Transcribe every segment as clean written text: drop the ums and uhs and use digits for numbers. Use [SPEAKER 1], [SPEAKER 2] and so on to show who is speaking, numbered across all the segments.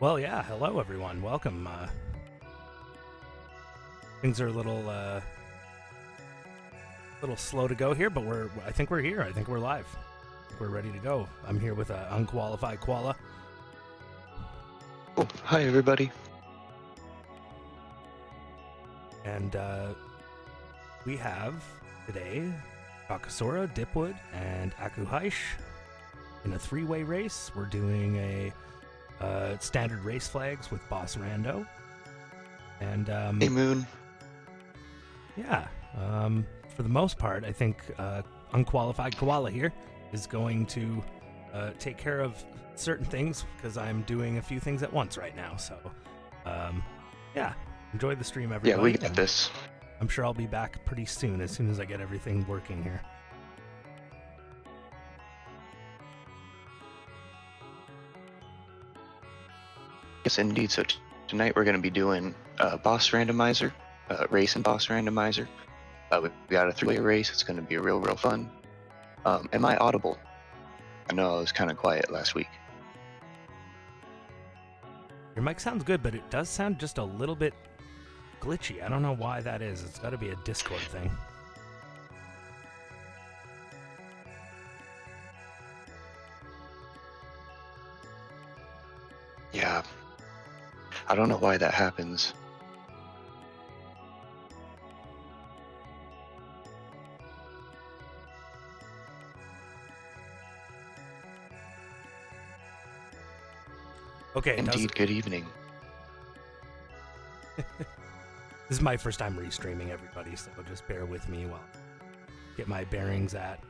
[SPEAKER 1] Well, yeah. Hello, everyone. Welcome. Things are a little slow to go here, but I think we're here. I think we're live. We're ready to go. I'm here with Unqualified Koala.
[SPEAKER 2] Oh, hi everybody.
[SPEAKER 1] And we have today Chocosura, Dipwood, and Akuheish in a three-way race. We're doing a standard race flags with Boss Rando. And
[SPEAKER 2] Hey Moon.
[SPEAKER 1] yeah, for the most part, I think Unqualified Koala here is going to take care of certain things because I'm doing a few things at once right now. So, yeah, enjoy the stream, everybody.
[SPEAKER 2] Yeah, we got this.
[SPEAKER 1] I'm sure I'll be back pretty soon as I get everything working here.
[SPEAKER 2] Yes, indeed. So tonight we're going to be doing Boss Randomizer, race and Boss Randomizer. We got a three-way race. It's going to be real fun. Am I audible? I know I was kind of quiet last week.
[SPEAKER 1] Your mic sounds good, but it does sound just a little bit glitchy. I don't know why that is. It's got to be a Discord thing.
[SPEAKER 2] Yeah. I don't know why that happens.
[SPEAKER 1] Okay.
[SPEAKER 2] Indeed, good evening.
[SPEAKER 1] This is my first time restreaming, everybody, so just bear with me while I get my bearings at.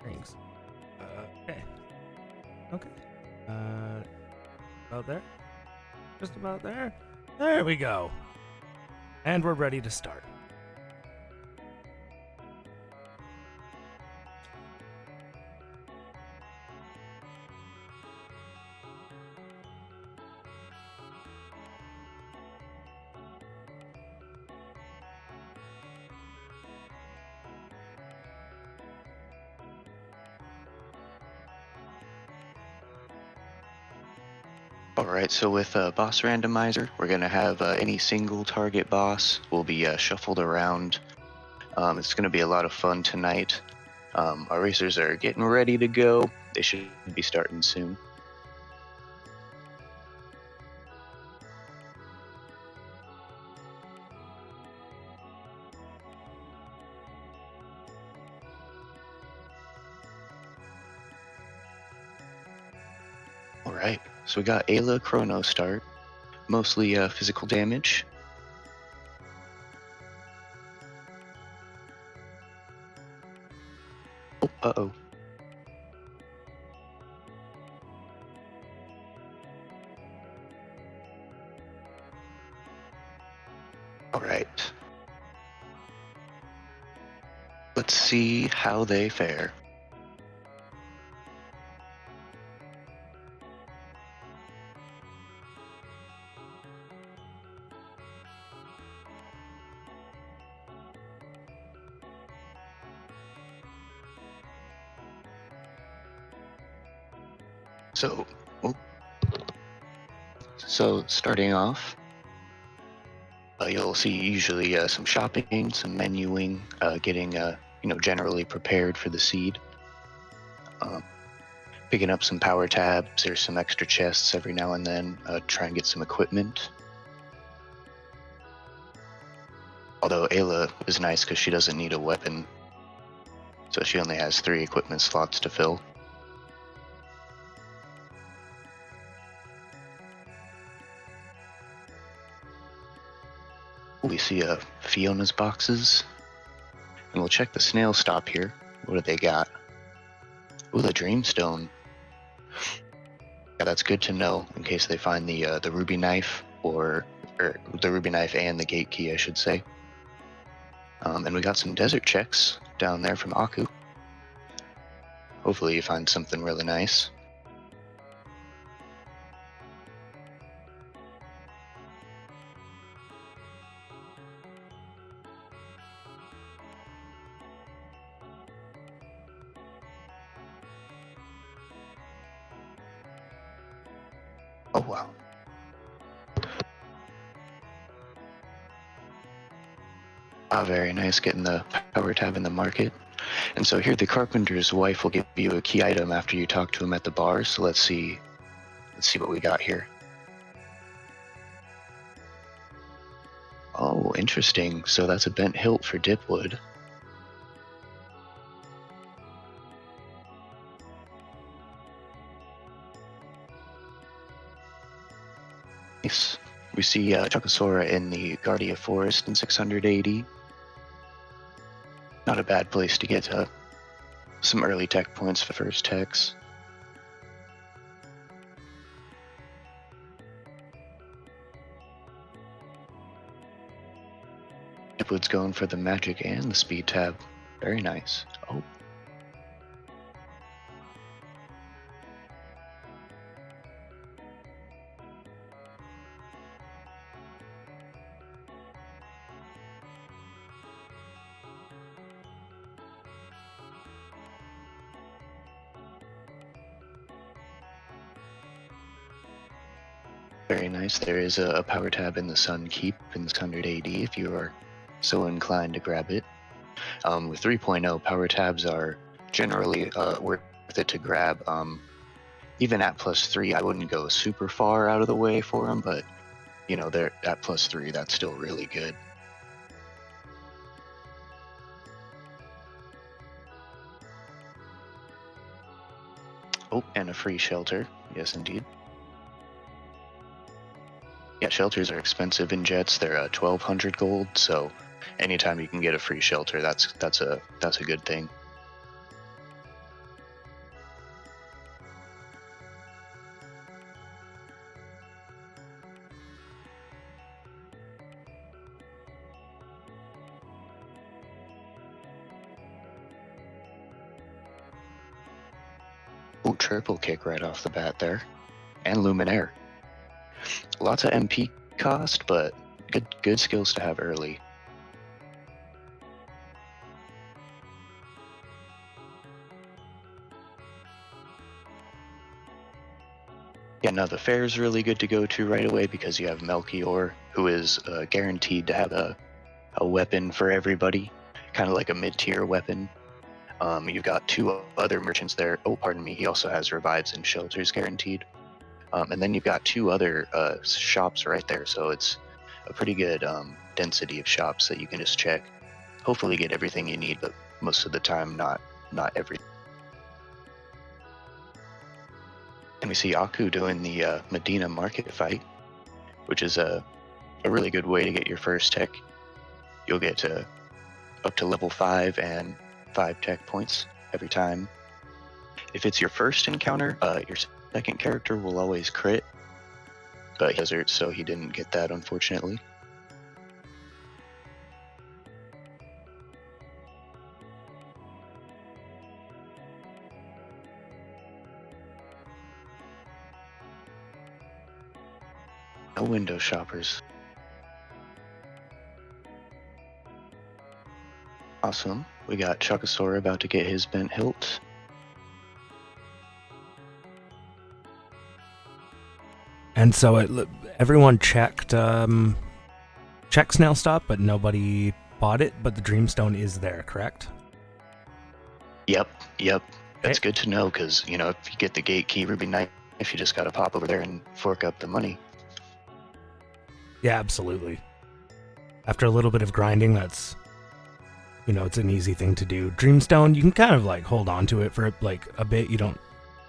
[SPEAKER 1] Bearings. Okay. Okay. About there? Just about there? There we go. And we're ready to start.
[SPEAKER 2] Alright, so with Boss Randomizer, we're going to have any single target boss will be shuffled around. It's going to be a lot of fun tonight. Our racers are getting ready to go. They should be starting soon. Alright, so we got Ayla Chrono start. Mostly physical damage. Oh, uh-oh. Alright. Let's see how they fare. So starting off, you'll see usually some shopping, some menuing, getting generally prepared for the seed. Picking up some power tabs or some extra chests every now and then, try and get some equipment. Although Ayla is nice because she doesn't need a weapon, so she only has 3 equipment slots to fill. We see Fiona's boxes, and we'll check the snail stop here. What do they got? Ooh, the Dreamstone. Yeah, that's good to know in case they find the ruby knife, or the ruby knife and the gate key, I should say. And we got some desert checks down there from Aku. Hopefully you find something really nice. Oh, wow. Ah, very nice, getting the power tab in the market. And so here the carpenter's wife will give you a key item after you talk to him at the bar, so let's see what we got here. Oh, interesting. So that's a bent hilt for dipwood. Nice. We see Chocosura in the Guardia Forest in 680. Not a bad place to get some early tech points for first techs. Dipwood's going for the magic and the speed tab. Very nice. Oh. Very nice. There is a power tab in the Sun Keep in 600 AD if you are so inclined to grab it. With 3.0, power tabs are generally worth it to grab. Even at +3, I wouldn't go super far out of the way for them, but you know, they're at +3, that's still really good. Oh, and a free shelter. Yes, indeed. Yeah, shelters are expensive in jets. They're 1,200 gold, so anytime you can get a free shelter, that's a good thing. Oh, triple kick right off the bat there, and Luminaire. Lots of MP cost, but good skills to have early. Yeah, no, the fair is really good to go to right away because you have Melchior, who is guaranteed to have a weapon for everybody, kind of like a mid-tier weapon. You've got two other merchants there. Oh, pardon me. He also has revives and shelters guaranteed. And then you've got two other shops right there. So it's a pretty good density of shops that you can just check. Hopefully get everything you need, but most of the time not everything. And we see Aku doing the Medina market fight, which is a really good way to get your first tech. You'll get up to level 5 and 5 tech points every time. If it's your first encounter, your second character will always crit, but he doesn't, so he didn't get that, unfortunately. No window shoppers. Awesome. We got Chocosura about to get his bent hilt.
[SPEAKER 1] And so everyone checked Snail Stop, but nobody bought it. But the Dreamstone is there, correct?
[SPEAKER 2] Yep. That's
[SPEAKER 1] Okay.
[SPEAKER 2] good to know, because, you know, if you get the gate key, Ruby Knight, if you just gotta pop over there and fork up the money.
[SPEAKER 1] Yeah, absolutely. After a little bit of grinding, that's, you know, it's an easy thing to do. Dreamstone, you can kind of like hold on to it for like a bit. You don't,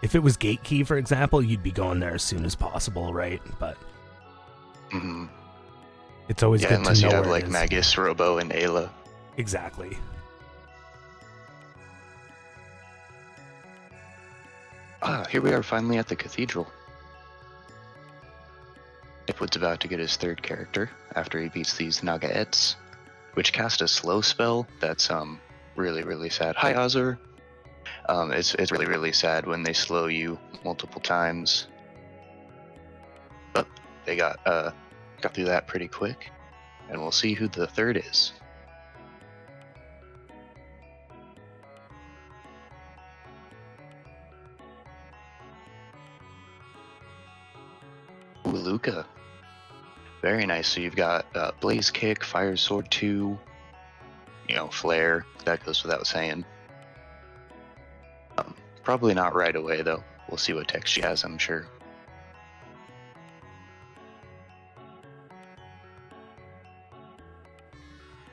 [SPEAKER 1] if it was gate key, for example, you'd be going there as soon as possible, right? But it's always good to know
[SPEAKER 2] unless you have
[SPEAKER 1] where
[SPEAKER 2] like
[SPEAKER 1] it is.
[SPEAKER 2] Magus, Robo, and Ayla.
[SPEAKER 1] Exactly.
[SPEAKER 2] Ah, here we are finally at the cathedral. Dipwood's about to get his third character after he beats these Nagaets, which cast a slow spell that's really sad. Hi, Azur. It's really sad when they slow you multiple times. But they got through that pretty quick, and we'll see who the third is. bazooka. Very nice. So you've got Blaze Kick, Fire Sword 2, Flare. That goes without saying. Probably not right away, though. We'll see what tech she has, I'm sure.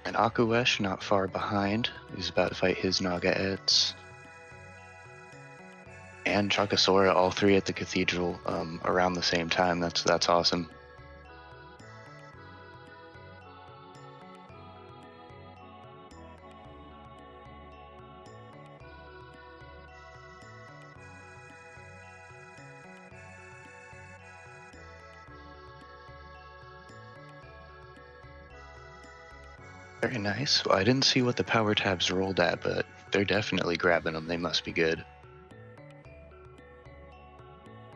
[SPEAKER 2] And Akuheish not far behind. He's about to fight his Naga-ets. And Chocosura, all three at the cathedral around the same time. That's awesome. Very nice. Well, I didn't see what the power tabs rolled at, but they're definitely grabbing them. They must be good.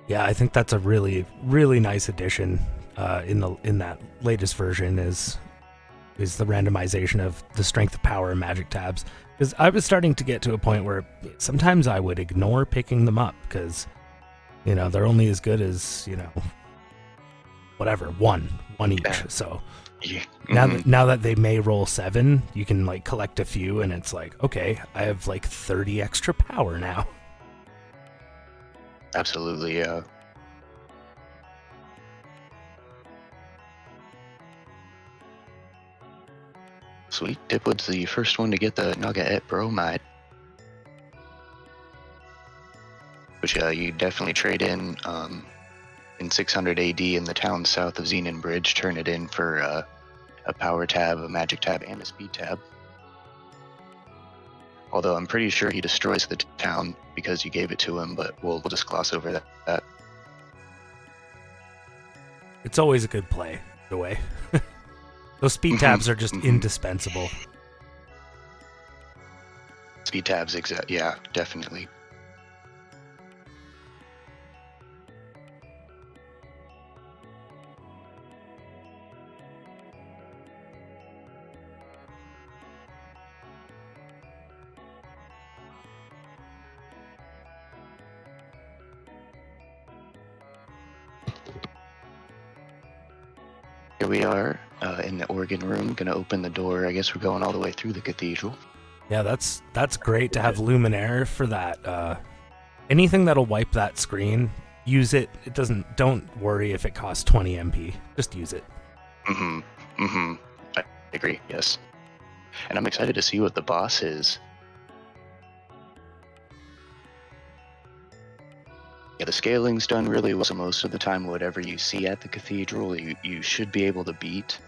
[SPEAKER 1] Yeah, I think that's a really, really nice addition in that latest version is the randomization of the strength of power and magic tabs. Because I was starting to get to a point where sometimes I would ignore picking them up because, they're only as good as, whatever, one each.
[SPEAKER 2] Yeah.
[SPEAKER 1] So
[SPEAKER 2] Yeah.
[SPEAKER 1] now that they may roll 7, you can collect a few and it's like, okay, I have 30 extra power now.
[SPEAKER 2] Absolutely, yeah. Sweet. Dipwood's the first one to get the Naga-et Bromide. Which you definitely trade in 600 AD in the town south of Xenon Bridge. Turn it in for a power tab, a magic tab, and a speed tab. Although I'm pretty sure he destroys the town because you gave it to him, but we'll just gloss over that.
[SPEAKER 1] It's always a good play, the way. Those speed tabs are just indispensable.
[SPEAKER 2] Speed tabs, yeah, definitely. Here we are in the organ room. Gonna open the door. I guess we're going all the way through the cathedral.
[SPEAKER 1] Yeah, that's great to have Luminaire for that. Anything that'll wipe that screen, use it. Don't worry if it costs 20 MP. Just use it.
[SPEAKER 2] I agree. Yes, and I'm excited to see what the boss is. Yeah, the scaling's done really well, so most of the time whatever you see at the cathedral you should be able to beat,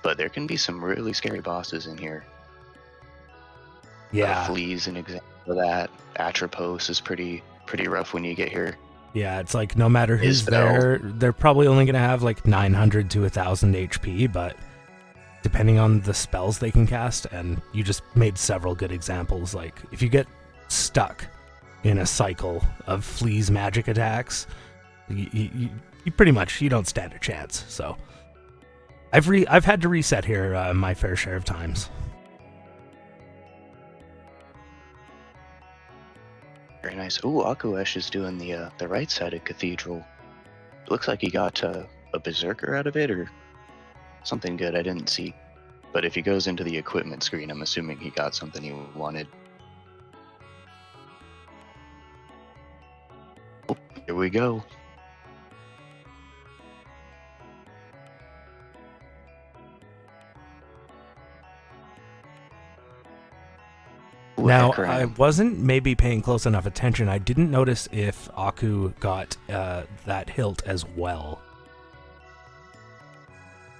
[SPEAKER 2] but there can be some really scary bosses in here.
[SPEAKER 1] Yeah.
[SPEAKER 2] Flea's an example of that. Atropos is pretty rough when you get here.
[SPEAKER 1] Yeah, it's no matter who's there, they're probably only going to have 900 to 1,000 HP, but depending on the spells they can cast, and you just made several good examples, if you get stuck in a cycle of Flea's magic attacks, you pretty much, you don't stand a chance. So I've had to reset here my fair share of times.
[SPEAKER 2] Very nice. Ooh, Akuheish is doing the right side of cathedral. It looks like he got a berserker out of it or something good I didn't see. But if he goes into the equipment screen, I'm assuming he got something he wanted. Oh, here we go. Ooh,
[SPEAKER 1] now,
[SPEAKER 2] Ekran.
[SPEAKER 1] I wasn't maybe paying close enough attention. I didn't notice if Aku got that hilt as well.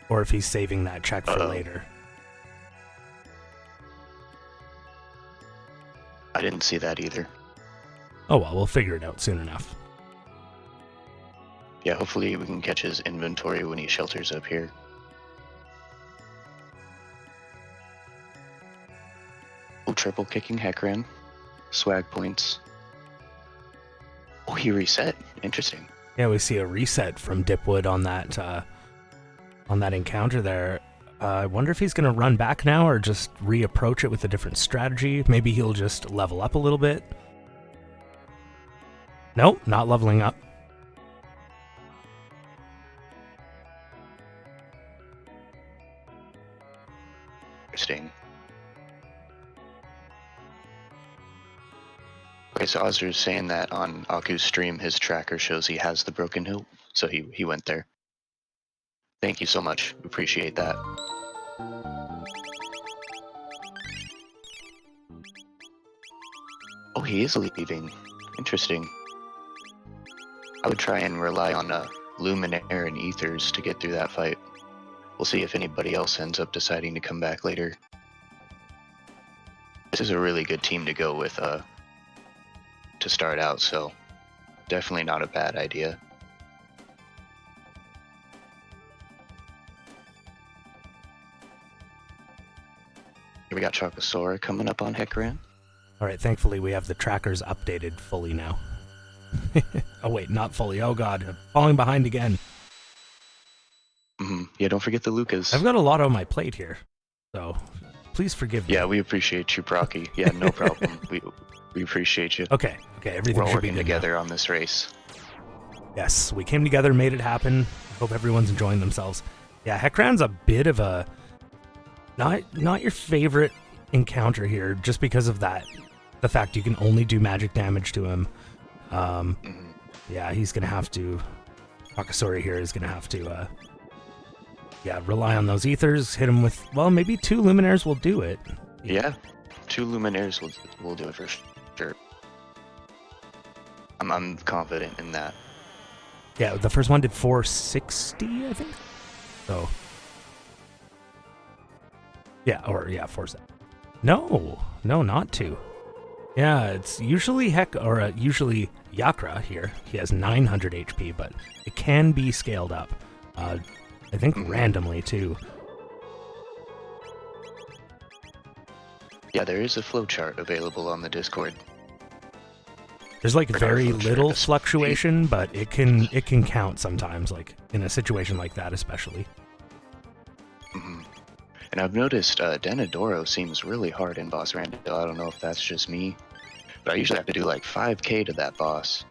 [SPEAKER 1] Or if he's saving that check for later.
[SPEAKER 2] I didn't see that either.
[SPEAKER 1] Oh well, we'll figure it out soon enough.
[SPEAKER 2] Yeah, hopefully we can catch his inventory when he shelters up here. Oh, triple kicking Hekran. Swag points. Oh, he reset. Interesting.
[SPEAKER 1] Yeah, we see a reset from Dipwood on that encounter there. I wonder if he's going to run back now or just reapproach it with a different strategy. Maybe he'll just level up a little bit. Nope, not leveling up.
[SPEAKER 2] Interesting. Okay, so Ozer's saying that on Aku's stream, his tracker shows he has the broken hilt, so he went there. Thank you so much. Appreciate that. Oh, he is leaving. Interesting. I would try and rely on Luminaire and Ethers to get through that fight. We'll see if anybody else ends up deciding to come back later. This is a really good team to go with to start out, so definitely not a bad idea. Here we got Chocosura coming up on Hecaran.
[SPEAKER 1] All right, thankfully we have the trackers updated fully now. Oh wait, not fully. Oh god, I'm falling behind again.
[SPEAKER 2] Yeah, don't forget the Lucas.
[SPEAKER 1] I've got a lot on my plate here, so please forgive me.
[SPEAKER 2] Yeah, we appreciate you, Procky. Yeah, no problem. we appreciate you.
[SPEAKER 1] Okay, everything
[SPEAKER 2] We're
[SPEAKER 1] should be
[SPEAKER 2] working
[SPEAKER 1] good
[SPEAKER 2] together
[SPEAKER 1] now.
[SPEAKER 2] On this race.
[SPEAKER 1] Yes, we came together, made it happen. Hope everyone's enjoying themselves. Yeah, Hecaran's a bit of a not your favorite encounter here, just because of that. The fact you can only do magic damage to him. Yeah, he's gonna have to. Chocosura here is gonna have to. Rely on those ethers. Hit him with maybe 2 luminaires will do it.
[SPEAKER 2] Yeah, 2 luminaires will do it for sure. I'm confident in that.
[SPEAKER 1] Yeah, the first one did 460, I think. So. Yeah, 470. No, not 2. Yeah, it's usually usually Yakra here. He has 900 HP, but it can be scaled up. I think randomly too.
[SPEAKER 2] Yeah, there is a flowchart available on the Discord.
[SPEAKER 1] There's like very little fluctuation, but it can count sometimes, like in a situation like that especially.
[SPEAKER 2] And I've noticed Denadoro seems really hard in boss rando. I don't know if that's just me, but I usually have to do like 5k to that boss.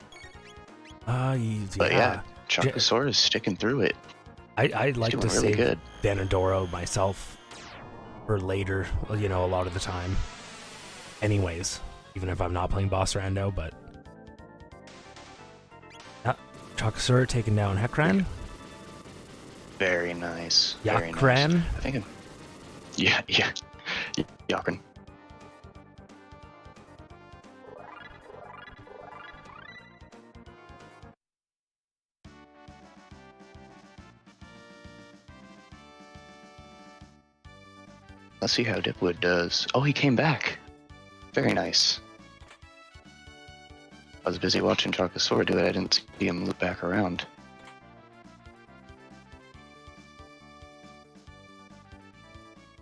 [SPEAKER 2] But yeah, Chocosura is sticking through it.
[SPEAKER 1] I'd like to
[SPEAKER 2] really
[SPEAKER 1] save
[SPEAKER 2] good.
[SPEAKER 1] Denadoro myself for later, a lot of the time. Anyways, even if I'm not playing boss rando, but Chocosura taking down Hecaran.
[SPEAKER 2] Very nice.
[SPEAKER 1] Yakran.
[SPEAKER 2] Nice. I think. Yeah. Yakran. Let's see how Dipwood does. Oh, he came back. Very nice. I was busy watching Chocosura do it. I didn't see him loop back around.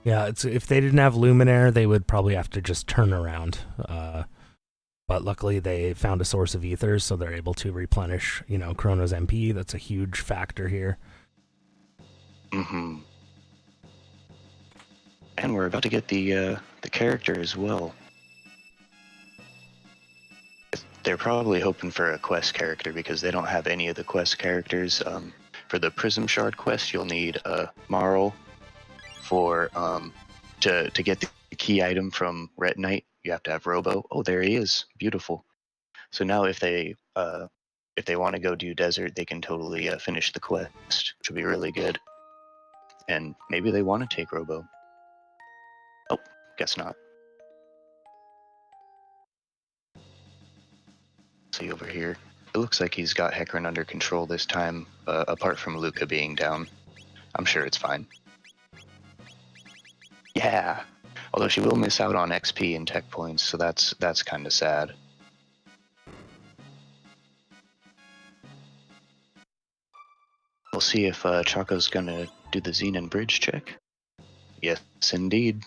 [SPEAKER 1] Yeah, if they didn't have Luminaire, they would probably have to just turn around. But luckily they found a source of ethers, so they're able to replenish, Chrono's MP. That's a huge factor here.
[SPEAKER 2] And we're about to get the character as well. They're probably hoping for a quest character because they don't have any of the quest characters. For the Prism Shard quest, you'll need Marl. For to get the key item from Retinite, you have to have Robo. Oh, there he is. Beautiful. So now if they want to go do Desert, they can totally finish the quest, which would be really good. And maybe they want to take Robo. Oh, guess not. See over here. It looks like he's got Hecaran under control this time, apart from Luca being down. I'm sure it's fine. Yeah, although she will miss out on XP and tech points, so that's kind of sad. We'll see if Choco's gonna do the Xenon bridge check. Yes, indeed.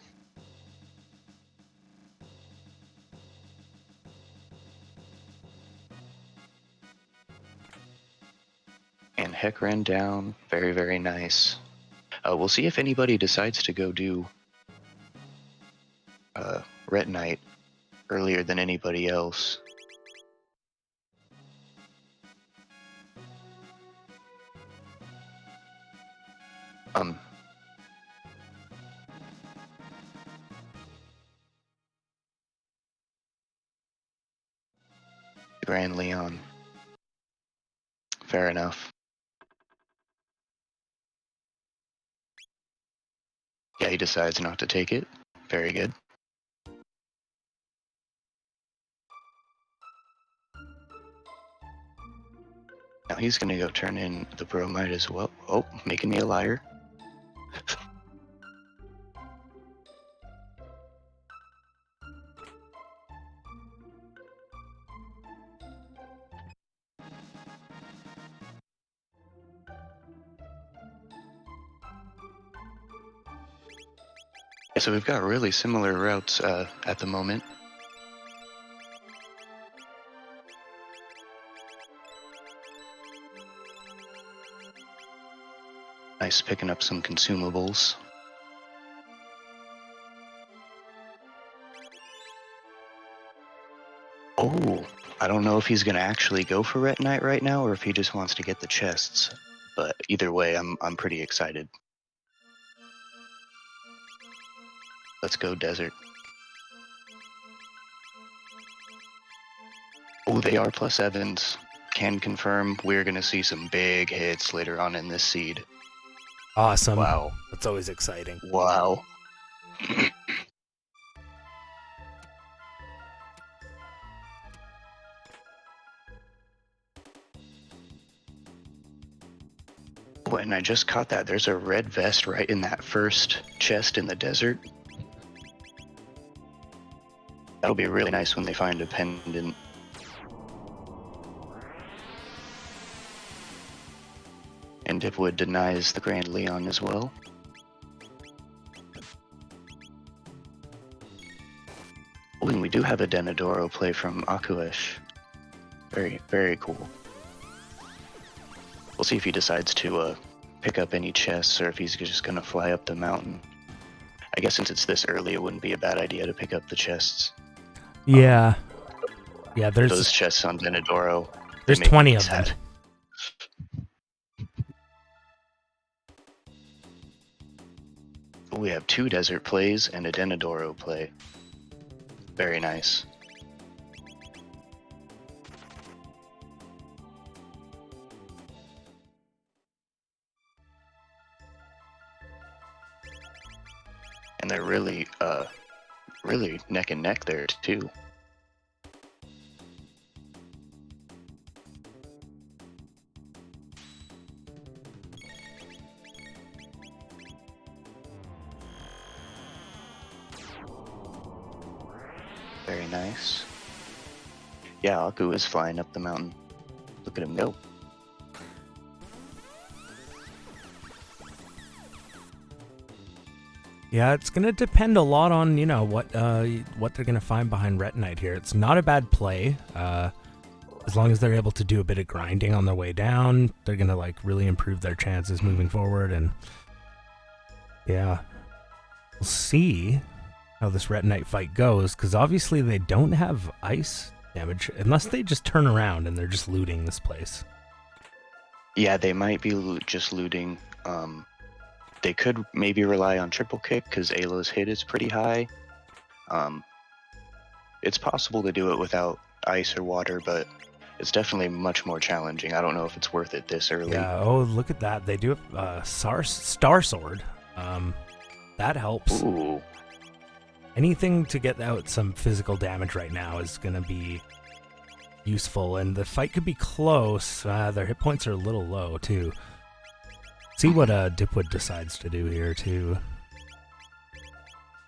[SPEAKER 2] And Hecaran down, very, very nice. We'll see if anybody decides to go do Retinite earlier than anybody else. Grand Leon. Fair enough. Yeah, he decides not to take it. Very good. Now he's gonna go turn in the bromide as well. Oh, making me a liar. So we've got really similar routes at the moment. Nice picking up some consumables. Oh, I don't know if he's gonna actually go for retinite right now or if he just wants to get the chests. But either way, I'm pretty excited. Let's go desert. Oh, they are plus Evans. Can confirm we're gonna see some big hits later on in this seed.
[SPEAKER 1] Awesome.
[SPEAKER 2] Wow.
[SPEAKER 1] That's always exciting.
[SPEAKER 2] Wow. Oh, and I just caught that. There's a red vest right in that first chest in the desert. That'll be really nice when they find a pendant. And Dipwood denies the Grand Leon as well. Oh, and we do have a Denadoro play from Akuheish. Very, very cool. We'll see if he decides to pick up any chests or if he's just going to fly up the mountain. I guess since it's this early, it wouldn't be a bad idea to pick up the chests.
[SPEAKER 1] Yeah. Yeah, there's
[SPEAKER 2] those chests on Denadoro.
[SPEAKER 1] There's 20 of them.
[SPEAKER 2] We have 2 desert plays and a Denadoro play. Very nice. And they're really neck and neck there too. Very nice. Yeah, Aku is flying up the mountain. Look at him go.
[SPEAKER 1] Yeah, it's gonna depend a lot on, you know, what they're gonna find behind retinite here. It's not a bad play. As long as they're able to do a bit of grinding on their way down, they're gonna like really improve their chances moving forward. And yeah, we'll see how this retinite fight goes, because obviously they don't have ice damage unless they just turn around and they're just looting this place.
[SPEAKER 2] Yeah, they might be just looting. They could maybe rely on triple kick because Ayla's hit is pretty high. It's possible to do it without ice or water, but it's definitely much more challenging. I don't know if it's worth it this early.
[SPEAKER 1] Yeah, oh, look at that. They do have Star Sword. That helps.
[SPEAKER 2] Ooh.
[SPEAKER 1] Anything to get out some physical damage right now is going to be useful, and the fight could be close. Their hit points are a little low, too. See what Dipwood decides to do here, too.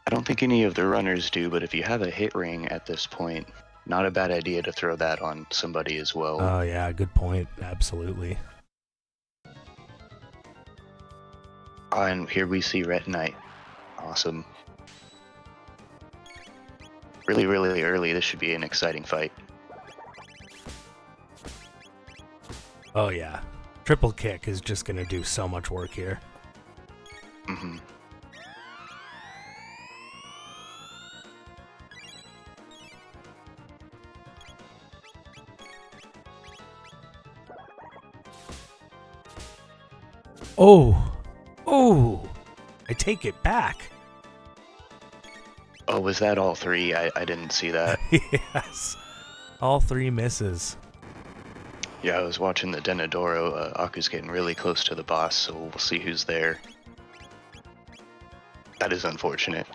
[SPEAKER 2] I don't think any of the runners do, but if you have a hit ring at this point, not a bad idea to throw that on somebody as well.
[SPEAKER 1] Oh, yeah, good point. Absolutely.
[SPEAKER 2] And here we see retinite. Awesome. Really, really early. This should be an exciting fight.
[SPEAKER 1] Oh, yeah. Triple kick is just going to do so much work here.
[SPEAKER 2] Mm-hmm.
[SPEAKER 1] Oh, I take it back.
[SPEAKER 2] Oh, was that all 3? I didn't see that.
[SPEAKER 1] Yes. All 3 misses.
[SPEAKER 2] Yeah, I was watching the Denadoro. Aku's getting really close to the boss, so we'll see who's there. That is unfortunate.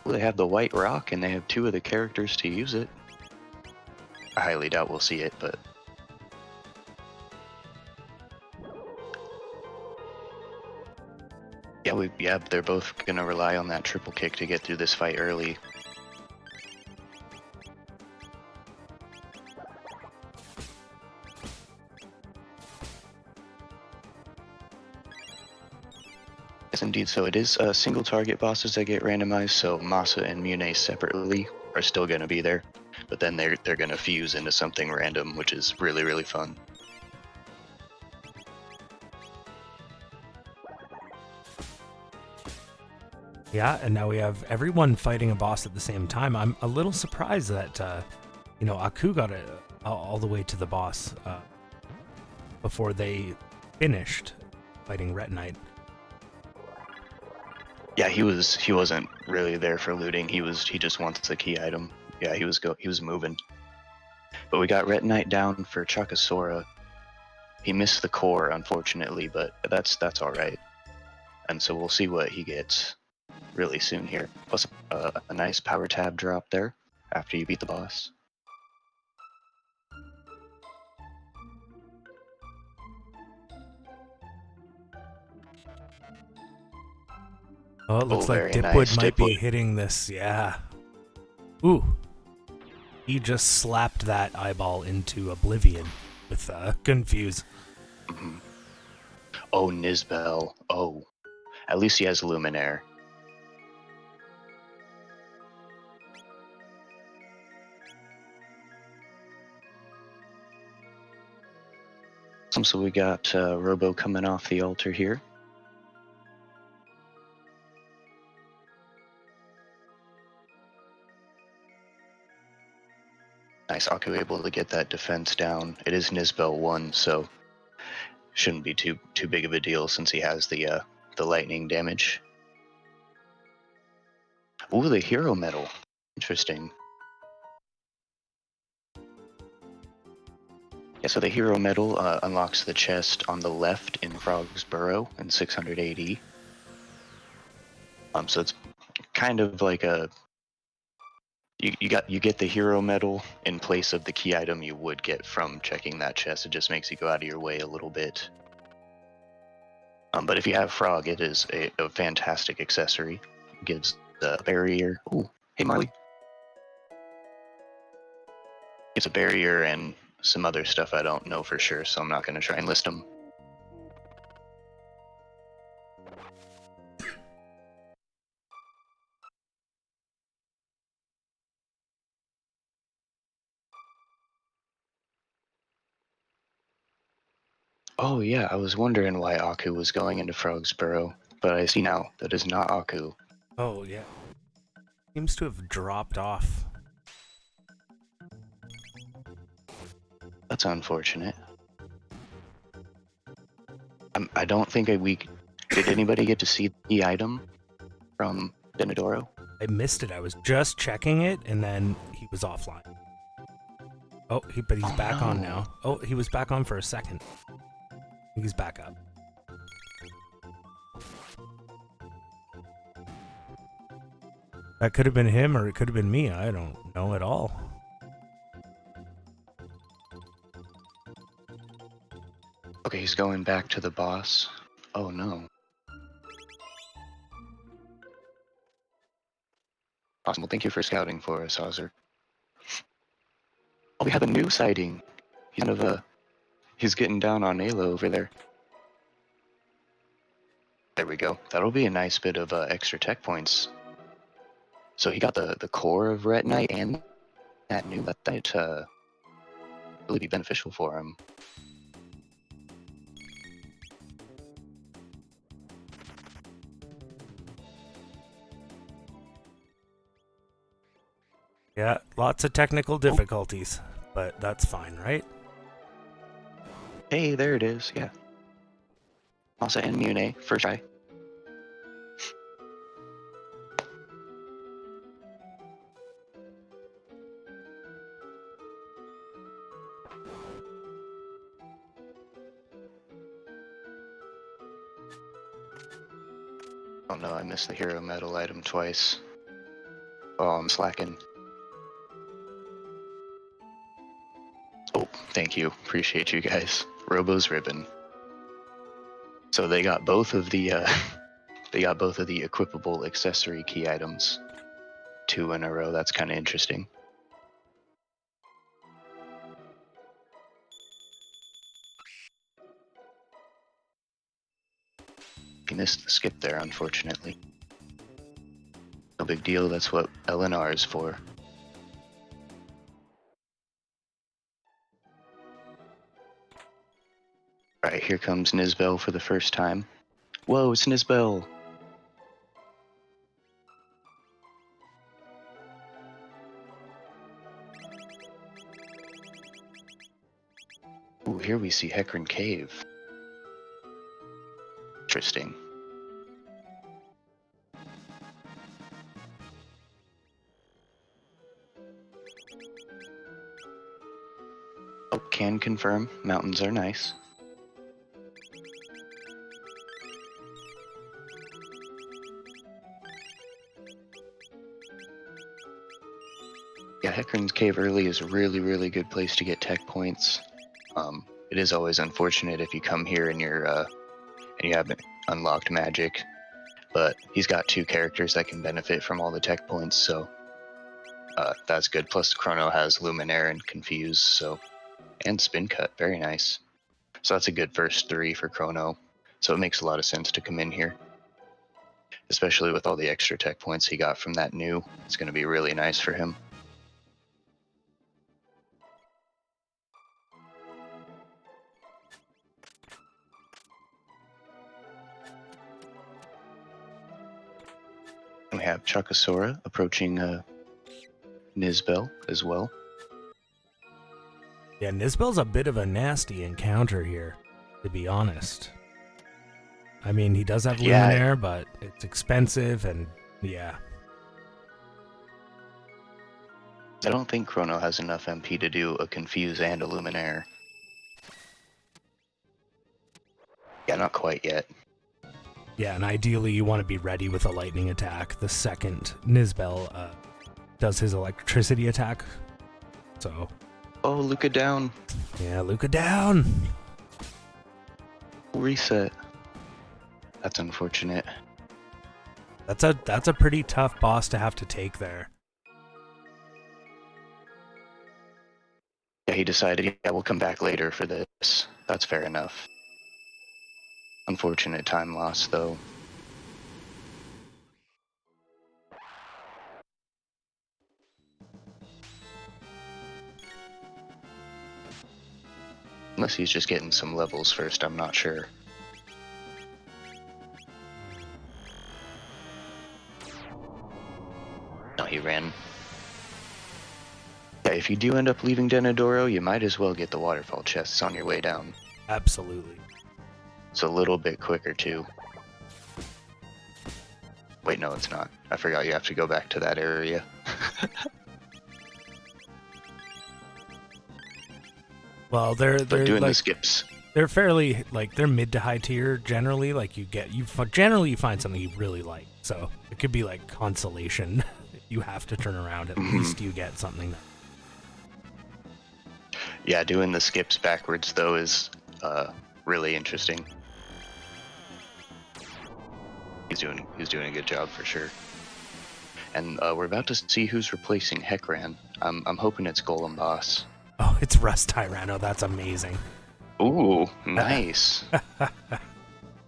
[SPEAKER 2] Well, they have the white rock, and they have 2 of the characters to use it. I highly doubt we'll see it, but... Yeah, they're both gonna rely on that triple kick to get through this fight early. Yes, indeed. So it is single target bosses that get randomized. So Masa and Mune separately are still going to be there, but then they're going to fuse into something random, which is really, really fun.
[SPEAKER 1] Yeah, and now we have everyone fighting a boss at the same time. I'm a little surprised that Aku got it all the way to the boss before they finished fighting Retinite.
[SPEAKER 2] Yeah, he wasn't really there for looting. He just wants the key item. Yeah, he was moving. But we got Retinite down for Chocosura. He missed the core, unfortunately, but that's all right. And so we'll see what he gets really soon here. Plus a nice power tab drop there after you beat the boss.
[SPEAKER 1] Oh, it looks like
[SPEAKER 2] very
[SPEAKER 1] Dipwood
[SPEAKER 2] nice.
[SPEAKER 1] might be hitting this. Yeah. Ooh. He just slapped that eyeball into oblivion with Confuse.
[SPEAKER 2] Mm-hmm. Oh, Nizbel. Oh. At least he has Luminaire. So we got Robo coming off the altar here. Nice, Aku able to get that defense down. It is Nizbel 1, so shouldn't be too big of a deal since he has the lightning damage. Ooh, the hero medal. Interesting. Yeah, so the hero medal unlocks the chest on the left in Frog's Burrow in 680. So it's kind of like a you get the hero medal in place of the key item you would get from checking that chest. It just makes you go out of your way a little bit. But if you have Frog, it is a fantastic accessory. It gives the barrier. Ooh, hey Marley. It's a barrier and some other stuff I don't know for sure, so I'm not going to try and list them. Oh yeah, I was wondering why Aku was going into Frog's Burrow, but I see now that is not Aku.
[SPEAKER 1] Oh, yeah. Seems to have dropped off.
[SPEAKER 2] That's unfortunate. I don't think did anybody get to see the item from Denadoro?
[SPEAKER 1] I missed it. I was just checking it, and then he was offline. Oh, but he's back on now. Oh, he was back on for a second. He's back up. That could have been him, or it could have been me. I don't know at all.
[SPEAKER 2] Okay, he's going back to the boss. Oh no. Awesome. Well, thank you for scouting for us, Hauser. Oh, we have a new sighting. He's getting down on Ayla over there. There we go. That'll be a nice bit of extra tech points. So he got the core of Retinite and that new. That might really be beneficial for him.
[SPEAKER 1] Yeah, lots of technical difficulties, but that's fine, right?
[SPEAKER 2] Hey, there it is. Yeah. Masa and Mune, first try. Oh no, I missed the hero medal item twice. Oh, I'm slacking. Oh, thank you. Appreciate you guys. Robo's ribbon. So they got both of the equipable accessory key items 2 in a row. That's kind of interesting. You missed the skip there, unfortunately. No big deal, that's what LNR is for. Alright, here comes Nizbel for the first time. Whoa, it's Nizbel! Ooh, here we see Hecarim Cave. Interesting. Oh, can confirm, mountains are nice. Yeah, Hecarim's Cave early is a really good place to get tech points. It is always unfortunate if you come here and you haven't unlocked magic, but he's got 2 characters that can benefit from all the tech points, so that's good. Plus Chrono has Luminaire and Confuse, and Spin Cut, very nice. So that's a good first 3 for Chrono, so it makes a lot of sense to come in here. Especially with all the extra tech points he got from that new, it's going to be really nice for him. We have Chocosura approaching Nizbel as well.
[SPEAKER 1] Yeah, Nizbel's a bit of a nasty encounter here, to be honest. I mean, he does have Luminaire, but it's expensive, and yeah.
[SPEAKER 2] I don't think Chrono has enough MP to do a Confuse and a Luminaire. Yeah, not quite yet.
[SPEAKER 1] Yeah, and ideally you want to be ready with a lightning attack the second Nizbel does his electricity attack. So.
[SPEAKER 2] Oh, Luca down.
[SPEAKER 1] Yeah, Luca down.
[SPEAKER 2] Reset. That's unfortunate.
[SPEAKER 1] That's a pretty tough boss to have to take there.
[SPEAKER 2] Yeah, he decided, yeah, we'll come back later for this. That's fair enough. Unfortunate time loss, though. Unless he's just getting some levels first, I'm not sure. No, he ran. Yeah, if you do end up leaving Denadoro, you might as well get the waterfall chests on your way down.
[SPEAKER 1] Absolutely.
[SPEAKER 2] It's a little bit quicker, too. Wait, no, it's not. I forgot you have to go back to that area.
[SPEAKER 1] Well, they're
[SPEAKER 2] doing
[SPEAKER 1] like,
[SPEAKER 2] the skips.
[SPEAKER 1] They're fairly, like, they're mid to high tier generally. Like, generally you find something you really like. So it could be like consolation. You have to turn around. At least you get something that.
[SPEAKER 2] Yeah, doing the skips backwards though is really interesting. He's doing a good job for sure. And we're about to see who's replacing Hecarim. I'm hoping it's Golem Boss.
[SPEAKER 1] Oh, it's Rust Tyranno. That's amazing.
[SPEAKER 2] Ooh, nice.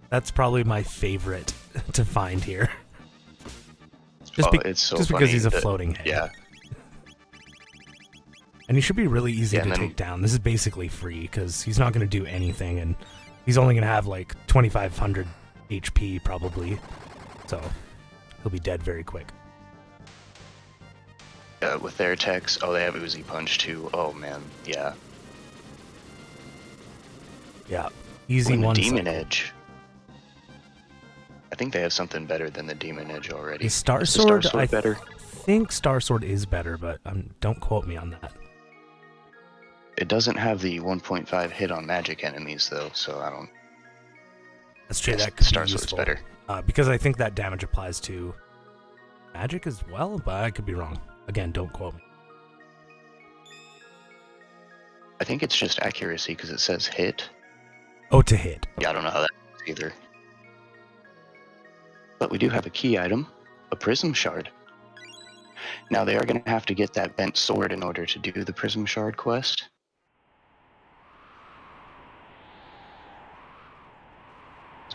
[SPEAKER 1] That's probably my favorite to find here.
[SPEAKER 2] It's so
[SPEAKER 1] just
[SPEAKER 2] funny
[SPEAKER 1] because he's a floating head.
[SPEAKER 2] Yeah.
[SPEAKER 1] And he should be really easy to take down. This is basically free because he's not going to do anything, and he's only going to have like 2,500 HP probably. So he'll be dead very quick.
[SPEAKER 2] With their techs, they have Uzi Punch too. Oh man, yeah.
[SPEAKER 1] Yeah, easy one.
[SPEAKER 2] Demon Edge. I think they have something better than the Demon Edge already.
[SPEAKER 1] Is Star Sword better? I think Star Sword is better, but don't quote me on that.
[SPEAKER 2] It doesn't have the 1.5 hit on magic enemies though, so I don't.
[SPEAKER 1] That's true.
[SPEAKER 2] Yes,
[SPEAKER 1] That could
[SPEAKER 2] Star
[SPEAKER 1] be
[SPEAKER 2] Sword's
[SPEAKER 1] useful.
[SPEAKER 2] better.
[SPEAKER 1] Because I think that damage applies to magic as well, but I could be wrong. Again, don't quote me.
[SPEAKER 2] I think it's just accuracy because it says hit.
[SPEAKER 1] Oh, to hit.
[SPEAKER 2] Yeah, I don't know how that works either. But we do have a key item, a prism shard. Now they are going to have to get that bent sword in order to do the prism shard quest.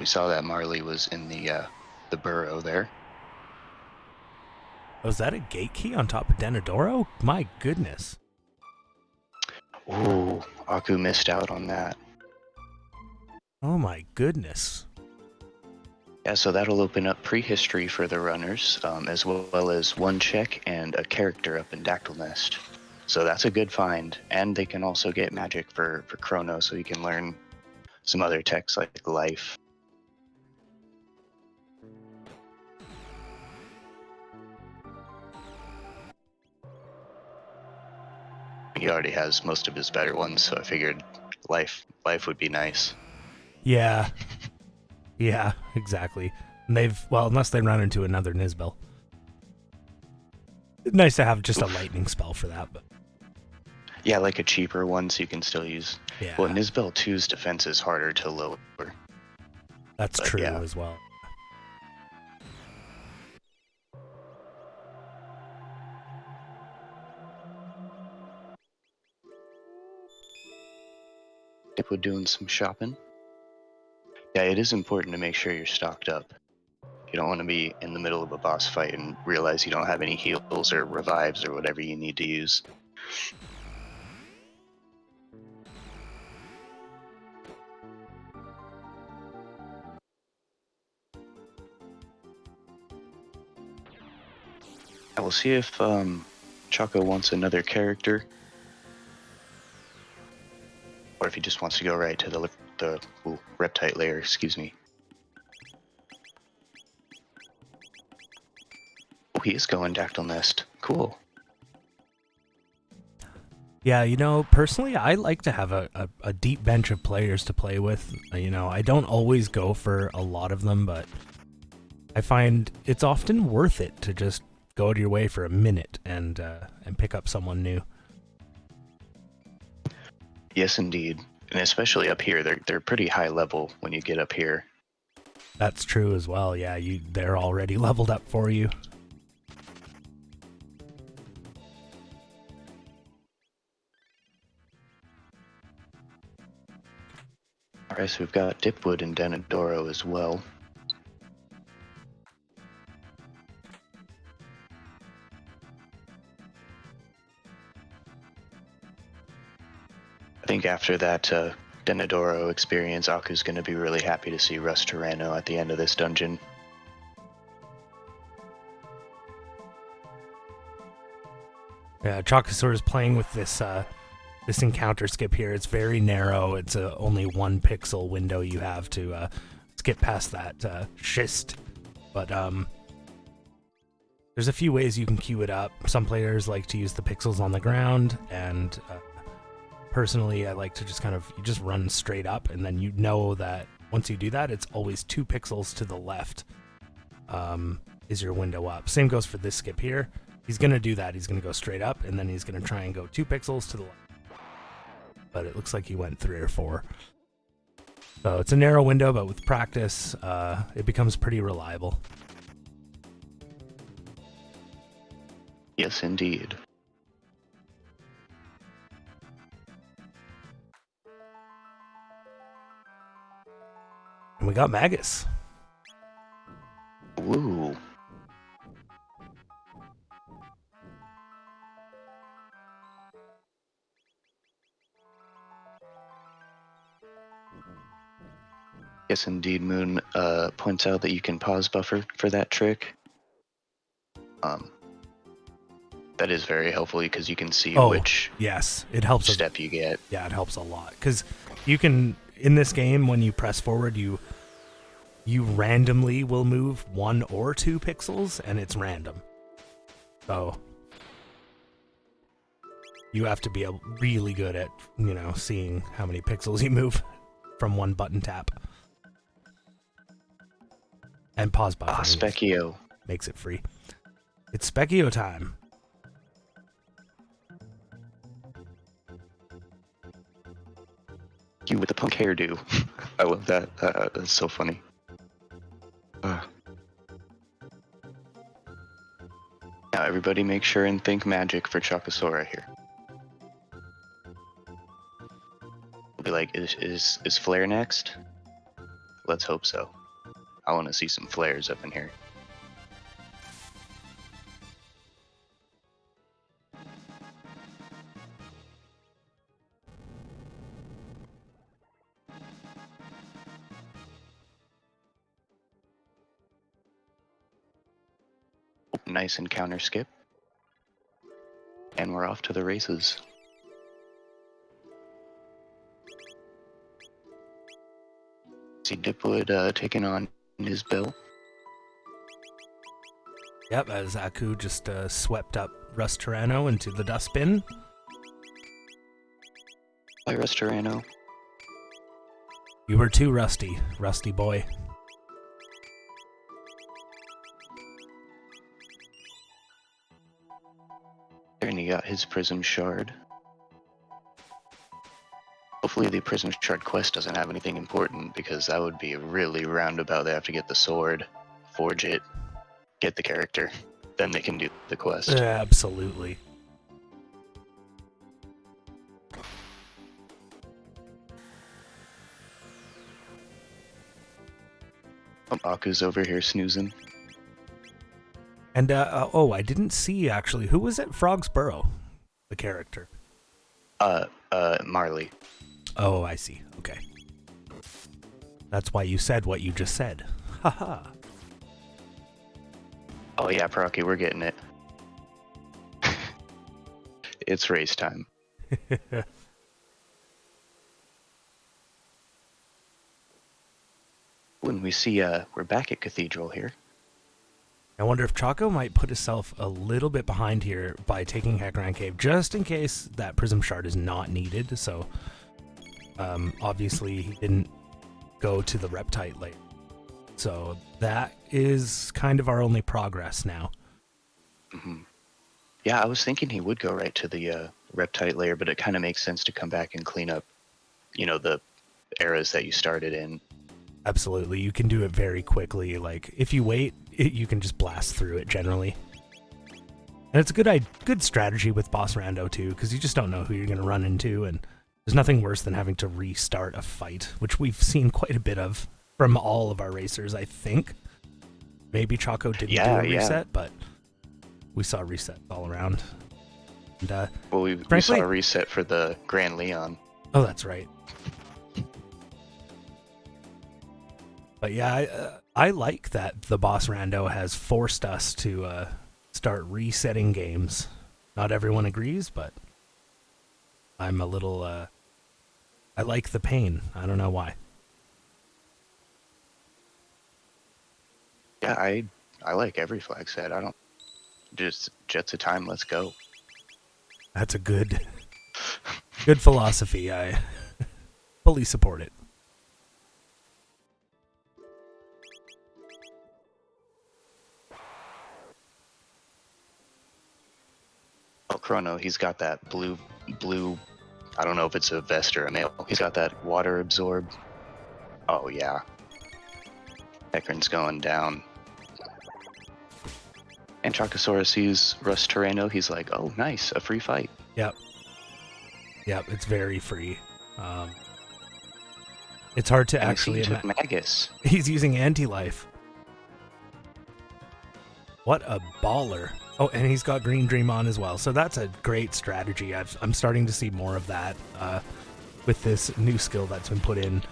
[SPEAKER 2] We saw that Marley was in the burrow there.
[SPEAKER 1] Oh, is that a gate key on top of Denadoro? My goodness.
[SPEAKER 2] Ooh, Aku missed out on that.
[SPEAKER 1] Oh my goodness.
[SPEAKER 2] Yeah, so that'll open up prehistory for the runners, as well as one check and a character up in Dactyl Nest. So that's a good find, and they can also get magic for Chrono, so you can learn some other techs like life. He already has most of his better ones, so I figured life would be nice.
[SPEAKER 1] Yeah. Yeah, exactly. And unless they run into another Nizbel. Nice to have just a lightning spell for that, but
[SPEAKER 2] Yeah, like a cheaper one, so you can still use.
[SPEAKER 1] yeah.
[SPEAKER 2] Well, Nizbel 2's defense is harder to lower.
[SPEAKER 1] That's
[SPEAKER 2] but
[SPEAKER 1] true
[SPEAKER 2] yeah.
[SPEAKER 1] as well.
[SPEAKER 2] Dipwood doing some shopping. Yeah, it is important to make sure you're stocked up. You don't want to be in the middle of a boss fight and realize you don't have any heals or revives or whatever you need to use. I will see if Choco wants another character, or if he just wants to go right to the reptite layer. Excuse me. Oh, he is going Dactyl Nest. Cool.
[SPEAKER 1] Yeah, personally, I like to have a deep bench of players to play with. I don't always go for a lot of them, but I find it's often worth it to just go out of your way for a minute and pick up someone new.
[SPEAKER 2] Yes, indeed. And especially up here, they're pretty high level when you get up here.
[SPEAKER 1] That's true as well. Yeah, they're already leveled up for you.
[SPEAKER 2] Alright, so we've got Dipwood and Denadoro as well. I think after that Denadoro experience, Aku's going to be really happy to see Russ Tyranno at the end of this dungeon.
[SPEAKER 1] Yeah, Chocosura is playing with this encounter skip here. It's very narrow. It's only 1 pixel window you have to skip past that schist. But there's a few ways you can queue it up. Some players like to use the pixels on the ground, and personally, I like to just run straight up, and then you know that once you do that, it's always 2 pixels to the left is your window up. Same goes for this skip here. He's going to do that. He's going to go straight up, and then he's going to try and go 2 pixels to the left. But it looks like he went 3 or 4. So it's a narrow window, but with practice, it becomes pretty reliable.
[SPEAKER 2] Yes, indeed.
[SPEAKER 1] And we got Magus.
[SPEAKER 2] Ooh. Yes, indeed. Moon points out that you can pause buffer for that trick. That is very helpful because you can see which
[SPEAKER 1] it helps
[SPEAKER 2] step you get.
[SPEAKER 1] Yeah, it helps a lot because you can, in this game, when you press forward, you randomly will move 1 or 2 pixels, and it's random. So you have to be really good at seeing how many pixels you move from 1 button tap. And pause buffering
[SPEAKER 2] Specchio.
[SPEAKER 1] makes it free. It's Specchio time.
[SPEAKER 2] You with the punk hairdo. I love that. That's so funny. Now everybody make sure and think magic for Chocosura here. We'll be like, is Flare next? Let's hope so. I want to see some flares up in here. Nice encounter skip. And we're off to the races. See Dipwood taking on his bill.
[SPEAKER 1] Yep, as Aku just swept up Rusturano into the dustbin.
[SPEAKER 2] Bye, Rusturano.
[SPEAKER 1] You were too rusty, rusty boy.
[SPEAKER 2] And he got his Prism Shard. Hopefully the Prism Shard quest doesn't have anything important, because that would be really roundabout. They have to get the sword, forge it, get the character, then they can do the quest.
[SPEAKER 1] Absolutely.
[SPEAKER 2] Aku's over here snoozing.
[SPEAKER 1] And, I didn't see, actually. Who was it? Frog's Burrow, the character.
[SPEAKER 2] Marley.
[SPEAKER 1] Oh, I see. Okay. That's why you said what you just said. Haha.
[SPEAKER 2] Oh yeah, Procky, we're getting it. It's race time. When we see, we're back at Cathedral here.
[SPEAKER 1] I wonder if Choco might put himself a little bit behind here by taking Hecaran Cave, just in case that Prism Shard is not needed. So, obviously, he didn't go to the Reptite layer. So, that is kind of our only progress now.
[SPEAKER 2] Mm-hmm. Yeah, I was thinking he would go right to the Reptite layer, but it kind of makes sense to come back and clean up, the eras that you started in.
[SPEAKER 1] Absolutely. You can do it very quickly. Like, if you wait, you can just blast through it generally. And it's a good strategy with Boss Rando, too, because you just don't know who you're going to run into, and there's nothing worse than having to restart a fight, which we've seen quite a bit of from all of our racers, I think. Maybe Choco didn't do a reset, but we saw resets all around. And,
[SPEAKER 2] we saw a reset for the Grand Leon.
[SPEAKER 1] Oh, that's right. But yeah, I like that the Boss Rando has forced us to start resetting games. Not everyone agrees, but I'm a little... I like the pain. I don't know why.
[SPEAKER 2] Yeah, I like every flag set. I don't... Just Jets of Time, let's go.
[SPEAKER 1] That's a good philosophy. I fully support it.
[SPEAKER 2] Oh, Chrono, he's got that blue, I don't know if it's a vest or a mail. He's got that water absorb. Oh, yeah. Hecaran's going down. And Chocosura sees Rusturano. He's like, oh, nice, a free fight.
[SPEAKER 1] Yep, it's very free. It's hard to actually...
[SPEAKER 2] He took Magus.
[SPEAKER 1] He's using anti-life. What a baller. Oh, and he's got Green Dream on as well. So that's a great strategy. I'm starting to see more of that with this new skill that's been put in.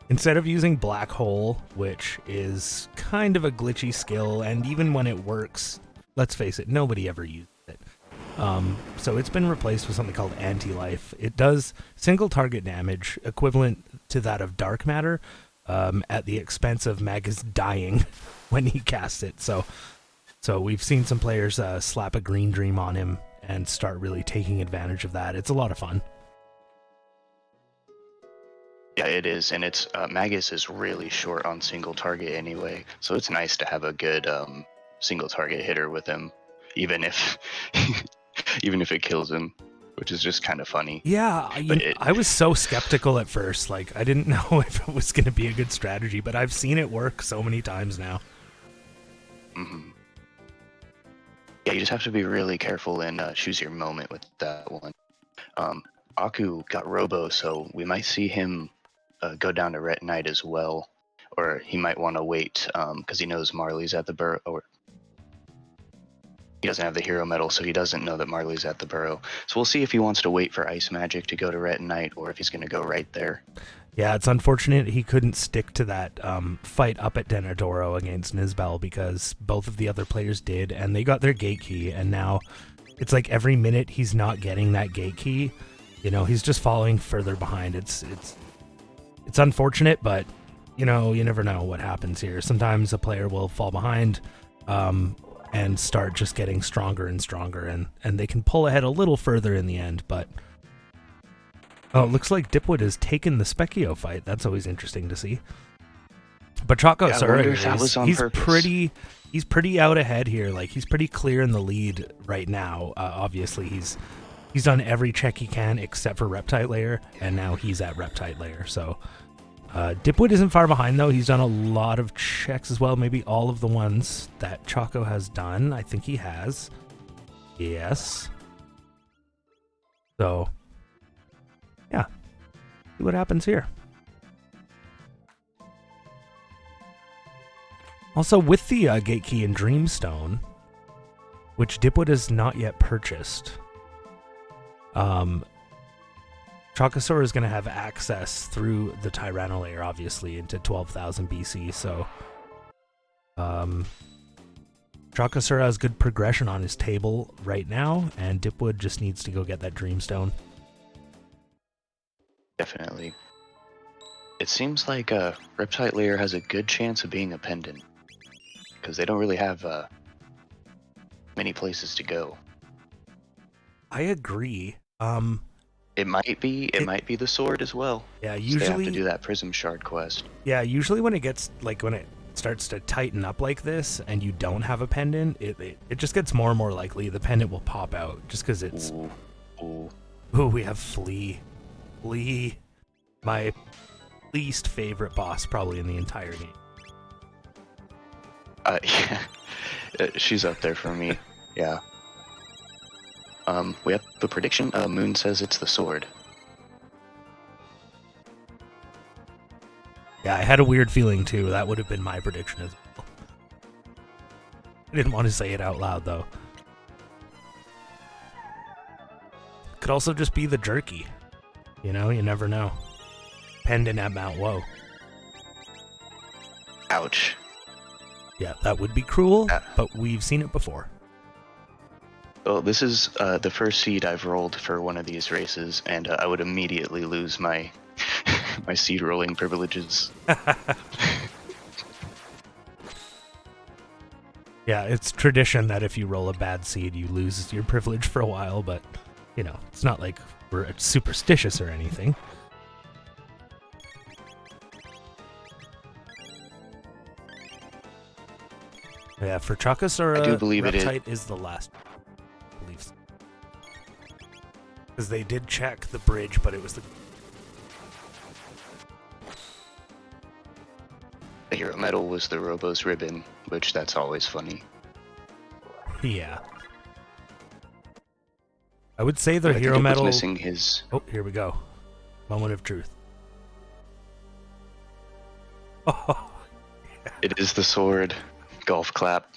[SPEAKER 1] Instead of using Black Hole, which is kind of a glitchy skill, and even when it works, let's face it, nobody ever uses it. So it's been replaced with something called Anti-Life. It does single target damage equivalent to that of Dark Matter at the expense of Magus dying when he casts it. So we've seen some players slap a Green Dream on him and start really taking advantage of that. It's a lot of fun.
[SPEAKER 2] Yeah, it is, and it's Magus is really short on single target anyway, so it's nice to have a good single target hitter with him, even if even if it kills him, which is just kind of funny.
[SPEAKER 1] Yeah,
[SPEAKER 2] But
[SPEAKER 1] I was so skeptical at first. Like, I didn't know if it was going to be a good strategy, but I've seen it work so many times now.
[SPEAKER 2] Yeah, you just have to be really careful and choose your moment with that one. Aku got Robo, so we might see him go down to Ret Knight as well, or he might want to wait because he knows Marley's at the burrow, or he doesn't have the hero medal, so he doesn't know that Marley's at the burrow. So we'll see if he wants to wait for Ice Magic to go to Ret Knight, or if he's going to go right there.
[SPEAKER 1] Yeah, it's unfortunate he couldn't stick to that fight up at Denadoro against Nizbel, because both of the other players did, and they got their gate key, and now it's like every minute he's not getting that gate key, you know, he's just falling further behind. It's unfortunate, but you know, you never know what happens here. Sometimes a player will fall behind and start just getting stronger and stronger, and they can pull ahead a little further in the end, but oh, it looks like Dipwood has taken the Specchio fight. That's always interesting to see. But Chocosura, he's pretty out ahead here. Like, he's pretty clear in the lead right now. Obviously, he's done every check he can except for Reptite Layer, and now he's at Reptite Layer. So Dipwood isn't far behind, though. He's done a lot of checks as well. Maybe all of the ones that Choco has done. I think he has. Yes. So yeah, see what happens here. Also, with the gate key and Dreamstone, which Dipwood has not yet purchased, Chocosura is going to have access through the Tyranno layer, obviously, into 12,000 BC. So Chocosura has good progression on his table right now, and Dipwood just needs to go get that Dreamstone.
[SPEAKER 2] Definitely. It seems like Reptite Layer has a good chance of being a pendant, because they don't really have many places to go.
[SPEAKER 1] I agree.
[SPEAKER 2] It might be the sword as well.
[SPEAKER 1] Yeah,
[SPEAKER 2] So
[SPEAKER 1] usually
[SPEAKER 2] they have to do that Prism Shard quest.
[SPEAKER 1] Yeah, usually when it starts to tighten up like this, and you don't have a pendant, it just gets more and more likely the pendant will pop out, just because it's.
[SPEAKER 2] Ooh.
[SPEAKER 1] Ooh, we have Flea. Flea, my least favorite boss probably in the entire game.
[SPEAKER 2] Yeah, she's up there for me. Yeah. We have the prediction. Moon says it's the sword.
[SPEAKER 1] Yeah, I had a weird feeling too. That would have been my prediction as well. I didn't want to say it out loud though. Could also just be the jerky. You know, you never know. Pendant at Mount Woe.
[SPEAKER 2] Ouch.
[SPEAKER 1] Yeah, that would be cruel, but we've seen it before.
[SPEAKER 2] Well, this is the first seed I've rolled for one of these races, and I would immediately lose my my seed rolling privileges.
[SPEAKER 1] Yeah, it's tradition that if you roll a bad seed, you lose your privilege for a while, but, you know, it's not like we're superstitious or anything. Yeah, for Chocosura,
[SPEAKER 2] I do believe
[SPEAKER 1] Reptite is the last. I believe so. Because they did check the bridge, but it was the...
[SPEAKER 2] The hero medal was the Robo's ribbon, which that's always funny.
[SPEAKER 1] Yeah. I would say the hero
[SPEAKER 2] medal
[SPEAKER 1] medal...
[SPEAKER 2] missing his...
[SPEAKER 1] Oh, here we go. Moment of truth. Oh, yeah.
[SPEAKER 2] It is the sword. Golf clap.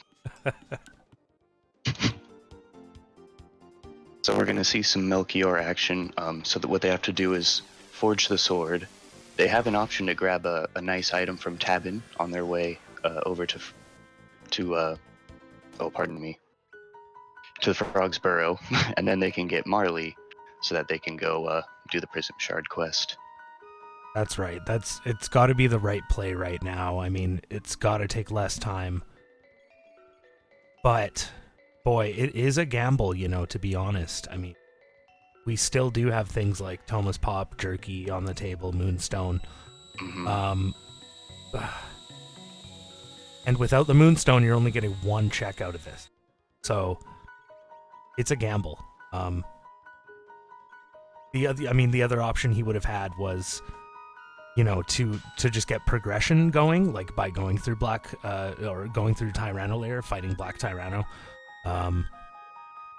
[SPEAKER 2] So we're going to see some Melchior action. So that what they have to do is forge the sword. They have an option to grab a nice item from Tabin on their way over to the Frog's Burrow, and then they can get Marley, so that they can go do the Prism Shard quest.
[SPEAKER 1] That's right. It's got to be the right play right now. I mean, it's got to take less time. But, boy, it is a gamble, you know, to be honest. I mean, we still do have things like Thomas Pop, Jerky on the table, Moonstone.
[SPEAKER 2] Mm-hmm.
[SPEAKER 1] And without the Moonstone, you're only getting one check out of this. So it's a gamble. The other option he would have had was, to just get progression going, like by going through Black, or going through Tyranno layer, fighting Black Tyranno.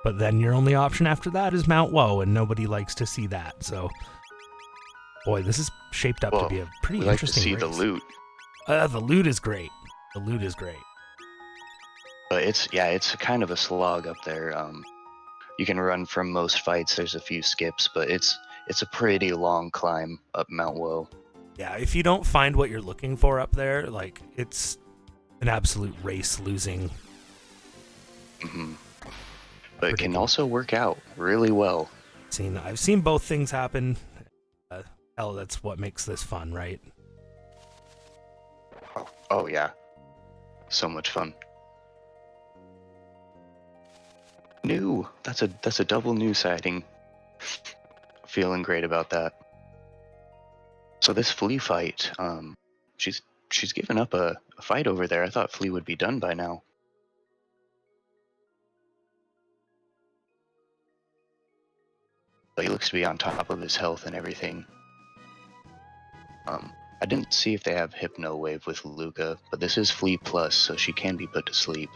[SPEAKER 1] But then your only option after that is Mount Woe, and nobody likes to see that. So, boy, this is shaped up to be a pretty interesting race.
[SPEAKER 2] We like to see the loot.
[SPEAKER 1] The loot is great. The loot is great.
[SPEAKER 2] But it's kind of a slog up there. You can run from most fights. There's a few skips, but it's a pretty long climb up Mount Woe.
[SPEAKER 1] Yeah, if you don't find what you're looking for up there, like, it's an absolute race losing.
[SPEAKER 2] Mm-hmm. But it can also work out really well.
[SPEAKER 1] I've seen both things happen. Hell, that's what makes this fun, right?
[SPEAKER 2] Oh yeah, so much fun. New. That's a double new sighting. Feeling great about that. So this Flea fight, she's given up a fight over there. I thought Flea would be done by now. But he looks to be on top of his health and everything. I didn't see if they have Hypno Wave with Luca, but this is Flea Plus, so she can be put to sleep.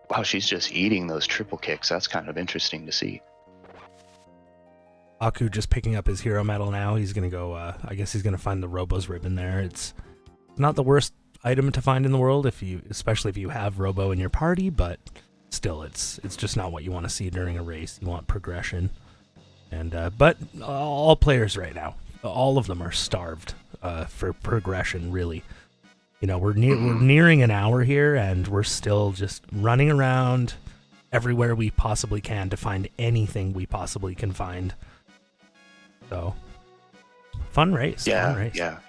[SPEAKER 2] Wow, she's just eating those triple kicks. That's kind of interesting to see.
[SPEAKER 1] Aku just picking up his hero medal now. He's going to go, I guess he's going to find the Robo's ribbon there. It's not the worst item to find in the world, especially if you have Robo in your party, but still, it's just not what you want to see during a race. You want progression. And but all players right now, all of them are starved for progression, really. We're nearing an hour here, and we're still just running around everywhere we possibly can to find anything we possibly can find. So, fun race.
[SPEAKER 2] Yeah,
[SPEAKER 1] fun race.
[SPEAKER 2] Yeah.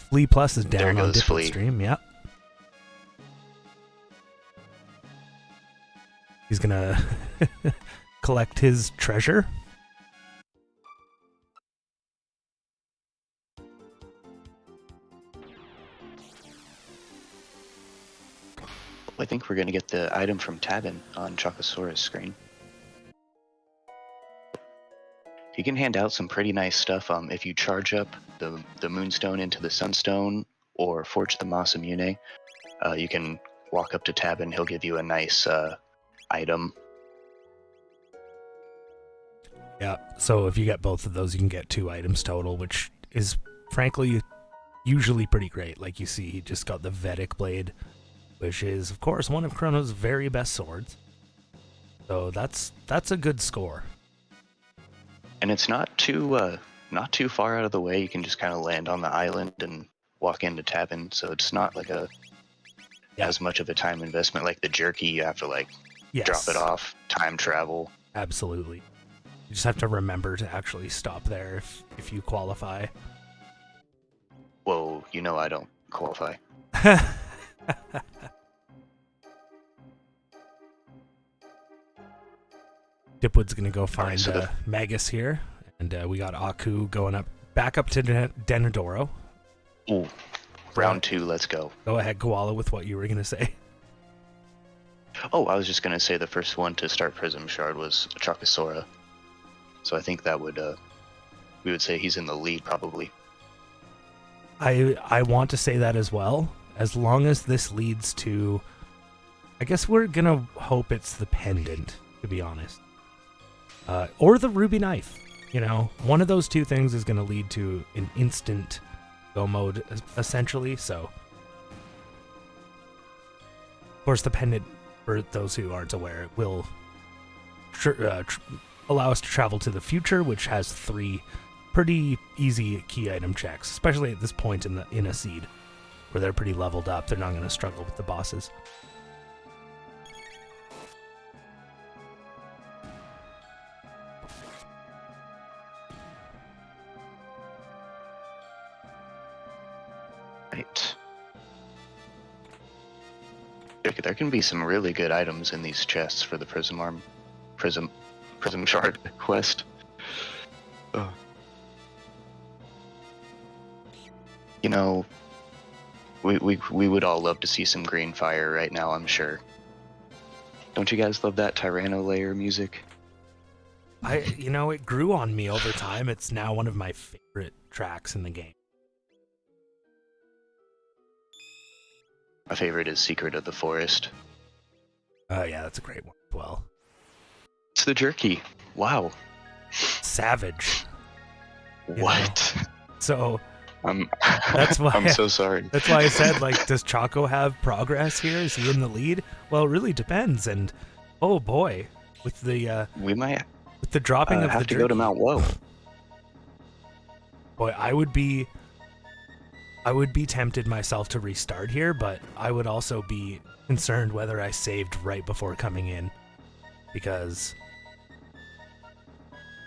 [SPEAKER 1] Flea Plus is down on Dipwood
[SPEAKER 2] Flea.
[SPEAKER 1] stream. Yep. He's gonna collect his treasure.
[SPEAKER 2] I think we're going to get the item from Tabin on Chocosura's screen. He can hand out some pretty nice stuff if you charge up the Moonstone into the Sunstone or forge the Masamune. You can walk up to Tabin, he'll give you a nice item.
[SPEAKER 1] Yeah, so if you get both of those, you can get 2 items total, which is, frankly, usually pretty great. Like you see, he just got the Vedic Blade, which is, of course, one of Chrono's very best swords. So that's a good score.
[SPEAKER 2] And it's not too far out of the way. You can just kind of land on the island and walk into Tabin, so it's not like as much of a time investment like the Jerky. You have to drop it off, time travel.
[SPEAKER 1] Absolutely. You just have to remember to actually stop there if you qualify.
[SPEAKER 2] Whoa, I don't qualify.
[SPEAKER 1] Dipwood's gonna go find Magus here, and we got Aku going back up to Denadoro.
[SPEAKER 2] Ooh, round 2, let's go.
[SPEAKER 1] Go ahead, Koala, with what you were gonna say.
[SPEAKER 2] Oh, I was just gonna say the first one to start Prism Shard was Chocosura, so I think that would we would say he's in the lead probably.
[SPEAKER 1] I want to say that as well. As long as this leads to, I guess we're gonna hope it's the pendant, to be honest. Or the ruby knife. One of those 2 things is going to lead to an instant go mode, essentially. So, of course, the pendant, for those who aren't aware, it will allow us to travel to the future, which has 3 pretty easy key item checks, especially at this point in a seed, where they're pretty leveled up. They're not going to struggle with the bosses.
[SPEAKER 2] Right. there can be some really good items in these chests for the prism shard quest. Oh. You know, we would all love to see some green fire right now, I'm sure. Don't you guys love that Tyranno layer music?
[SPEAKER 1] It grew on me over time. It's now one of my favorite tracks in the game.
[SPEAKER 2] My favorite is Secret of the Forest.
[SPEAKER 1] Yeah, that's a great one as well.
[SPEAKER 2] It's the jerky. Wow.
[SPEAKER 1] Savage.
[SPEAKER 2] What?
[SPEAKER 1] So
[SPEAKER 2] that's
[SPEAKER 1] why
[SPEAKER 2] I'm so sorry.
[SPEAKER 1] That's why I said, like, does Choco have progress here? Is he in the lead? Well, it really depends. And oh boy, with the with the dropping of
[SPEAKER 2] have
[SPEAKER 1] the
[SPEAKER 2] to
[SPEAKER 1] jerky,
[SPEAKER 2] go to Mount Woe.
[SPEAKER 1] Boy, I would be tempted myself to restart here, but I would also be concerned whether I saved right before coming in, because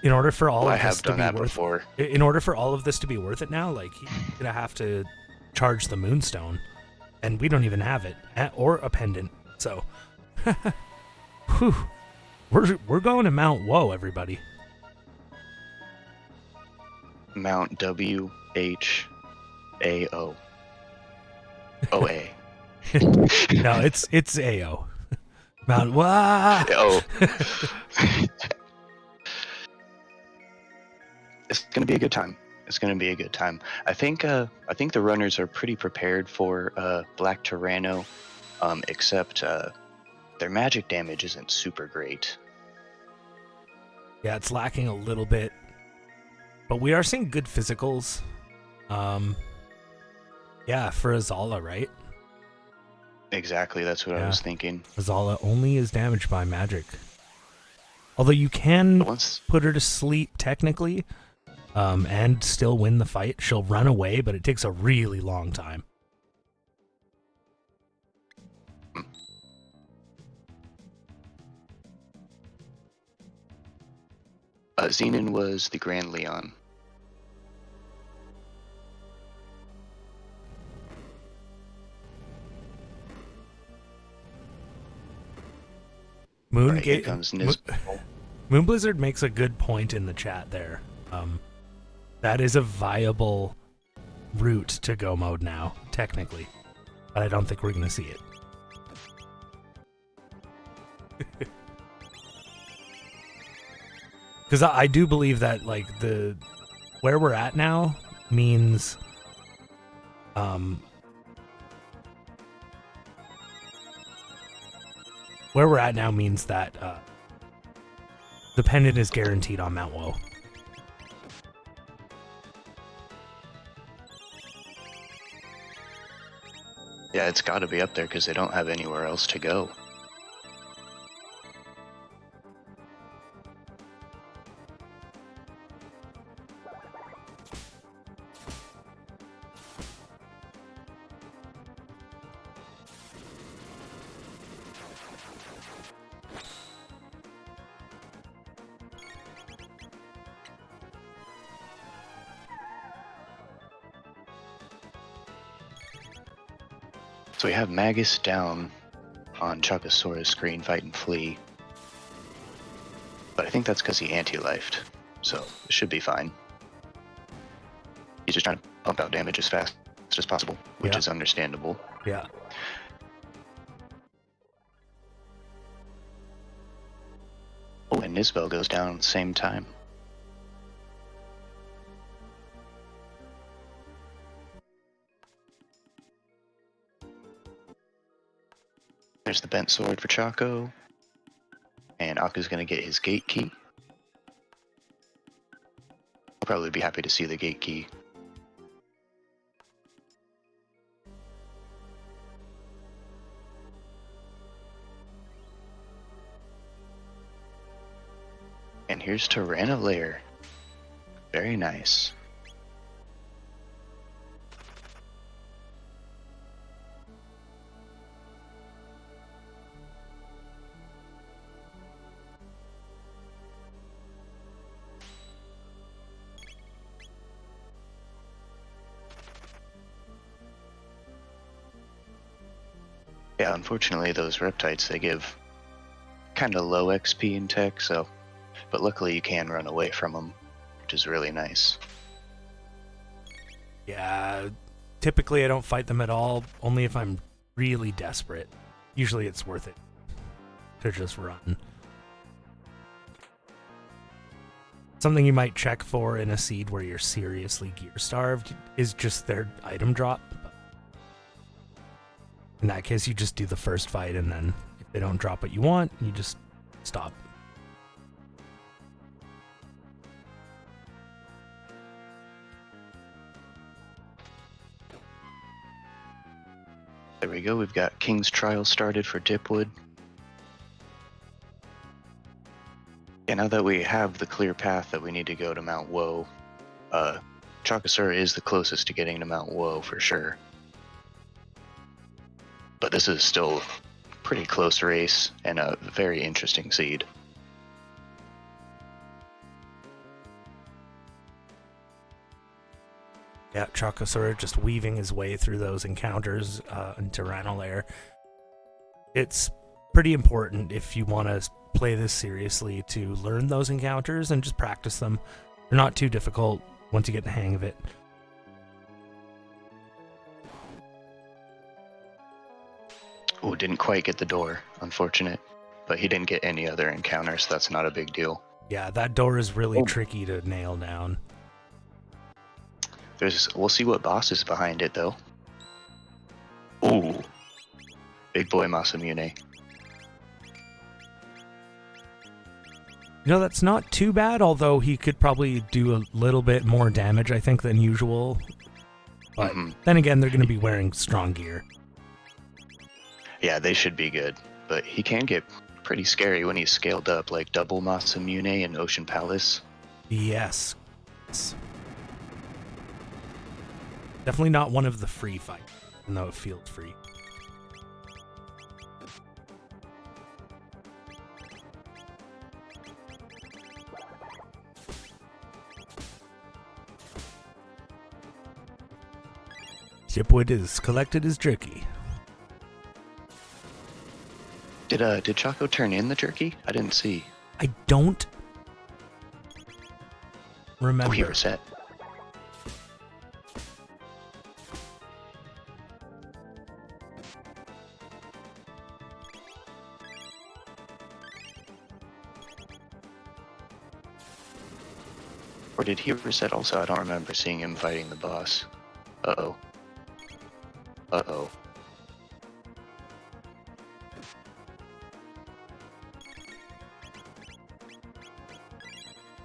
[SPEAKER 1] in order for all of this to be worth it, in order for all of this to be worth it now, like, he's gonna have to charge the Moonstone, and we don't even have it, or a pendant. So, whew, we're going to Mount Woe, everybody.
[SPEAKER 2] Mount WHAO. OA.
[SPEAKER 1] No, it's AO. Mount Wah.
[SPEAKER 2] Oh. It's gonna be a good time. It's gonna be a good time. I think the runners are pretty prepared for Black Tyranno, except their magic damage isn't super great.
[SPEAKER 1] Yeah, it's lacking a little bit, but we are seeing good physicals. Yeah, for Azala, right?
[SPEAKER 2] Exactly, that's what I was thinking.
[SPEAKER 1] Azala only is damaged by magic. Although you can put her to sleep technically, and still win the fight. She'll run away, but it takes a really long time.
[SPEAKER 2] Xenon was the Grand Leon.
[SPEAKER 1] Moon Blizzard makes a good point in the chat there. That is a viable route to go mode now, technically, but I don't think we're gonna see it. Because I do believe that, like, where we're at now means that the pendant is guaranteed on Mount Woe.
[SPEAKER 2] Yeah, it's got to be up there because they don't have anywhere else to go. So we have Magus down on Chocosura's screen fighting Flea. But I think that's because he anti-lifed, so it should be fine. He's just trying to pump out damage as fast as possible, which is understandable.
[SPEAKER 1] Yeah.
[SPEAKER 2] Oh, and Nisbel goes down at the same time. There's the bent sword for Choco. And Aku's going to get his gate key. I'll probably be happy to see the gate key. And here's Tyranno layer. Very nice. Yeah, unfortunately, those reptites, they give kind of low XP in tech, so... But luckily you can run away from them, which is really nice.
[SPEAKER 1] Yeah, typically I don't fight them at all, only if I'm really desperate. Usually it's worth it to just run. Something you might check for in a seed where you're seriously gear-starved is just their item drop. In that case, you just do the first fight, and then if they don't drop what you want, you just stop.
[SPEAKER 2] There we go, we've got King's Trial started for Dipwood. Yeah, now that we have the clear path that we need to go to Mount Woe, Chocosura is the closest to getting to Mount Woe for sure. But this is still a pretty close race and a very interesting seed.
[SPEAKER 1] Yeah, Chocosura just weaving his way through those encounters in Tyranno. It's pretty important if you want to play this seriously to learn those encounters and just practice them. They're not too difficult once you get the hang of it.
[SPEAKER 2] Oh, didn't quite get the door, unfortunate. But he didn't get any other encounters, so that's not a big deal.
[SPEAKER 1] Yeah, that door is really tricky to nail down.
[SPEAKER 2] We'll see what boss is behind it, though. Ooh. Big boy Masamune.
[SPEAKER 1] You know, that's not too bad, although he could probably do a little bit more damage, I think, than usual. But then again, they're going to be wearing strong gear.
[SPEAKER 2] Yeah, they should be good. But he can get pretty scary when he's scaled up, like double Masamune and Ocean Palace.
[SPEAKER 1] Yes. Definitely not one of the free fights, even though it feels free. Dipwood is collected as jerky.
[SPEAKER 2] Did Choco turn in the jerky? I didn't see.
[SPEAKER 1] I don't remember.
[SPEAKER 2] Oh, he reset. Or did he reset also? I don't remember seeing him fighting the boss. Uh-oh. Uh-oh.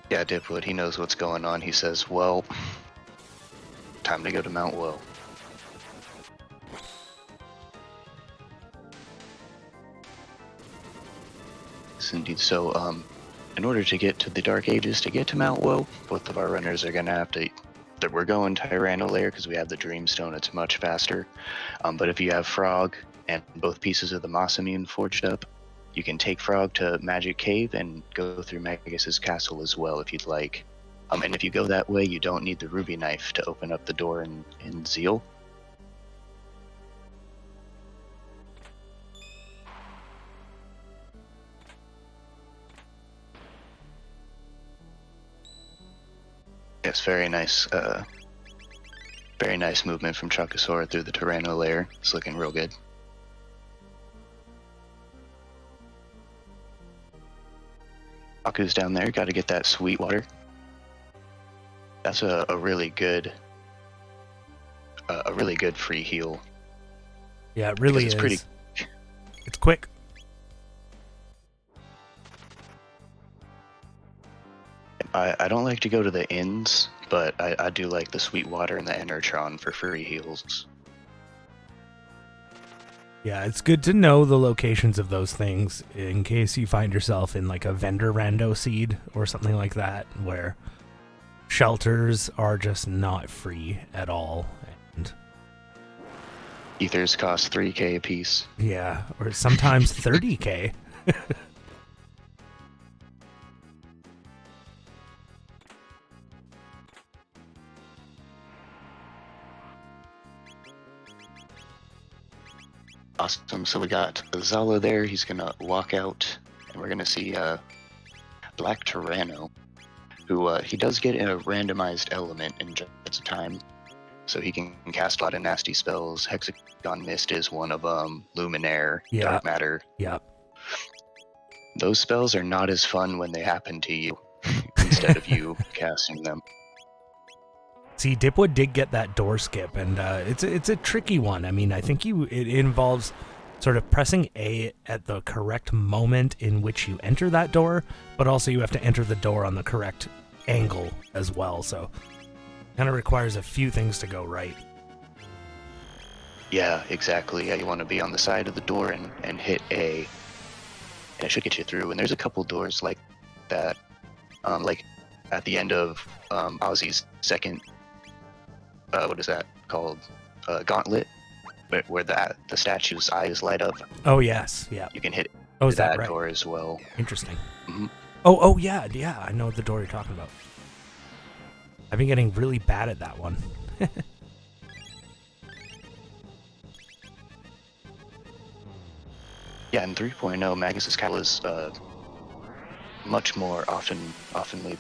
[SPEAKER 2] Yeah, Dipwood, he knows what's going on. He says, well, time to go to Mount Woe. Yes, indeed. So, in order to get to the Dark Ages, to get to Mount Woe, both of our runners are going to have to... We're going Tyranno Lair because we have the Dreamstone. It's much faster. But if you have Frog and both pieces of the Masamune forged up, you can take Frog to Magic Cave and go through Magus's castle as well if you'd like. And if you go that way, you don't need the Ruby Knife to open up the door in Zeal. Yes, very nice movement from Chocosura through the Tyranno Lair. It's looking real good. Aku's down there, got to get that sweet water. That's a really good free heal.
[SPEAKER 1] Yeah, it really is.
[SPEAKER 2] Pretty...
[SPEAKER 1] It's quick.
[SPEAKER 2] I don't like to go to the inns, but I do like the sweet water and the Enertron for free heals.
[SPEAKER 1] Yeah, it's good to know the locations of those things in case you find yourself in like a vendor rando seed or something like that, where shelters are just not free at all. And
[SPEAKER 2] Ethers cost 3k a piece.
[SPEAKER 1] yeah, or sometimes 30k.
[SPEAKER 2] Awesome. So we got Zala there. He's gonna walk out, and we're gonna see Black Tyranno, who he does get a randomized element in Jets of Time, so he can cast a lot of nasty spells. Hexagon Mist is one of them. Luminaire, Dark Matter.
[SPEAKER 1] Yeah.
[SPEAKER 2] Those spells are not as fun when they happen to you instead of you casting them.
[SPEAKER 1] See, Dipwood did get that door skip, and it's a tricky one. I mean, I think it involves sort of pressing A at the correct moment in which you enter that door, but also you have to enter the door on the correct angle as well. So, kind of requires a few things to go right.
[SPEAKER 2] Yeah, exactly. Yeah, you want to be on the side of the door and hit A, and it should get you through. And there's a couple doors like that, like at the end of Ozzy's second. What is that called? Gauntlet, where the statue's eyes light up.
[SPEAKER 1] Oh yes, yeah.
[SPEAKER 2] You can hit
[SPEAKER 1] is
[SPEAKER 2] that
[SPEAKER 1] right?
[SPEAKER 2] door as well.
[SPEAKER 1] Interesting.
[SPEAKER 2] Mm-hmm.
[SPEAKER 1] Oh yeah. I know the door you're talking about. I've been getting really bad at that one.
[SPEAKER 2] Yeah, in 3.0, Magus' Cowl is much more oftenly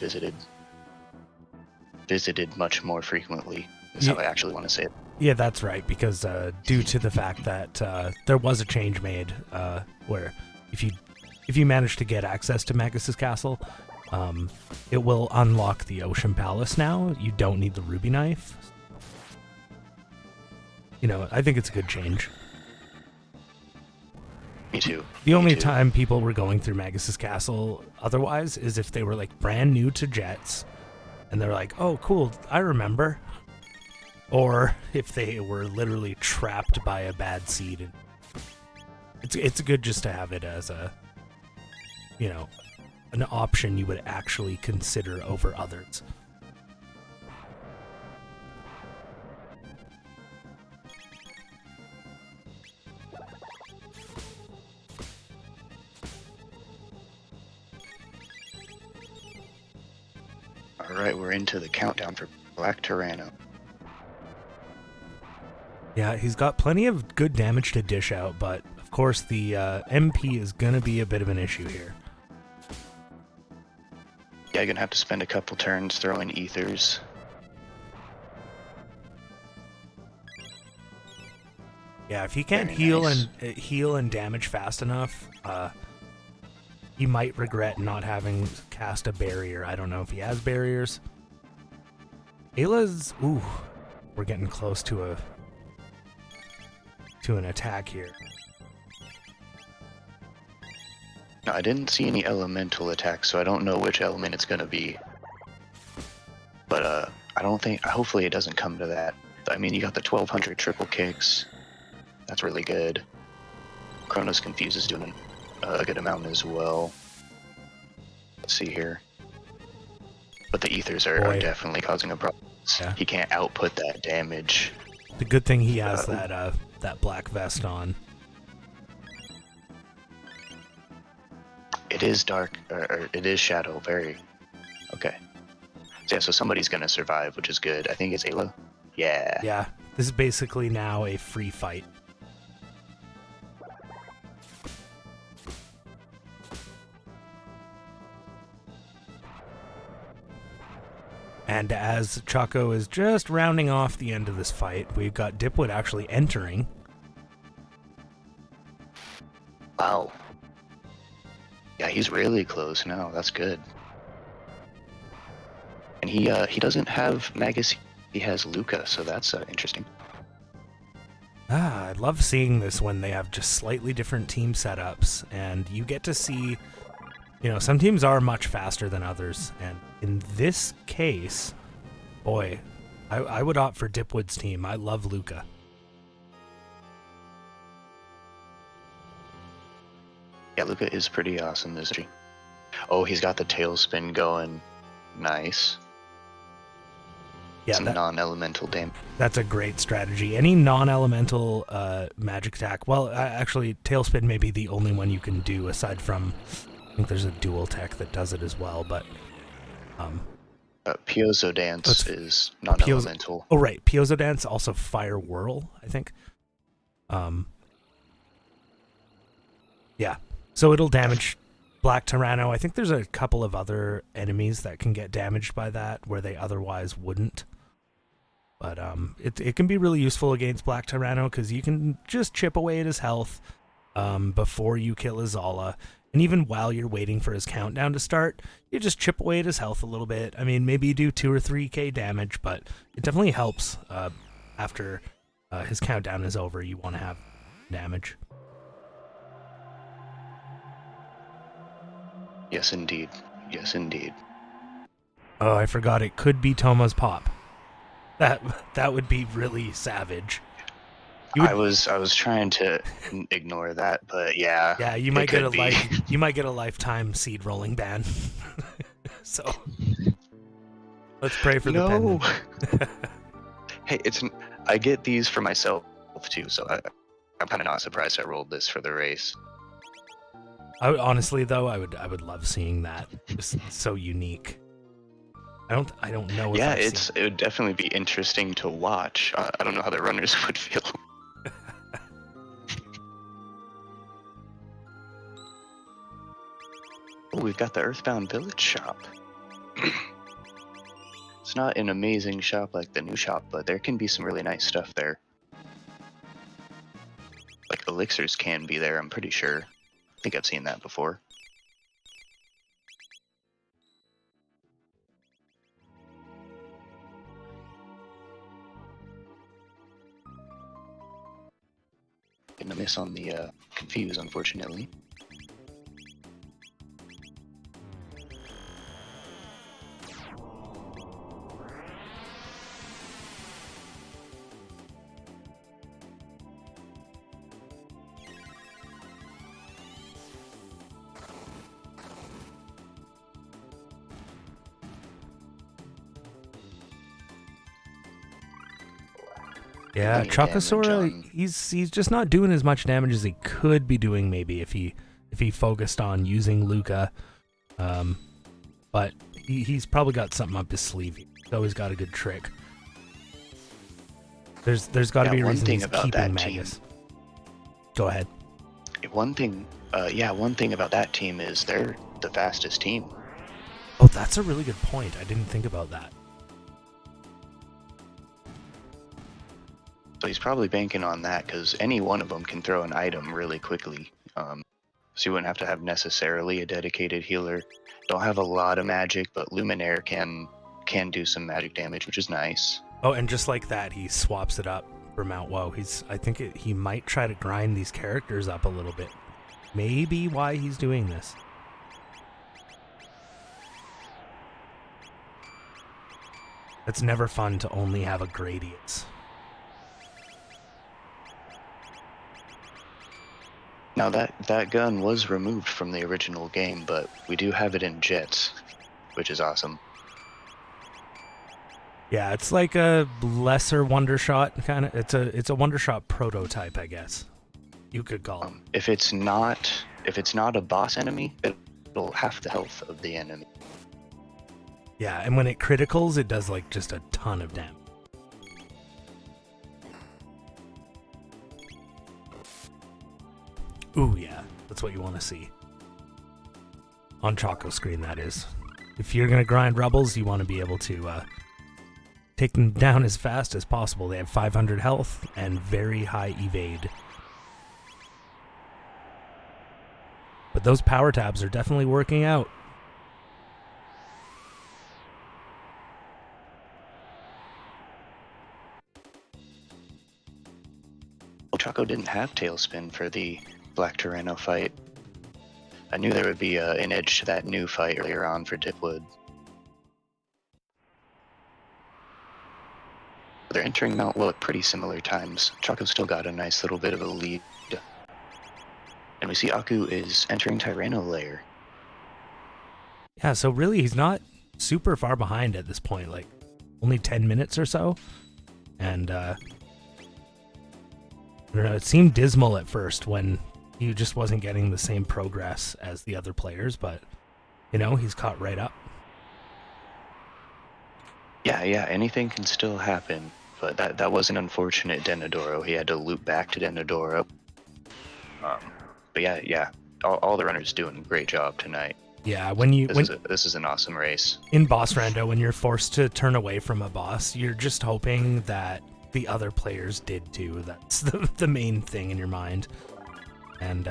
[SPEAKER 2] visited much more frequently. Is how I actually want to say it.
[SPEAKER 1] Yeah, that's right, because due to the fact that there was a change made where if you manage to get access to Magus' Castle, it will unlock the Ocean Palace now. You don't need the Ruby Knife. You know, I think it's a good change.
[SPEAKER 2] Me too.
[SPEAKER 1] The only time people were going through Magus' Castle otherwise is if they were like brand new to Jets and they're like, oh cool, I remember. Or if they were literally trapped by a bad seed. It's good just to have it as a, you know, an option you would actually consider over others.
[SPEAKER 2] Alright, we're into the countdown for Black Tyranno.
[SPEAKER 1] Yeah, he's got plenty of good damage to dish out, but of course the MP is going to be a bit of an issue here.
[SPEAKER 2] Yeah, you're going to have to spend a couple turns throwing ethers.
[SPEAKER 1] Yeah, if he can't heal and damage fast enough, he might regret not having cast a barrier. I don't know if he has barriers. Ayla's... Ooh, we're getting close to an attack here.
[SPEAKER 2] No, I didn't see any elemental attacks, so I don't know which element it's going to be. But I don't think... Hopefully it doesn't come to that. I mean, you got the 1200 triple kicks. That's really good. Chronos Confuse is doing a good amount as well. Let's see here. But the ethers are definitely causing a problem. Yeah. He can't output that damage.
[SPEAKER 1] The good thing he has that black vest on.
[SPEAKER 2] It is dark, or it is shadow, very... Okay. So yeah, so somebody's gonna survive, which is good. I think it's Ayla. Yeah.
[SPEAKER 1] Yeah, this is basically now a free fight. And as Choco is just rounding off the end of this fight, we've got Dipwood actually entering.
[SPEAKER 2] Wow. Yeah, he's really close now. That's good. And he doesn't have Magus. He has Luca, so that's interesting.
[SPEAKER 1] I love seeing this when they have just slightly different team setups, and you get to see, you know, some teams are much faster than others, and in this case, boy, I would opt for Dipwood's team. I love Luca.
[SPEAKER 2] Yeah, Luca is pretty awesome, isn't he? Oh, he's got the tailspin going. Nice.
[SPEAKER 1] Yeah,
[SPEAKER 2] some non-elemental damage.
[SPEAKER 1] That's a great strategy. Any non-elemental magic attack, well, actually, tailspin may be the only one you can do aside from, I think there's a dual tech that does it as well, but...
[SPEAKER 2] Piezo Dance is non-elemental.
[SPEAKER 1] Oh, right. Piezo Dance, also Fire Whirl, I think. Yeah. So it'll damage Black Tyranno. I think there's a couple of other enemies that can get damaged by that where they otherwise wouldn't. But it can be really useful against Black Tyranno because you can just chip away at his health before you kill Azala. And even while you're waiting for his countdown to start, you just chip away at his health a little bit. I mean, maybe you do 2 or 3k damage, but it definitely helps after his countdown is over. You want to have damage.
[SPEAKER 2] Yes, indeed. Yes, indeed.
[SPEAKER 1] Oh, I forgot it could be Toma's pop. That would be really savage.
[SPEAKER 2] I was trying to ignore that, but yeah.
[SPEAKER 1] Yeah, you might get a lifetime seed rolling ban. So let's pray for the pendant.
[SPEAKER 2] Hey, I get these for myself too, so I'm kind of not surprised I rolled this for the race.
[SPEAKER 1] Honestly though, I would love seeing that. It's so unique. I don't know.
[SPEAKER 2] Yeah, it would definitely be interesting to watch. I don't know how the runners would feel. Oh, we've got the Earthbound Village shop. It's not an amazing shop like the new shop, but there can be some really nice stuff there. Like elixirs can be there, I'm pretty sure. I think I've seen that before. Getting a miss on the confuse, unfortunately.
[SPEAKER 1] Yeah, Chocosura, he's just not doing as much damage as he could be doing maybe if he focused on using Luca. But he's probably got something up his sleeve. He's always got a good trick. There's got to be a reason he's keeping Magus. Go ahead.
[SPEAKER 2] One thing about that team is they're the fastest team.
[SPEAKER 1] Oh, that's a really good point. I didn't think about that.
[SPEAKER 2] So he's probably banking on that because any one of them can throw an item really quickly. So you wouldn't have to have necessarily a dedicated healer. Don't have a lot of magic, but Luminaire can do some magic damage, which is nice.
[SPEAKER 1] Oh, and just like that, he swaps it up for Mount Woe. He might try to grind these characters up a little bit. Maybe why he's doing this. It's never fun to only have a Gradius.
[SPEAKER 2] Now that gun was removed from the original game, but we do have it in jets, which is awesome. Yeah,
[SPEAKER 1] it's like a lesser Wondershot kind of. It's a Wondershot prototype, I guess. You could call it.
[SPEAKER 2] If it's not a boss enemy, it'll half the health of the enemy.
[SPEAKER 1] Yeah, and when it criticals, it does like just a ton of damage. Ooh, yeah, that's what you want to see. On Choco screen, that is. If you're going to grind Rebels, you want to be able to take them down as fast as possible. They have 500 health and very high evade. But those power tabs are definitely working out.
[SPEAKER 2] Well, Choco didn't have Tailspin for the Black Tyranno fight. I knew there would be an edge to that new fight earlier on for Dipwood. They're entering Mount Woe at pretty similar times. Choco's still got a nice little bit of a lead. And we see Aku is entering Tyranno Lair.
[SPEAKER 1] Yeah, so really he's not super far behind at this point, like only 10 minutes or so. And I don't know, it seemed dismal at first when he just wasn't getting the same progress as the other players, but, you know, he's caught right up.
[SPEAKER 2] Yeah, anything can still happen, but that was an unfortunate Denadoro. He had to loop back to Denadoro. But yeah, all the runners doing a great job tonight.
[SPEAKER 1] Yeah,
[SPEAKER 2] This is an awesome race.
[SPEAKER 1] In boss rando, when you're forced to turn away from a boss, you're just hoping that the other players did too. That's the main thing in your mind. And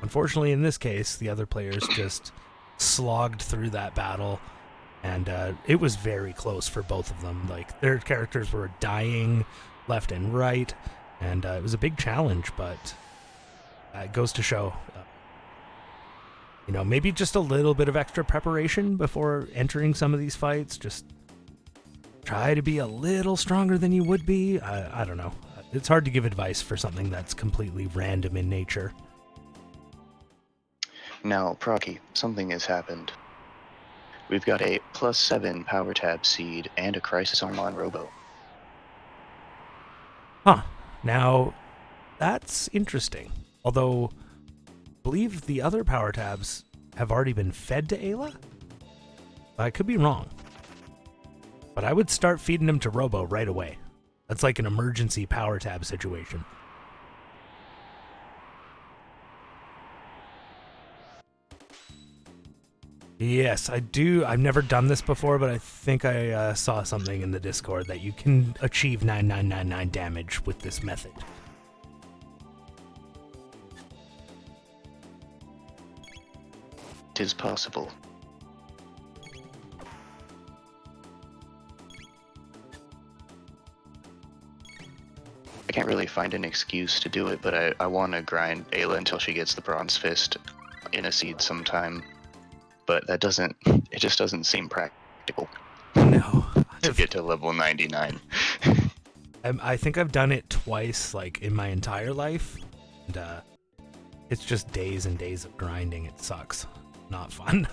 [SPEAKER 1] unfortunately, in this case, the other players just slogged through that battle, and it was very close for both of them. Like, their characters were dying left and right, and it was a big challenge, but it goes to show, maybe just a little bit of extra preparation before entering some of these fights. Just try to be a little stronger than you would be. I don't know. It's hard to give advice for something that's completely random in nature.
[SPEAKER 2] Now, Procky, something has happened. We've got a +7 power tab seed and a crisis arm on Robo.
[SPEAKER 1] Huh. Now, that's interesting. Although, I believe the other power tabs have already been fed to Ayla? I could be wrong. But I would start feeding them to Robo right away. That's like an emergency power tab situation. Yes, I do. I've never done this before, but I think I saw something in the Discord that you can achieve 9999 damage with this method.
[SPEAKER 2] It is possible. I can't really find an excuse to do it, but I want to grind Ayla until she gets the Bronze Fist in a seed sometime. But it just doesn't seem practical.
[SPEAKER 1] No.
[SPEAKER 2] To get to level 99.
[SPEAKER 1] I think I've done it twice, like, in my entire life. And it's just days and days of grinding. It sucks. Not fun.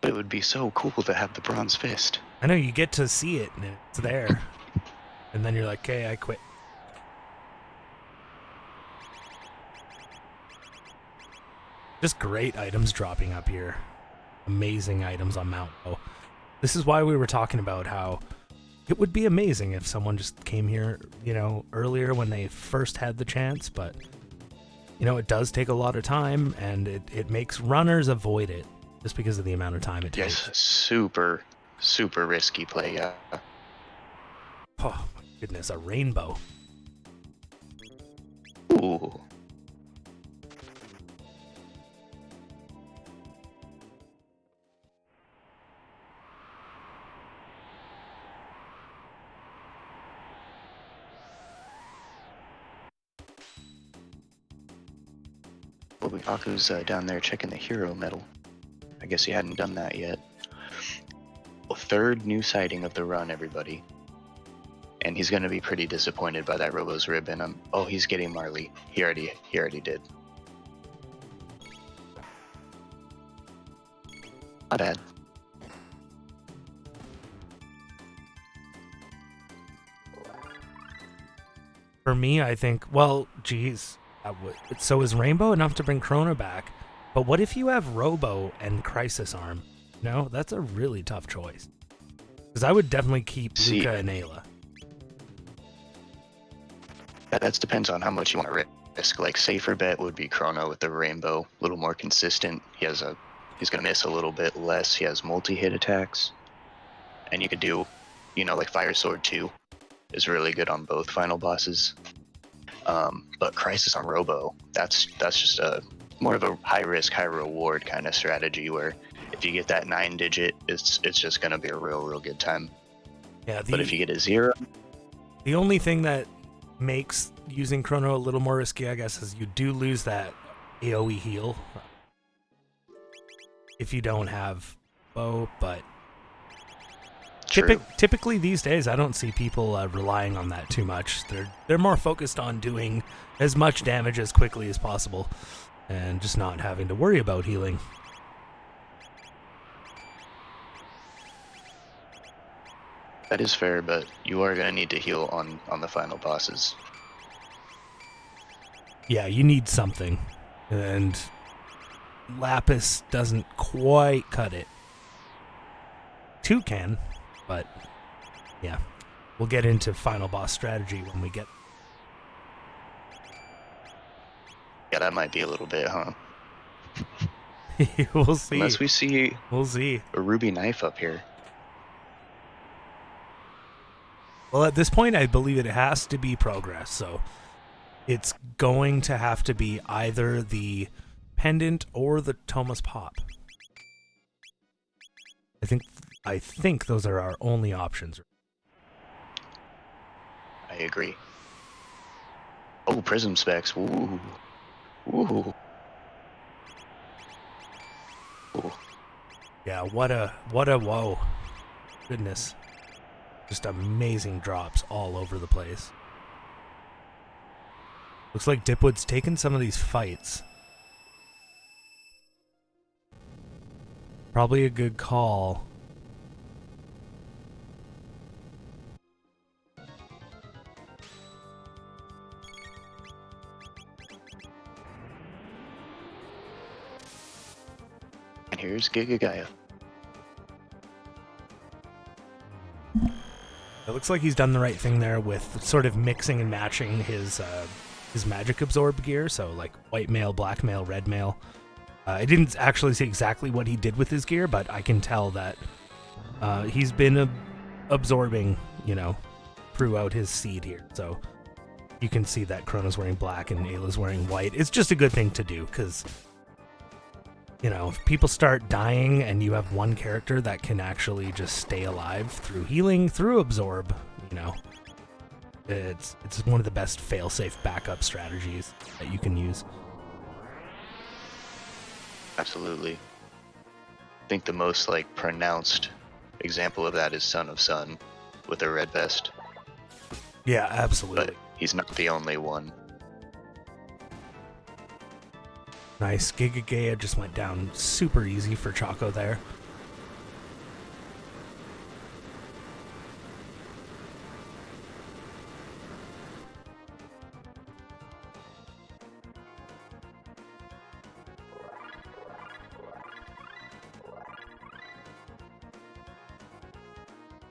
[SPEAKER 2] But it would be so cool to have the Bronze Fist.
[SPEAKER 1] I know, you get to see it, and it's there. And then you're like, okay, I quit. Just great items dropping up here. Amazing items on Mount O. This is why we were talking about how it would be amazing if someone just came here, earlier when they first had the chance, but, it does take a lot of time, and it makes runners avoid it just because of the amount of time it takes.
[SPEAKER 2] Yes, super, super risky play, yeah.
[SPEAKER 1] Oh, my goodness, a rainbow.
[SPEAKER 2] Ooh. Aku's down there checking the hero medal. I guess he hadn't done that yet. Well, third new sighting of the run, everybody. And he's going to be pretty disappointed by that Robo's ribbon. Oh, he's getting Marley. He already did. Not bad.
[SPEAKER 1] For me, I think, well, geez. So is Rainbow enough to bring Chrono back? But what if you have Robo and Crisis Arm? No, that's a really tough choice. Because I would definitely keep Luca and Ayla.
[SPEAKER 2] That depends on how much you want to risk. Like, safer bet would be Chrono with the Rainbow. A little more consistent. He's going to miss a little bit less. He has multi-hit attacks. And you could do, like Fire Sword 2 is really good on both final bosses. But Crisis on Robo, that's just a more of a high risk, high reward kind of strategy where if you get that 9-digit, it's just gonna be a real good time.
[SPEAKER 1] Yeah.
[SPEAKER 2] But if you get a 0,
[SPEAKER 1] the only thing that makes using Chrono a little more risky, I guess, is you do lose that AoE heal if you don't have bow, but typically these days I don't see people relying on that too much. They're more focused on doing as much damage as quickly as possible and just not having to worry about healing.
[SPEAKER 2] That is fair, but you are going to need to heal on the final bosses.
[SPEAKER 1] Yeah, you need something, and Lapis doesn't quite cut it. 2 can, but yeah, we'll get into final boss strategy when we get.
[SPEAKER 2] Yeah, that might be a little bit, huh?
[SPEAKER 1] We'll see.
[SPEAKER 2] Unless we see
[SPEAKER 1] We'll see.
[SPEAKER 2] a ruby knife up here.
[SPEAKER 1] Well, at this point, I believe it has to be progress, so it's going to have to be either the pendant or the Thomas Pop. I think those are our only options.
[SPEAKER 2] I agree. Oh, prism specs. Ooh. Ooh. Ooh.
[SPEAKER 1] Yeah, what a whoa. Goodness. Just amazing drops all over the place. Looks like Dipwood's taken some of these fights. Probably a good call.
[SPEAKER 2] And here's Giga Gaia.
[SPEAKER 1] It looks like he's done the right thing there with sort of mixing and matching his magic absorb gear. So like white mail, black mail, red mail. I didn't actually see exactly what he did with his gear, but I can tell that he's been absorbing, throughout his seed here. So you can see that Chrona's wearing black and Ayla's wearing white. It's just a good thing to do because, if people start dying and you have one character that can actually just stay alive through healing, through absorb, it's one of the best fail-safe backup strategies that you can use.
[SPEAKER 2] Absolutely. I think the most pronounced example of that is Son of Sun with a red vest.
[SPEAKER 1] Yeah, absolutely.
[SPEAKER 2] But he's not the only one.
[SPEAKER 1] Nice. Giga Gaia just went down super easy for Choco there.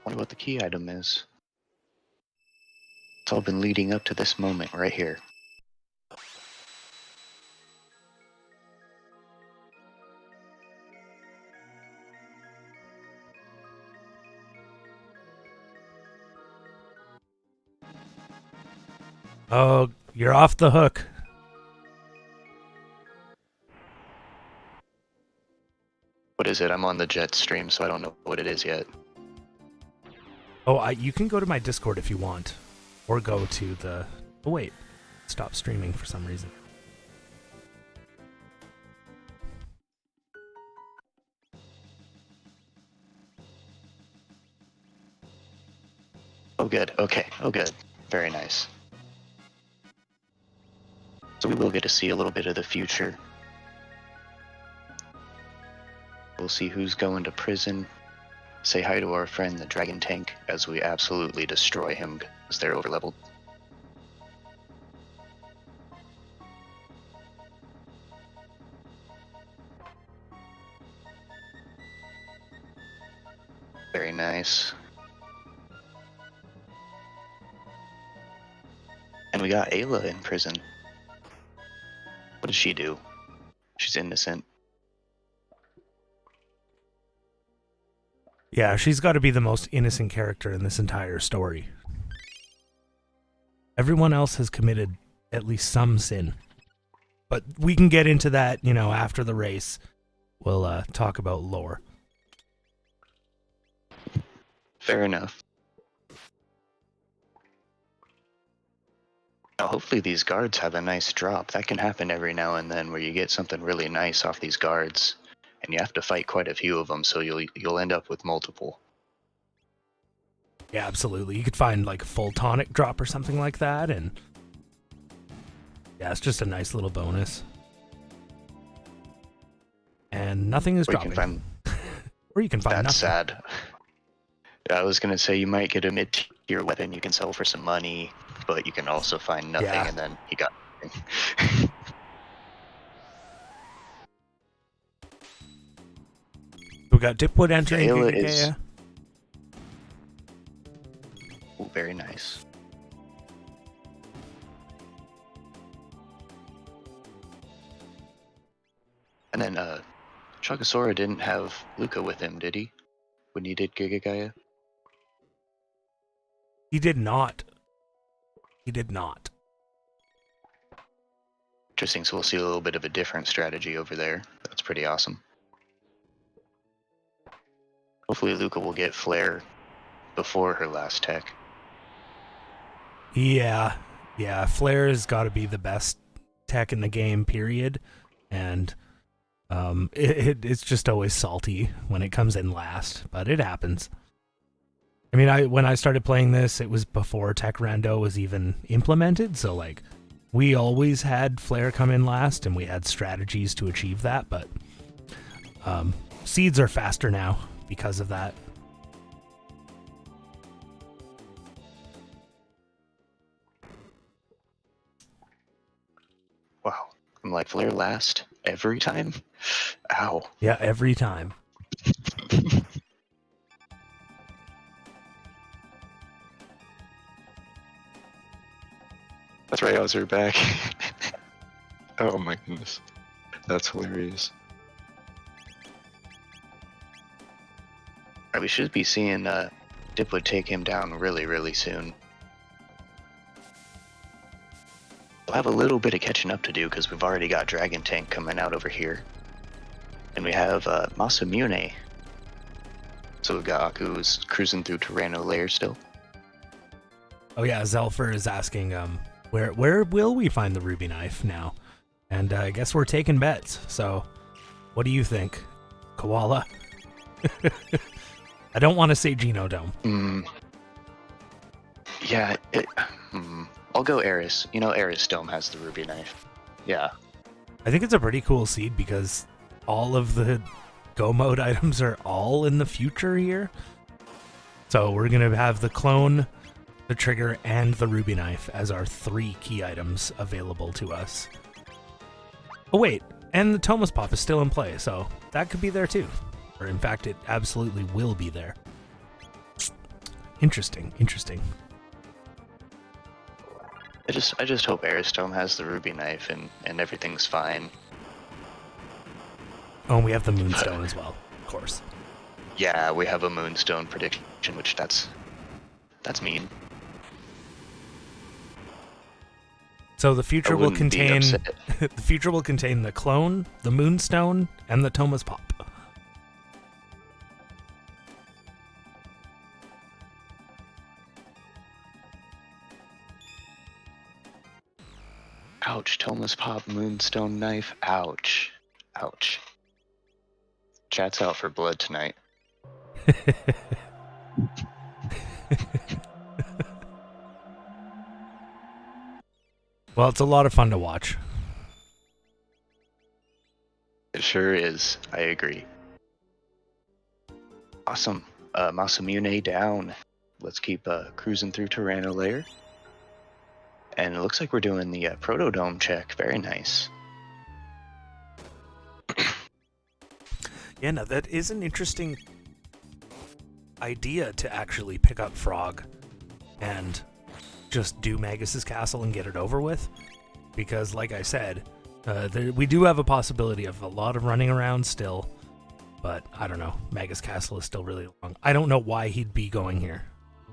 [SPEAKER 2] Wonder what the key item is. It's all been leading up to this moment right here.
[SPEAKER 1] Oh, you're off the hook.
[SPEAKER 2] What is it? I'm on the Jet stream, so I don't know what it is yet.
[SPEAKER 1] Oh, you can go to my Discord if you want. Or go to the... Oh, wait. Stop streaming for some reason.
[SPEAKER 2] Oh, good. Okay. Oh, good. Very nice. So we will get to see a little bit of the future. We'll see who's going to prison. Say hi to our friend the Dragon Tank as we absolutely destroy him because they're overleveled. Very nice. And we got Ayla in prison. What does she do? She's innocent.
[SPEAKER 1] Yeah, she's got to be the most innocent character in this entire story. Everyone else has committed at least some sin. But we can get into that, after the race. We'll talk about lore.
[SPEAKER 2] Fair enough. Now, hopefully these guards have a nice drop. That can happen every now and then where you get something really nice off these guards. And you have to fight quite a few of them, so you'll end up with multiple.
[SPEAKER 1] Yeah, absolutely. You could find a full tonic drop or something like that, and yeah, it's just a nice little bonus. And nothing is dropping. Or you can find
[SPEAKER 2] That's
[SPEAKER 1] nothing.
[SPEAKER 2] sad. I was gonna say you might get a mid-tier weapon you can sell for some money, but you can also find nothing, and then you got nothing.
[SPEAKER 1] We got Dipwood entering
[SPEAKER 2] Ayla
[SPEAKER 1] Giga
[SPEAKER 2] is...
[SPEAKER 1] Gaia.
[SPEAKER 2] Ooh, very nice. then Chocosura didn't have Luca with him, did he? When he did Giga Gaia?
[SPEAKER 1] He did not. He did not.
[SPEAKER 2] Interesting, so we'll see a little bit of a different strategy over there. That's pretty awesome. Hopefully Luca will get Flare before her last tech.
[SPEAKER 1] Yeah. Flare's got to be the best tech in the game, period. And it's just always salty when it comes in last, but it happens. I mean, when I started playing this, it was before Tech Rando was even implemented, so like we always had Flare come in last, and we had strategies to achieve that, but seeds are faster now because of that.
[SPEAKER 2] Wow. I'm like, Flare last every time? Ow.
[SPEAKER 1] Yeah, every time.
[SPEAKER 2] That's right, I was her back. Oh my goodness. That's hilarious. Alright, we should be seeing dipwood take him down really, really soon. We'll have a little bit of catching up to do because we've already got Dragon Tank coming out over here. And we have Masamune. So we've got Aku who's cruising through Tyranno Lair still.
[SPEAKER 1] Oh yeah, Zelfer is asking, where will we find the ruby knife now? And I guess we're taking bets. So, what do you think, Koala? I don't want to say Genodome.
[SPEAKER 2] Yeah, I'll go Eris. You know, Eris Dome has the ruby knife. Yeah.
[SPEAKER 1] I think it's a pretty cool seed because all of the Go mode items are all in the future here. So we're going to have the clone, the trigger, and the ruby knife as our 3 key items available to us. Oh wait, and the Thomas Pop is still in play, so that could be there too. Or in fact, it absolutely will be there. Interesting.
[SPEAKER 2] I just hope Eris Dome has the ruby knife and everything's fine.
[SPEAKER 1] Oh, and we have the Moonstone as well, of course.
[SPEAKER 2] Yeah, we have a Moonstone prediction, which that's mean.
[SPEAKER 1] So the future will
[SPEAKER 2] wouldn't be
[SPEAKER 1] contain
[SPEAKER 2] upset.
[SPEAKER 1] the future will contain the clone, the Moonstone, and the Thomas Pop.
[SPEAKER 2] Ouch, Thomas Pop Moonstone knife. Ouch. Ouch. Chat's out for blood tonight.
[SPEAKER 1] Well, it's a lot of fun to watch.
[SPEAKER 2] It sure is. I agree. Awesome. Masamune down. Let's keep cruising through Tyranno Lair. And it looks like we're doing the Protodome check. Very nice.
[SPEAKER 1] Yeah, no, that is an interesting idea to actually pick up Frog and just do Magus's Castle and get it over with. Because, like I said, we do have a possibility of a lot of running around still. But, I don't know, Magus Castle is still really long. I don't know why he'd be going here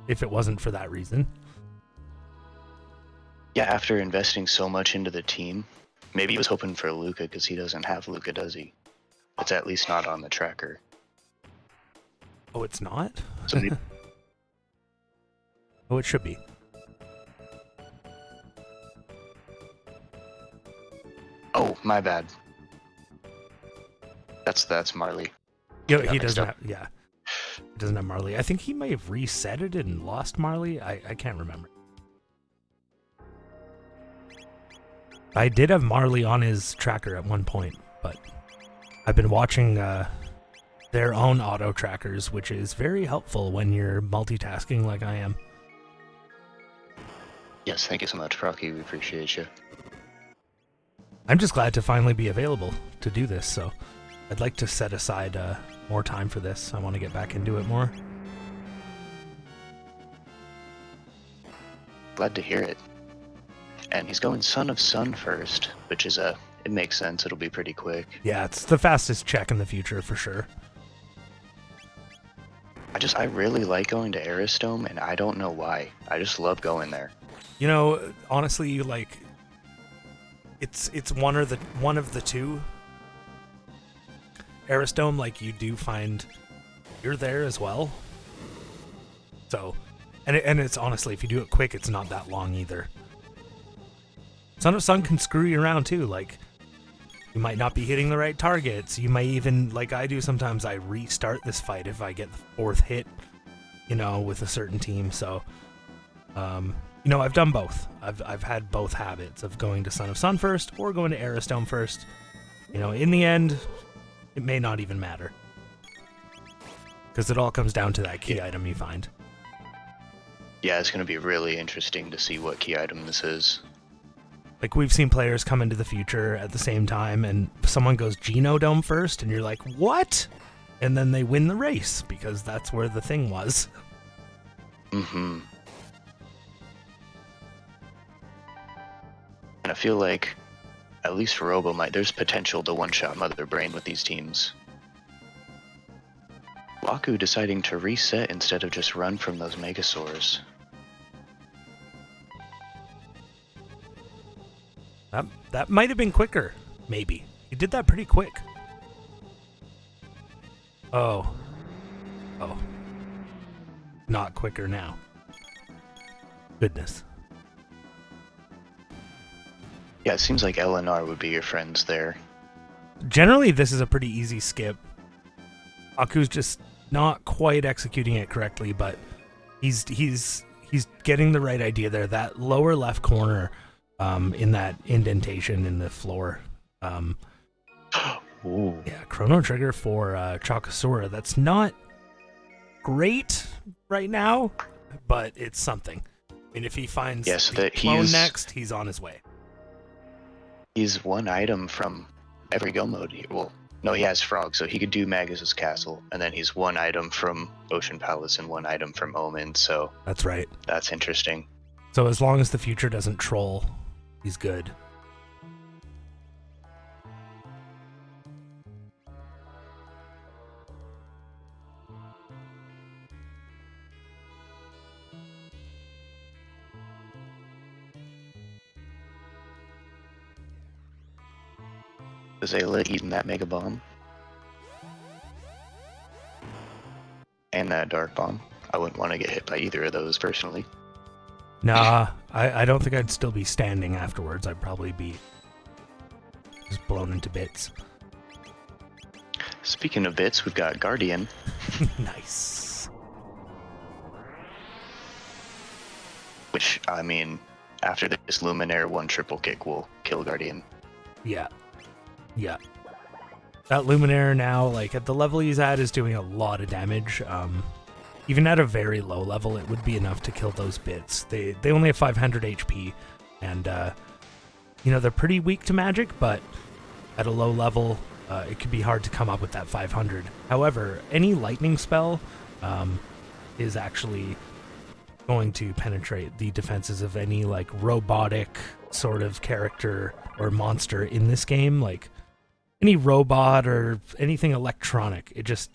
[SPEAKER 1] if it wasn't for that reason.
[SPEAKER 2] Yeah, after investing so much into the team, maybe he was hoping for Luca because he doesn't have Luca, does he? It's at least not on the tracker.
[SPEAKER 1] Oh, it's not?
[SPEAKER 2] So
[SPEAKER 1] Oh, it should be.
[SPEAKER 2] Oh, my bad. That's Marley.
[SPEAKER 1] Yeah, he doesn't have, he doesn't have Marley. I think he may have reset it and lost Marley. I can't remember. I did have Marley on his tracker at one point, but I've been watching their own auto trackers, which is very helpful when you're multitasking like I am.
[SPEAKER 2] Yes, thank you so much, Procky. We appreciate you.
[SPEAKER 1] I'm just glad to finally be available to do this, so I'd like to set aside more time for this. I want to get back into it more.
[SPEAKER 2] Glad to hear it. And he's going Son of Sun first, which is a It makes sense. It'll be pretty quick.
[SPEAKER 1] Yeah, it's the fastest check in the future for sure.
[SPEAKER 2] I really like going to Aristome, and I don't know why. I just love going there.
[SPEAKER 1] You know, honestly, like it's one of the two. Aristome, like you do find you're there as well. So, and it's honestly, if you do it quick, it's not that long either. Son of Sun can screw you around too. Like you might not be hitting the right targets. You might even, like I do sometimes, I restart this fight if I get the 4th hit, you know, with a certain team. So, you know, I've done both. I've had both habits of going to Son of Sun first or going to Aristome first. You know, in the end, it may not even matter. Because it all comes down to that key item you find.
[SPEAKER 2] Yeah, it's going to be really interesting to see what key item this is.
[SPEAKER 1] Like, we've seen players come into the future at the same time, and someone goes Genodome first, and you're like, what? And then they win the race, because that's where the thing was.
[SPEAKER 2] Mm-hmm. And I feel like, at least for Robo there's potential to one-shot Mother Brain with these teams. Waku deciding to reset instead of just run from those Megasaurs.
[SPEAKER 1] That might have been quicker, maybe. He did that pretty quick. Oh. Not quicker now. Goodness.
[SPEAKER 2] Yeah, it seems like LNR would be your friends there.
[SPEAKER 1] Generally, this is a pretty easy skip. Aku's just not quite executing it correctly, but he's getting the right idea there. That lower left corner, in that indentation in the floor.
[SPEAKER 2] Ooh.
[SPEAKER 1] Yeah, Chrono Trigger for Chocosura. That's not great right now, but it's something. I mean, if he finds the clone next, he's on his way.
[SPEAKER 2] He's one item from every go mode here. Well, no, he has Frog, so he could do Magus' Castle, and then he's one item from Ocean Palace and one item from Omen, so...
[SPEAKER 1] That's right.
[SPEAKER 2] That's interesting.
[SPEAKER 1] So as long as the future doesn't troll, he's good.
[SPEAKER 2] Azalea eating that Mega Bomb. And that Dark Bomb. I wouldn't want to get hit by either of those, personally.
[SPEAKER 1] Nah, I don't think I'd still be standing afterwards. I'd probably be just blown into bits.
[SPEAKER 2] Speaking of bits, we've got Guardian.
[SPEAKER 1] Nice.
[SPEAKER 2] Which, I mean, after this Luminaire, one triple kick will kill Guardian.
[SPEAKER 1] Yeah. That Luminaire now, like, at the level he's at, is doing a lot of damage. Even at a very low level, it would be enough to kill those bits. They only have 500 HP, and, you know, they're pretty weak to magic, but at a low level, it could be hard to come up with that 500. However, any lightning spell is actually going to penetrate the defenses of any, like, robotic sort of character or monster in this game. Like, any robot or anything electronic, it just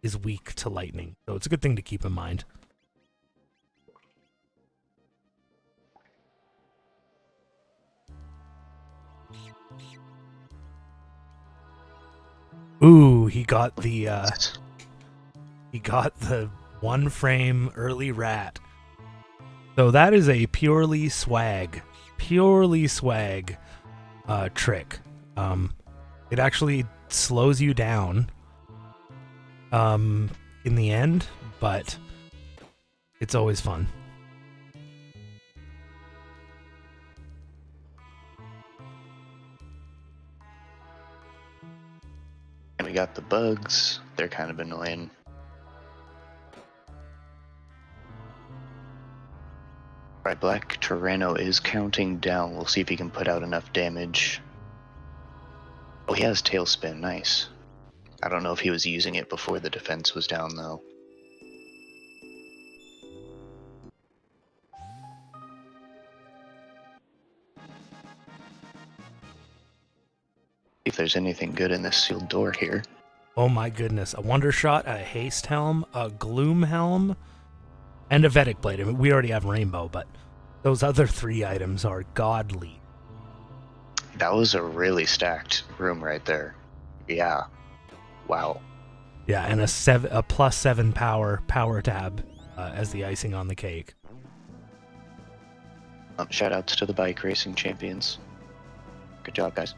[SPEAKER 1] is weak to lightning. So it's a good thing to keep in mind. Ooh, he got the one frame early rat. So that is a purely swag trick. It actually slows you down in the end, but it's always fun.
[SPEAKER 2] And we got the bugs. They're kind of annoying. Alright, Black Tyranno is counting down. We'll see if he can put out enough damage. Oh, he has Tailspin. Nice. I don't know if he was using it before the defense was down, though. if there's anything good in this sealed door here.
[SPEAKER 1] Oh my goodness. A Wonder Shot, a Haste Helm, a Gloom Helm, and a Vedic Blade. I mean, we already have Rainbow, but those other 3 items are godly.
[SPEAKER 2] That was a really stacked room right there. Yeah. Wow.
[SPEAKER 1] Yeah, and a +7 power tab as the icing on the cake.
[SPEAKER 2] Shout outs to the bike racing champions. Good job, guys.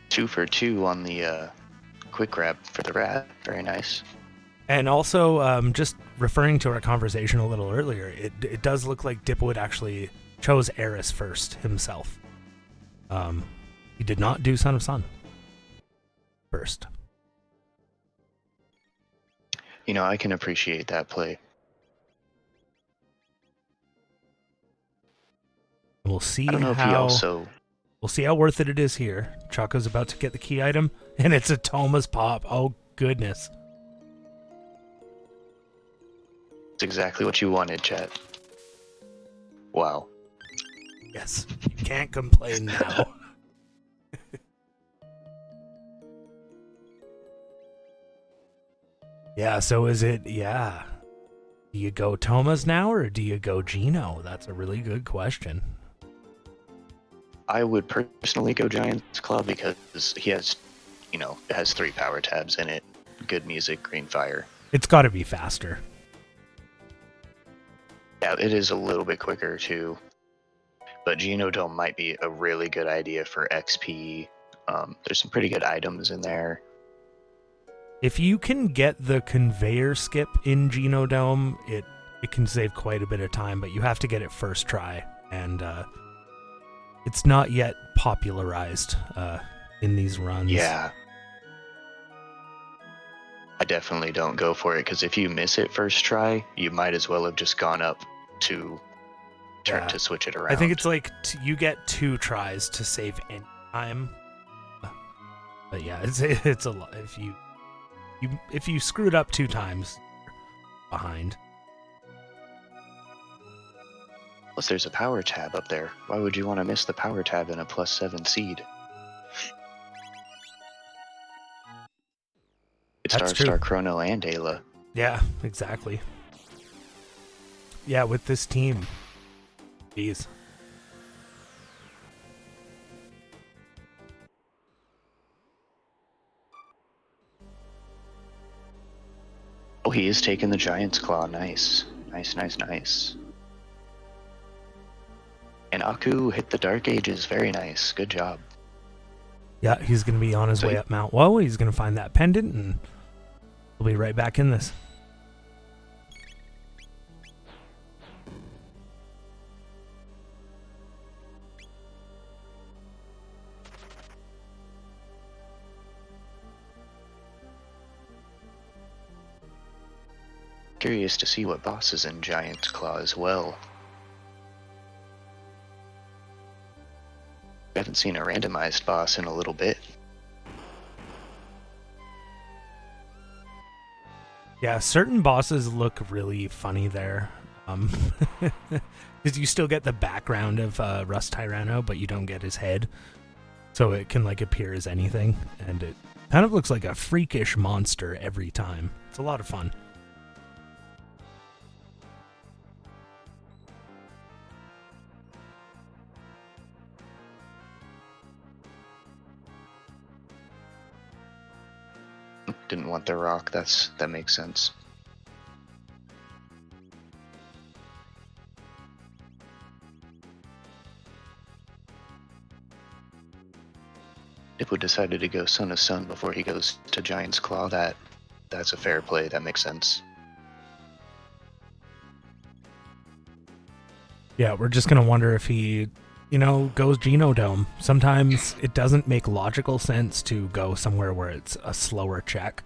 [SPEAKER 2] Two for 2 on the quick grab for the rat. Very nice.
[SPEAKER 1] And also, just referring to our conversation a little earlier, it does look like Dipwood actually chose Eris first himself. He did not do Son of Sun first.
[SPEAKER 2] You know, I can appreciate that play.
[SPEAKER 1] We'll see
[SPEAKER 2] I don't know if he also...
[SPEAKER 1] We'll see how worth it is here. Choco's about to get the key item, and it's a Thomas Pop. Oh, goodness.
[SPEAKER 2] It's exactly what you wanted, chat. Wow.
[SPEAKER 1] Yes, you can't complain now. Yeah, so is it, yeah. Do you go Thomas now, or do you go Gino? That's a really good question.
[SPEAKER 2] I would personally go Giant's Claw because he has, you know, it has 3 power tabs in it. Good music, green fire.
[SPEAKER 1] It's got to be faster.
[SPEAKER 2] Yeah, it is a little bit quicker too. But Genodome might be a really good idea for XP. There's some pretty good items in there.
[SPEAKER 1] If you can get the conveyor skip in Genodome, it can save quite a bit of time, but you have to get it first try. And it's not yet popularized in these runs.
[SPEAKER 2] Yeah. I definitely don't go for it, because if you miss it first try, you might as well have just gone up to to switch it around.
[SPEAKER 1] I think it's like you get 2 tries to save any time. But yeah, it's a lot. If you screwed up 2 times, you're behind.
[SPEAKER 2] Plus, there's a power tab up there. Why would you want to miss the power tab in a +7 seed? It's Star Chrono and Ayla.
[SPEAKER 1] Yeah, exactly. Yeah, with this team. Jeez.
[SPEAKER 2] Oh, he is taking the Giant's Claw. Nice. Nice. And Aku hit the Dark Ages. Very nice. Good job.
[SPEAKER 1] Yeah, he's going to be on his way up Mount Woe. He's going to find that pendant, and he'll be right back in this.
[SPEAKER 2] Curious to see what boss is in Giant's Claw as well. I haven't seen a randomized boss in a little bit.
[SPEAKER 1] Yeah, certain bosses look really funny there. Because you still get the background of Rust Tyranno, but you don't get his head. So it can like appear as anything, and it kind of looks like a freakish monster every time. It's a lot of fun.
[SPEAKER 2] Didn't want the rock. That makes sense. Dipwood decided to go Son of Sun before he goes to Giant's Claw. That's a fair play. That makes sense.
[SPEAKER 1] Yeah, we're just gonna wonder if he, goes Genodome. Sometimes it doesn't make logical sense to go somewhere where it's a slower check,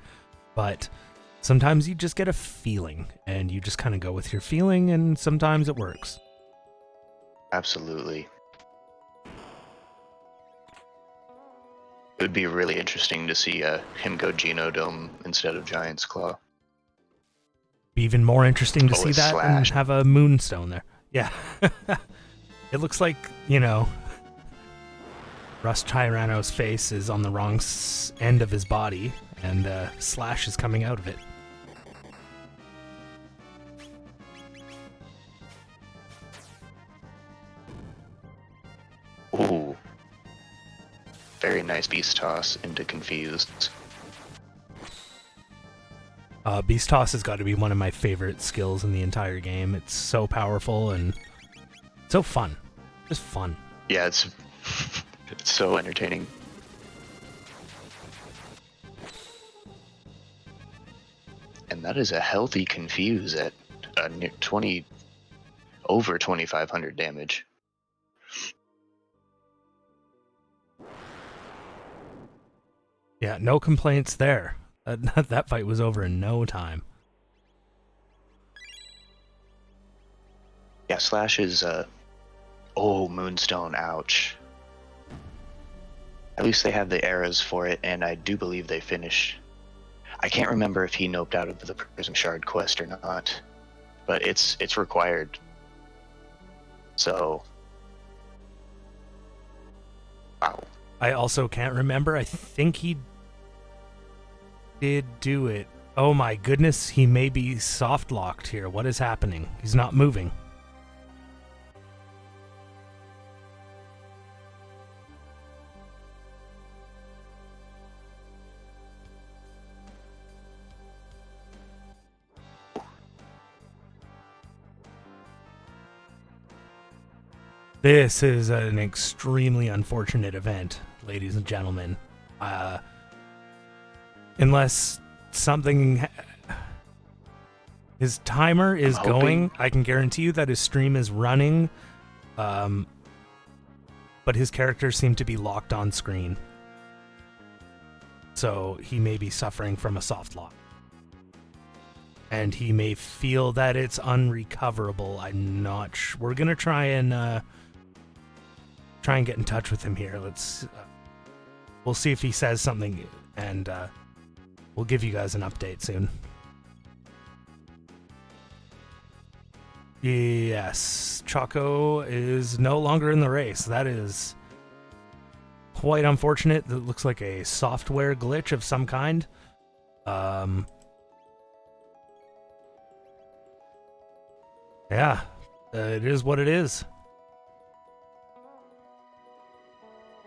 [SPEAKER 1] but sometimes you just get a feeling, and you just kind of go with your feeling, and sometimes it works.
[SPEAKER 2] Absolutely. It would be really interesting to see him go Genodome instead of Giant's Claw.
[SPEAKER 1] Be even more interesting to
[SPEAKER 2] Oh,
[SPEAKER 1] see
[SPEAKER 2] it's
[SPEAKER 1] that and
[SPEAKER 2] Slash.
[SPEAKER 1] have a moonstone there. Yeah. It looks like, Russ Tyranno's face is on the wrong end of his body, and Slash is coming out of it.
[SPEAKER 2] Ooh. Very nice beast toss into confused.
[SPEAKER 1] Beast Toss has got to be one of my favorite skills in the entire game. It's so powerful and so fun. Just fun.
[SPEAKER 2] Yeah, it's so entertaining. And that is a healthy confuse at near over 2,500 damage.
[SPEAKER 1] Yeah, no complaints there. That fight was over in no time.
[SPEAKER 2] Yeah, Slash is oh, Moonstone, ouch. At least they have the eras for it, and I do believe they finish. I can't remember if he noped out of the Prism Shard quest or not, but it's required. So, wow.
[SPEAKER 1] I also can't remember. I think he did do it. Oh my goodness, he may be soft locked here. What is happening? He's not moving. This is an extremely unfortunate event, ladies and gentlemen. Unless something... His timer is going. I can guarantee you that his stream is running. But his characters seem to be locked on screen. So he may be suffering from a soft lock. And he may feel that it's unrecoverable. I'm not sure. We're going to try and get in touch with him here. We'll see if he says something, and we'll give you guys an update soon. Yes, Choco is no longer in the race. That is quite unfortunate. That looks like a software glitch of some kind. Yeah, it is what it is.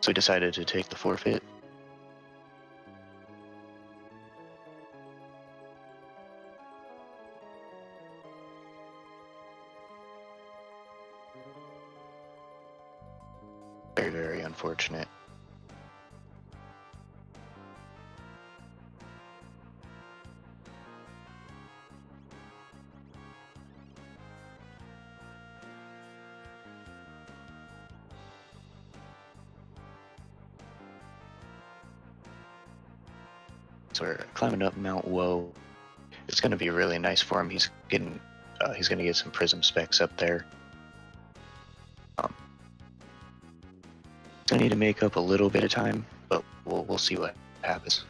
[SPEAKER 2] So he decided to take the forfeit. Very, very unfortunate. So we're climbing up Mount Woe. It's going to be really nice for him. He's going to get some prism specs up there. I need to make up a little bit of time, but we'll see what happens.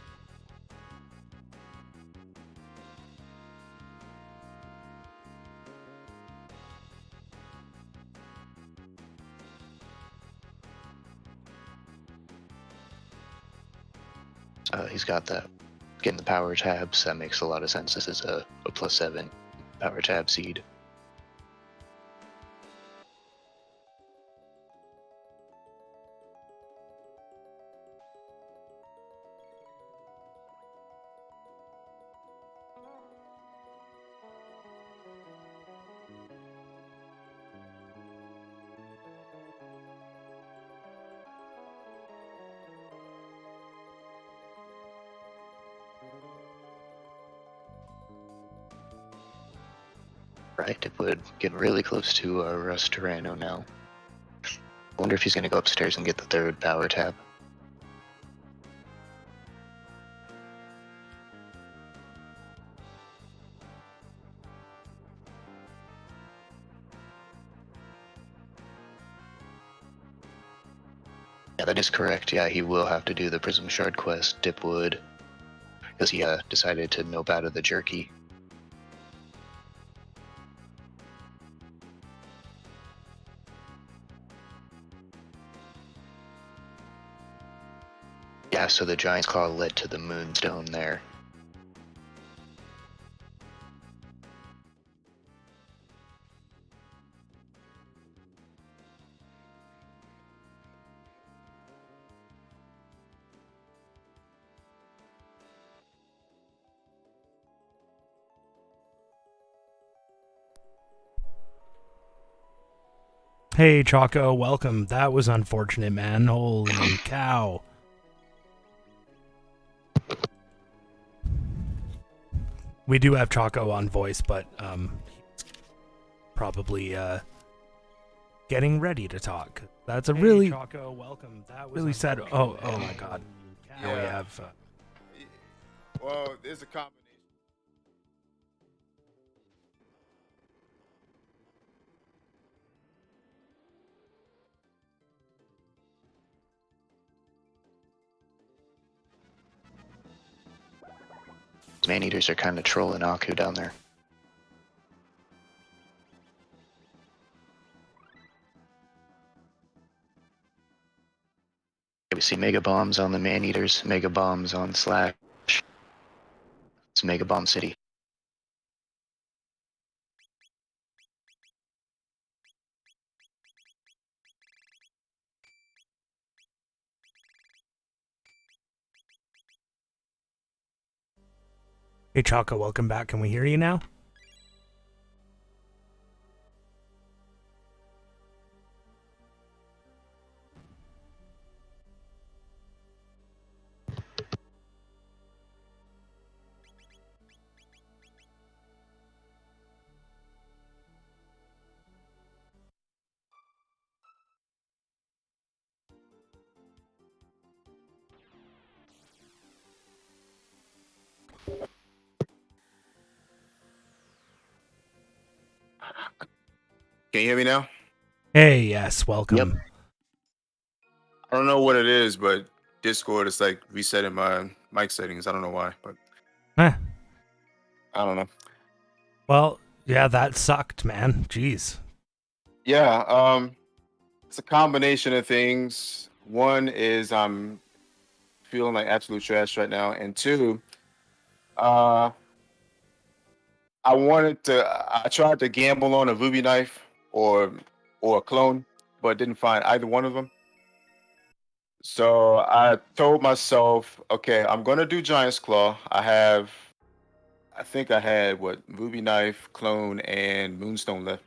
[SPEAKER 2] He's got getting the power tabs. That makes a lot of sense. This is a +7 power tab seed. Right, dipwood getting really close to Russ Tyranno now. I wonder if he's going to go upstairs and get the third power tab. Yeah, that is correct. Yeah, he will have to do the Prism Shard quest, dipwood, because he decided to nope out of the jerky. Yeah, so the Giant's Claw led to the Moonstone there.
[SPEAKER 1] Hey, Choco, welcome. That was unfortunate, man. Holy cow. We do have Choco on voice, but he's probably getting ready to talk. That's a really Choco, welcome. That was really sad. Oh my God. Now we have.
[SPEAKER 3] Well, there's a combination.
[SPEAKER 2] Man-eaters are kind of trolling Aku down there. We see Mega Bombs on the Man-eaters, Mega Bombs on Slash. It's Mega Bomb City.
[SPEAKER 1] Hey, Choco, welcome back. Can we hear you now?
[SPEAKER 3] Can you hear me now?
[SPEAKER 1] Hey, yes, welcome.
[SPEAKER 2] Yep.
[SPEAKER 3] I don't know what it is, but Discord is like resetting my mic settings. I don't know why, but
[SPEAKER 1] Eh.
[SPEAKER 3] I don't know.
[SPEAKER 1] Well, yeah, that sucked, man. Jeez.
[SPEAKER 3] Yeah, it's a combination of things. One is I'm feeling like absolute trash right now, and two, I I tried to gamble on a ruby knife or a clone, but didn't find either one of them. So I told myself, okay, I'm gonna do Giant's Claw. I think I had what ruby knife, clone, and moonstone left.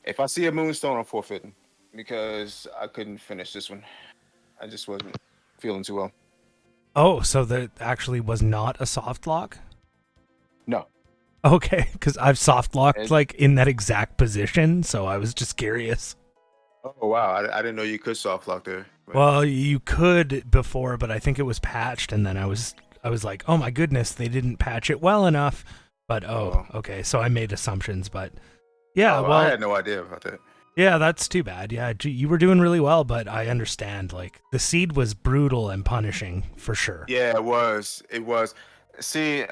[SPEAKER 3] If I see a moonstone, I'm forfeiting because I couldn't finish this one. I just wasn't feeling too well.
[SPEAKER 1] Oh, so that actually was not a soft lock?
[SPEAKER 3] No.
[SPEAKER 1] Okay, because I've soft locked
[SPEAKER 3] And-
[SPEAKER 1] like in that exact position, so I was just curious.
[SPEAKER 3] Oh wow, I didn't know you could soft lock there. But-
[SPEAKER 1] Well, you could before, but I think it was patched, and then I was like, oh my goodness, they didn't patch it well enough. But okay, so I made assumptions, but yeah,
[SPEAKER 3] Oh,
[SPEAKER 1] well,
[SPEAKER 3] I had no idea about that.
[SPEAKER 1] yeah, that's too bad. Yeah, you were doing really well, but I understand. Like the seed was brutal and punishing for sure.
[SPEAKER 3] Yeah, it was. It was. See,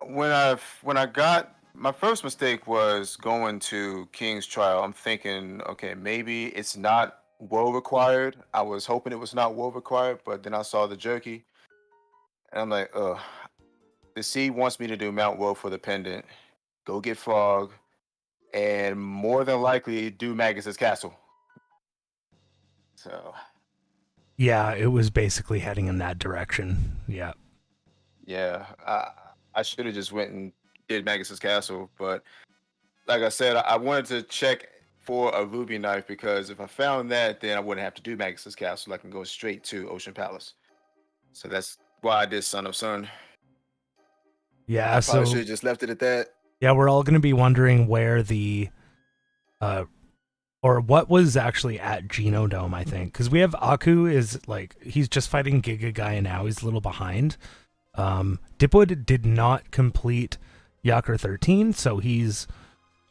[SPEAKER 3] when I got my first mistake was going to King's Trial. I'm thinking, okay, maybe it's not woe required. I was hoping it was not woe required, but then I saw the jerky, and I'm like, the seed wants me to do Mount Woe for the pendant. Go get Frog, and more than likely do Magus's Castle. So
[SPEAKER 1] Yeah, it was basically heading in that direction. Yeah.
[SPEAKER 3] yeah, I should have just went and did Magus's Castle, but like I said, I wanted to check for a ruby knife because if I found that, then I wouldn't have to do Magus's Castle. I can go straight to Ocean Palace. So that's why I did Son of Sun.
[SPEAKER 1] Yeah,
[SPEAKER 3] I probably
[SPEAKER 1] so
[SPEAKER 3] should have just left it at that.
[SPEAKER 1] yeah, we're all going to be wondering where the or what was actually at Genodome, I think, because we have Aku is like he's just fighting Giga Guy now. He's a little behind. Dipwood did not complete Yakur 13, so he's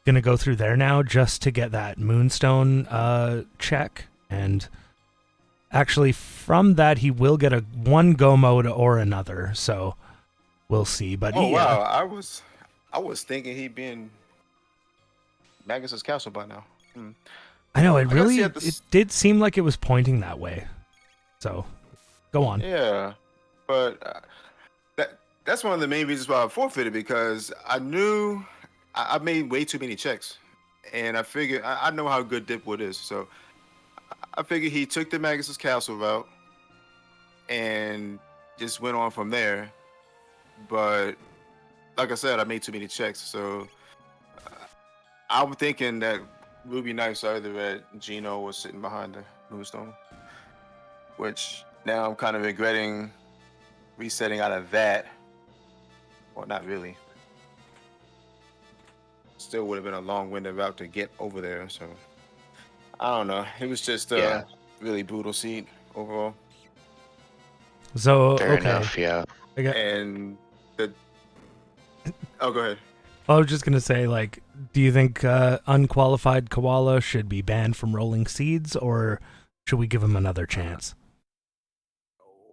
[SPEAKER 1] gonna go through there now just to get that Moonstone check, and actually from that he will get a one go mode or another. So we'll see. But
[SPEAKER 3] Wow, I was thinking he'd be in Magus's Castle by now.
[SPEAKER 1] I know it
[SPEAKER 3] I gotta
[SPEAKER 1] really
[SPEAKER 3] see at the
[SPEAKER 1] it did seem like it was pointing that way. So Go on.
[SPEAKER 3] Yeah, but that's one of the main reasons why I forfeited, because I knew I made way too many checks, and I figured I know how good Dipwood is, so I figured he took the Magus' Castle route and just went on from there. But like I said, I made too many checks, so I'm thinking that Ruby Knights either at Gino was sitting behind the Moonstone, which now I'm kind of regretting resetting out of that. Well, not really. Still would have been a long-winded route to get over there, so I don't know. It was just a
[SPEAKER 2] Yeah.
[SPEAKER 3] really brutal seat overall.
[SPEAKER 1] So
[SPEAKER 2] Fair
[SPEAKER 1] okay,
[SPEAKER 2] enough. Yeah.
[SPEAKER 3] And the oh, go ahead.
[SPEAKER 1] I was just gonna say, like, do you think unqualified koala should be banned from rolling seeds, or should we give him another chance?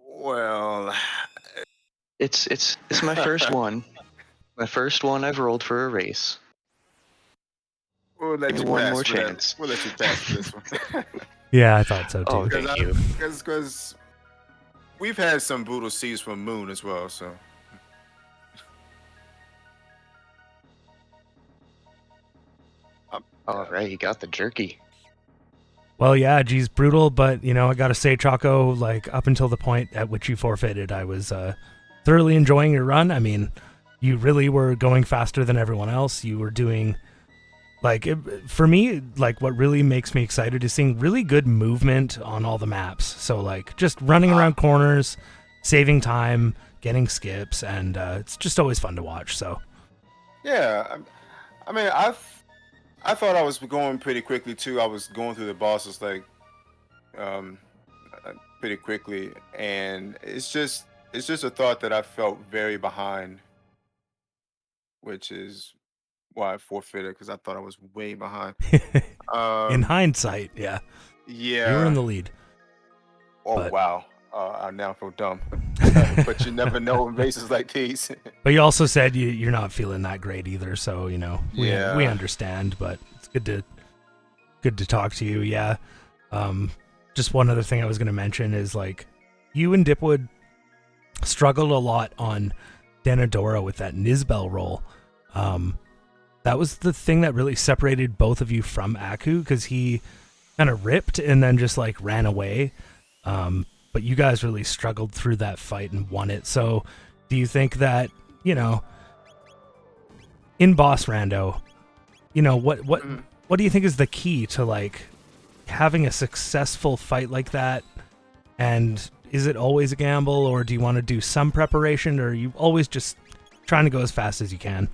[SPEAKER 3] Well,
[SPEAKER 2] It's my first one. My first one I've rolled for a race.
[SPEAKER 3] we'll let
[SPEAKER 2] Give
[SPEAKER 3] you
[SPEAKER 2] it one
[SPEAKER 3] pass
[SPEAKER 2] more
[SPEAKER 3] for that.
[SPEAKER 2] chance.
[SPEAKER 3] We'll let you pass for this one.
[SPEAKER 1] Yeah, I thought so
[SPEAKER 2] Oh,
[SPEAKER 1] too.
[SPEAKER 2] thank you.
[SPEAKER 3] Because we've had some brutal seas from Moon as well, so.
[SPEAKER 2] All right, you got the jerky.
[SPEAKER 1] Well, yeah, geez, brutal, but you know, I gotta say, Choco, like up until the point at which you forfeited, I was thoroughly enjoying your run. I mean, you really were going faster than everyone else. You were doing, like, for me, like what really makes me excited is seeing really good movement on all the maps. So like just running around corners, saving time, getting skips, and it's just always fun to watch. So
[SPEAKER 3] Yeah, I mean, I thought I was going pretty quickly too. I was going through the bosses like um pretty quickly, and it's just a thought that I felt very behind, which is why I forfeited, because I thought I was way behind.
[SPEAKER 1] in
[SPEAKER 3] Um,
[SPEAKER 1] hindsight, yeah, you were in
[SPEAKER 3] yeah.
[SPEAKER 1] the lead.
[SPEAKER 3] Oh
[SPEAKER 1] but-
[SPEAKER 3] wow. I now feel dumb, but you never know in races like these.
[SPEAKER 1] But you also said you're not feeling that great either, so you know we
[SPEAKER 3] Yeah.
[SPEAKER 1] understand. But it's good to talk to you. Yeah. Just one other thing I was going to mention is like you and Dipwood struggled a lot on Denadora with that Nizbel roll. That was the thing that really separated both of you from Aku, because he kind of ripped and then just like ran away. But you guys really struggled through that fight and won it. So do you think that, you know, in Boss Rando, you know, what do you think is the key to like having a successful fight like that? And is it always a gamble, or do you want to do some preparation, or are you always just trying to go as fast as you can?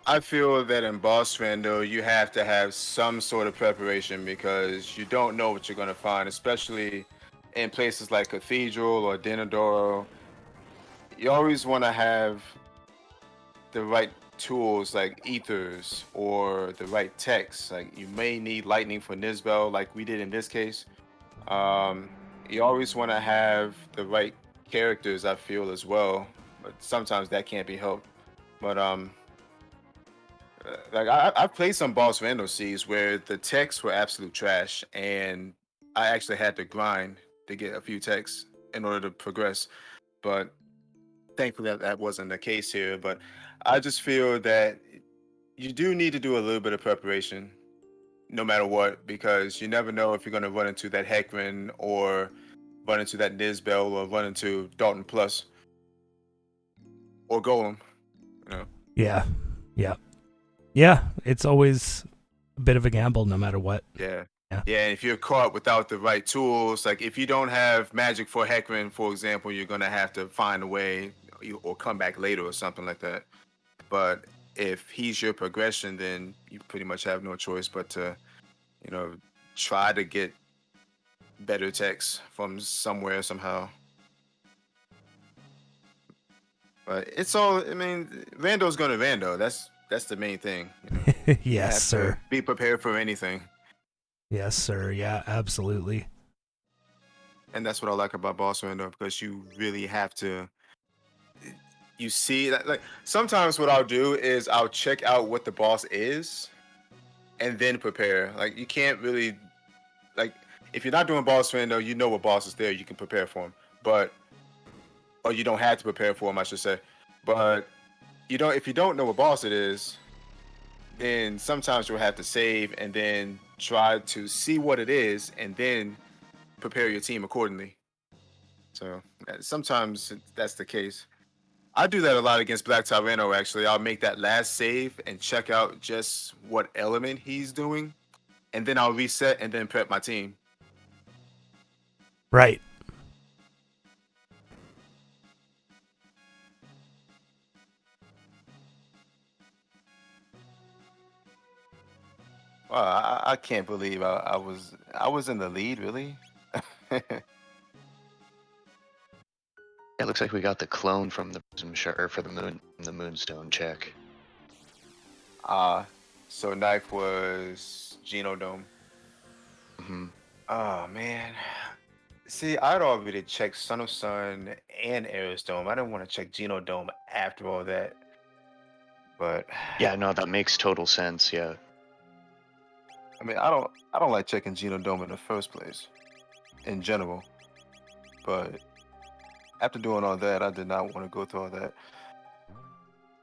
[SPEAKER 3] I feel that in Boss Rando, you have to have some sort of preparation, because you don't know what you're going to find, especially in places like Cathedral or Denadoro. You always want to have the right tools like ethers or the right text. Like you may need lightning for Nizbel, like we did in this case. You always want to have the right characters, I feel, as well, but sometimes that can't be helped. But like I've played some Boss Rando Seas where the texts were absolute trash, and I actually had to grind to get a few texts in order to progress. But thankfully that wasn't the case here. But I just feel that you do need to do a little bit of preparation, no matter what, because you never know if you're going to run into that Heckman or run into that Nizbel or run into Dalton Plus or Golem. You know.
[SPEAKER 1] Yeah. Yeah, it's always a bit of a gamble no matter what.
[SPEAKER 3] Yeah.
[SPEAKER 1] Yeah.
[SPEAKER 3] Yeah, and if you're caught without the right tools, like if you don't have magic for Heckman, for example, you're gonna have to find a way or come back later or something like that. But if he's your progression, then you pretty much have no choice but to, you know, try to get better techs from somewhere somehow. But it's all, I mean, Rando's gonna Rando. That's the main thing. You know? You have
[SPEAKER 1] Yes,
[SPEAKER 3] to
[SPEAKER 1] sir.
[SPEAKER 3] be prepared for anything.
[SPEAKER 1] Yes, sir. Yeah, absolutely.
[SPEAKER 3] And that's what I like about Boss Rando, because you really have to. You see that, like sometimes what I'll do is I'll check out what the boss is, and then prepare. Like you can't really, like if you're not doing boss rando, you know what boss is there. You can prepare for him, or you don't have to prepare for him, I should say. But if you don't know what boss it is, then sometimes you'll have to save and then try to see what it is and then prepare your team accordingly. So sometimes that's the case. I do that a lot against Black Tyranno, actually. I'll make that last save and check out just what element he's doing, and then I'll reset and then prep my team.
[SPEAKER 1] Right.
[SPEAKER 3] Wow, I can't believe I was in the lead, really.
[SPEAKER 2] It looks like we got the clone from the for the moonstone check.
[SPEAKER 3] So knife was Genodome.
[SPEAKER 2] Mm-hmm.
[SPEAKER 3] Oh man. See, I'd already checked Son of Sun and Aerosdome. I didn't want to check Genodome after all that. But
[SPEAKER 2] Yeah, no, that makes total sense. Yeah.
[SPEAKER 3] I mean, I don't like checking Genodome in the first place, in general. But after doing all that, I did not want to go through all that.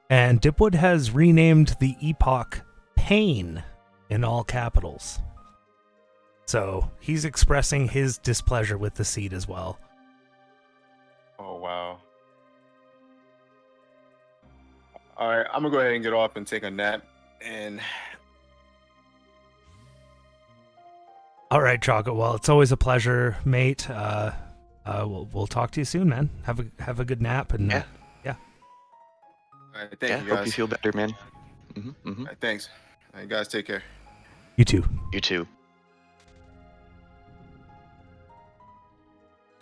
[SPEAKER 1] And Dipwood has renamed the epoch Pain in all capitals. So he's expressing his displeasure with the seed as well.
[SPEAKER 3] Oh, wow. All right, I'm going to go ahead and get off and take a nap. And
[SPEAKER 1] all right, Choco. Well, it's always a pleasure, mate. We'll talk to you soon, man. Have a good nap. And
[SPEAKER 2] Yeah.
[SPEAKER 3] all right, thank you,
[SPEAKER 2] Hope
[SPEAKER 3] guys.
[SPEAKER 2] you feel better, man. Mm-hmm.
[SPEAKER 3] All right, thanks. All right, guys, take care.
[SPEAKER 1] You too.
[SPEAKER 2] You too.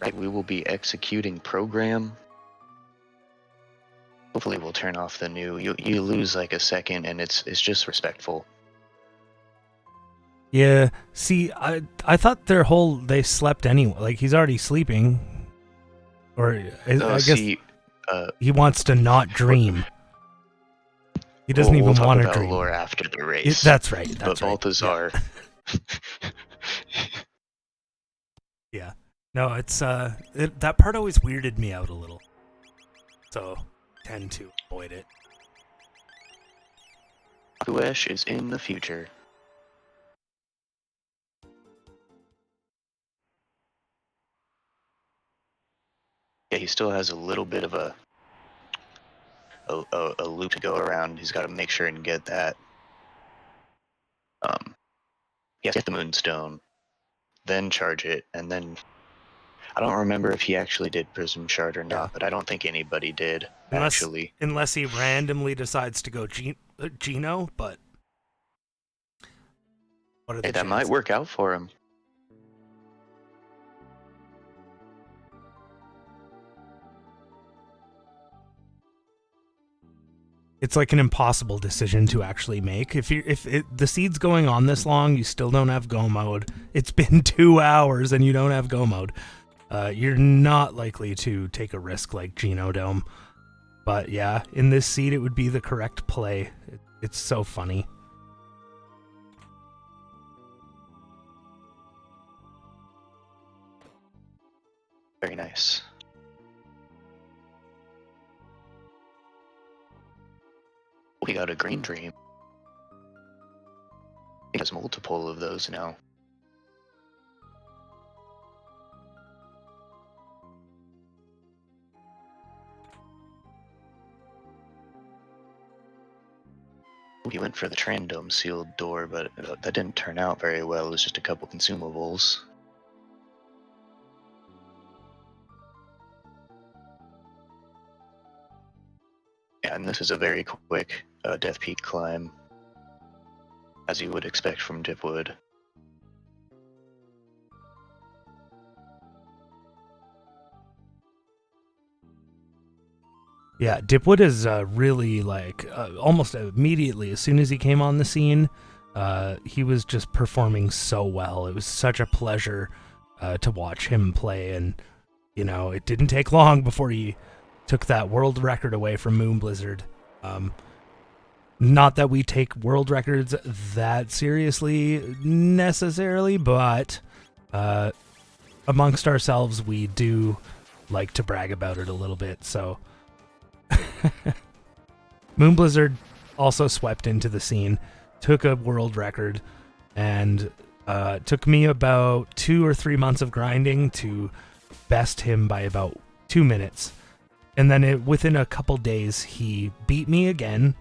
[SPEAKER 2] Right, we will be executing program. Hopefully we'll turn off the new. You lose like a second, and it's just respectful.
[SPEAKER 1] Yeah. See, I thought they slept anyway. Like he's already sleeping, or I guess he wants to not dream. He doesn't
[SPEAKER 2] we'll
[SPEAKER 1] even
[SPEAKER 2] talk
[SPEAKER 1] want to
[SPEAKER 2] about
[SPEAKER 1] dream.
[SPEAKER 2] lore after the race.
[SPEAKER 1] That's right.
[SPEAKER 2] But Balthazar.
[SPEAKER 1] Yeah. No, it's that part always weirded me out a little. So tend to avoid it.
[SPEAKER 2] Akuheish is in the future. Yeah, he still has a little bit of a loop to go around. He's got to make sure and get that. He has to get the moonstone, then charge it, and then I don't remember if he actually did Prism Shard or not, but I don't think anybody did actually.
[SPEAKER 1] Unless he randomly decides to go Geno, but what are the
[SPEAKER 2] Hey, that
[SPEAKER 1] chances?
[SPEAKER 2] might work out for him.
[SPEAKER 1] It's like an impossible decision to actually make. If the seed's going on this long, you still don't have go mode. It's been 2 hours and you don't have go mode. You're not likely to take a risk like Genodome. But yeah, in this seed, it would be the correct play. It's so funny.
[SPEAKER 2] Very nice. We got a green dream. He has multiple of those now. We went for the Trandome sealed door, but that didn't turn out very well. It was just a couple consumables. Yeah, and this is a very quick Death Peak climb, as you would expect from Dipwood.
[SPEAKER 1] Yeah, Dipwood is really almost immediately, as soon as he came on the scene, he was just performing so well. It was such a pleasure to watch him play, and it didn't take long before he took that world record away from Moon Blizzard. Not that we take world records that seriously necessarily, but amongst ourselves, we do like to brag about it a little bit, so... Moon Blizzard also swept into the scene, took a world record, and took me about 2 or 3 months of grinding to best him by about 2 minutes. And then within a couple days, he beat me again,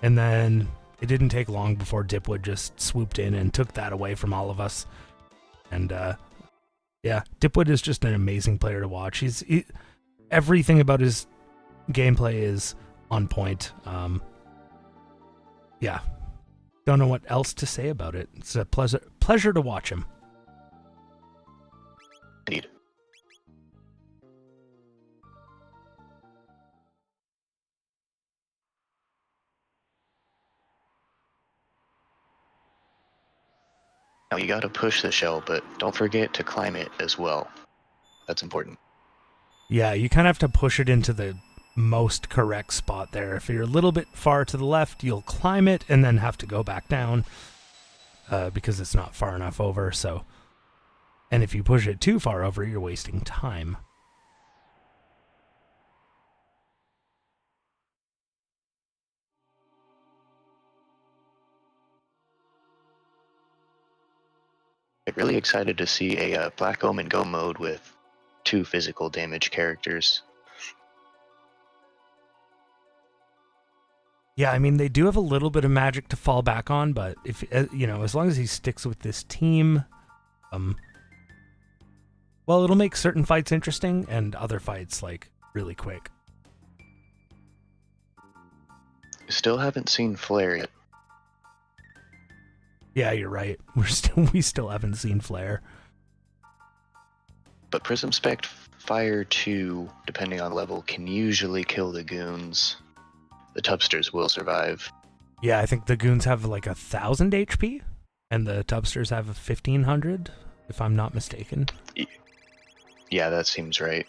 [SPEAKER 1] and then it didn't take long before Dipwood just swooped in and took that away from all of us. And yeah, Dipwood is just an amazing player to watch. Everything about his gameplay is on point. Yeah, don't know what else to say about it. It's a pleasure to watch him.
[SPEAKER 2] Indeed. Now you gotta push the shell, but don't forget to climb it as well. That's important.
[SPEAKER 1] Yeah, you kind of have to push it into the most correct spot there. If you're a little bit far to the left, you'll climb it and then have to go back down because it's not far enough over. So, and if you push it too far over, you're wasting time.
[SPEAKER 2] I'm really excited to see a Black Omen Go mode with 2 physical damage characters.
[SPEAKER 1] Yeah, I mean, they do have a little bit of magic to fall back on, but if as long as he sticks with this team, well, it'll make certain fights interesting and other fights like really quick.
[SPEAKER 2] Still haven't seen Flare yet.
[SPEAKER 1] Yeah, you're right. We still haven't seen Flare.
[SPEAKER 2] But Prism Spect Fire 2, depending on level, can usually kill the goons. The Tubsters will survive.
[SPEAKER 1] Yeah, I think the goons have like 1,000 HP, and the Tubsters have 1,500, if I'm not mistaken.
[SPEAKER 2] Yeah, that seems right.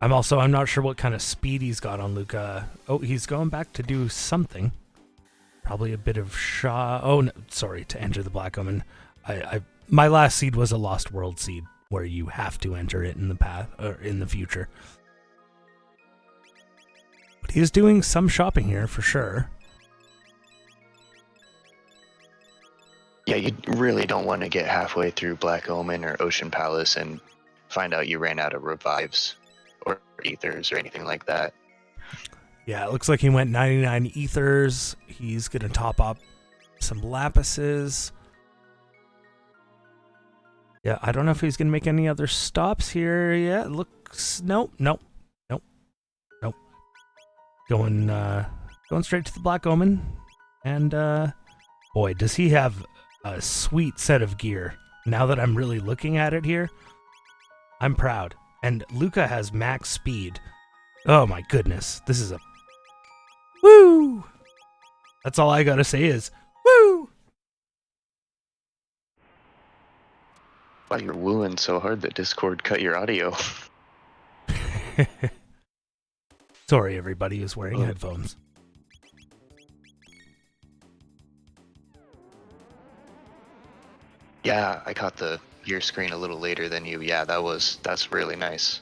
[SPEAKER 1] I'm not sure what kind of speed he's got on Luca. Oh, he's going back to do something. Probably a bit of Shaw. Oh, no, sorry, to enter the Black Omen. My last seed was a Lost World seed, where you have to enter it in the path or in the future. But he is doing some shopping here for sure.
[SPEAKER 2] Yeah, you really don't want to get halfway through Black Omen or Ocean Palace and find out you ran out of revives or ethers or anything like that.
[SPEAKER 1] Yeah, it looks like he went 99 ethers. He's going to top up some lapises. Yeah, I don't know if he's going to make any other stops here. Yeah, it looks... Nope. Going straight to the Black Omen. And, boy, does he have a sweet set of gear. Now that I'm really looking at it here, I'm proud. And Luca has max speed. Oh my goodness, this is a... Woo! That's all I gotta say is, woo!
[SPEAKER 2] Wow, you're wooing so hard that Discord cut your audio.
[SPEAKER 1] Sorry, everybody who's wearing headphones.
[SPEAKER 2] Yeah, I caught your screen a little later than you. Yeah, that's really nice.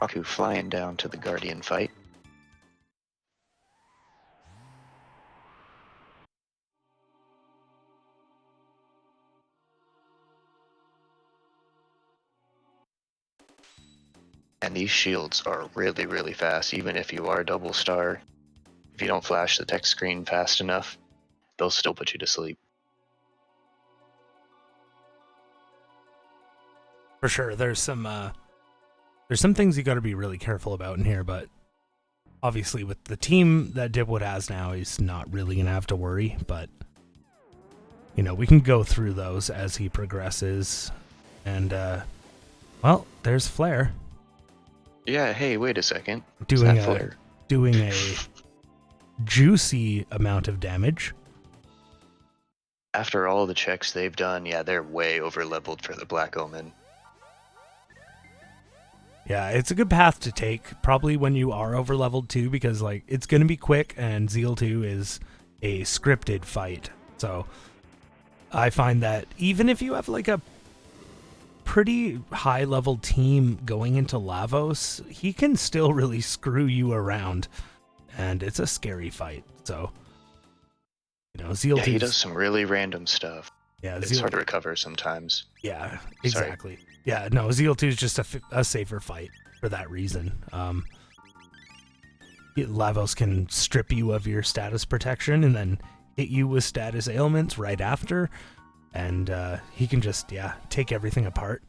[SPEAKER 2] Aku flying down to the Guardian fight. And these shields are really, really fast, even if you are double star. If you don't flash the text screen fast enough, they'll still put you to sleep.
[SPEAKER 1] For sure, there's some things you got to be really careful about in here, but obviously with the team that Dipwood has now, he's not really gonna have to worry. But we can go through those as he progresses, and well, there's Flare.
[SPEAKER 2] Yeah, hey, wait a second.
[SPEAKER 1] Doing
[SPEAKER 2] Flare.
[SPEAKER 1] Doing a juicy amount of damage.
[SPEAKER 2] After all the checks they've done, yeah, they're way over leveled for the Black Omen.
[SPEAKER 1] Yeah, it's a good path to take, probably when you are over leveled too, because like it's gonna be quick, and Zeal 2 is a scripted fight. So I find that even if you have like a pretty high level team going into Lavos, he can still really screw you around, and it's a scary fight. So Zeal 2.
[SPEAKER 2] Yeah, he does some really random stuff.
[SPEAKER 1] Yeah,
[SPEAKER 2] It's hard to recover sometimes.
[SPEAKER 1] Yeah, exactly. Sorry. Yeah, no, Zeal 2 is just a safer fight for that reason. Lavos can strip you of your status protection and then hit you with status ailments right after, and he can just, take everything apart.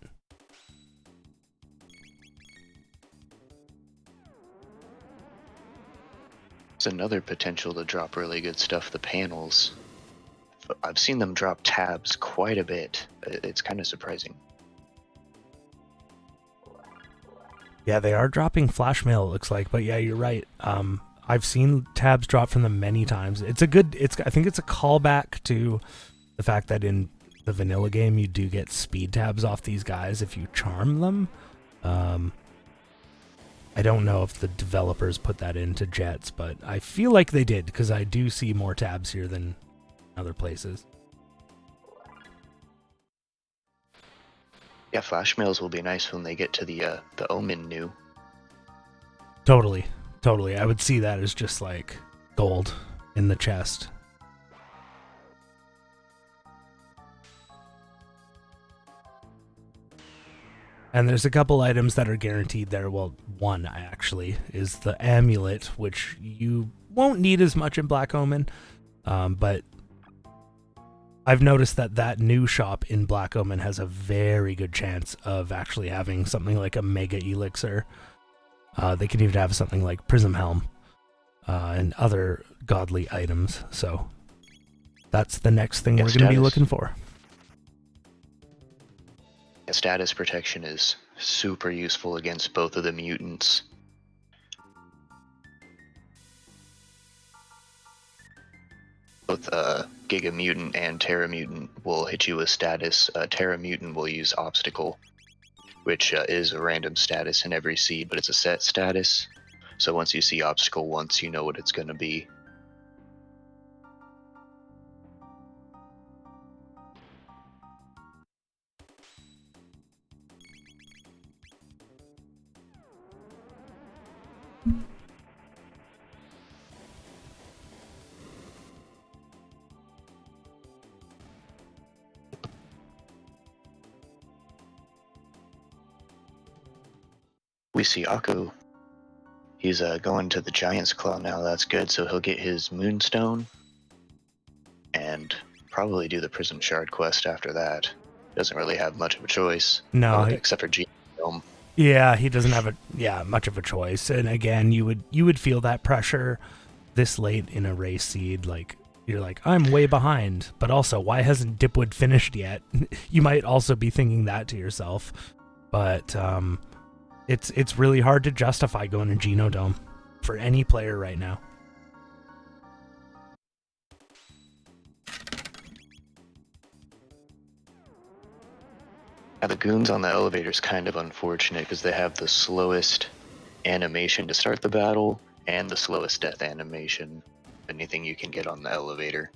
[SPEAKER 2] It's another potential to drop really good stuff, the panels. I've seen them drop tabs quite a bit. It's kind of surprising.
[SPEAKER 1] Yeah, they are dropping flash mail, it looks like, but yeah, you're right. I've seen tabs drop from them many times. I think it's a callback to the fact that in the vanilla game you do get speed tabs off these guys if you charm them. I don't know if the developers put that into Jets, but I feel like they did, because I do see more tabs here than other places.
[SPEAKER 2] Yeah, flash mails will be nice when they get to the Omen new.
[SPEAKER 1] Totally. I would see that as just like gold in the chest. And there's a couple items that are guaranteed there. Well, one actually is the amulet, which you won't need as much in Black Omen, but I've noticed that new shop in Black Omen has a very good chance of actually having something like a Mega Elixir. They could even have something like Prism Helm and other godly items. So that's the next thing we're going to be looking for.
[SPEAKER 2] Status protection is super useful against both of the mutants. Both Giga Mutant and Terra Mutant will hit you with status. Terra Mutant will use Obstacle, which is a random status in every seed, but it's a set status. So once you see Obstacle once, you know what it's going to be. We see Aku. He's going to the Giant's Claw now. That's good. So he'll get his Moonstone and probably do the Prism Shard quest after that. Doesn't really have much of a choice.
[SPEAKER 1] No,
[SPEAKER 2] except for Genome.
[SPEAKER 1] Yeah, he doesn't have much of a choice. And again, you would feel that pressure this late in a race seed. Like, you're like, I'm way behind, but also, why hasn't Dipwood finished yet? You might also be thinking that to yourself, but it's really hard to justify going to Genodome for any player right now.
[SPEAKER 2] Now, the goons on the elevator is kind of unfortunate because they have the slowest animation to start the battle and the slowest death animation. Anything you can get on the elevator.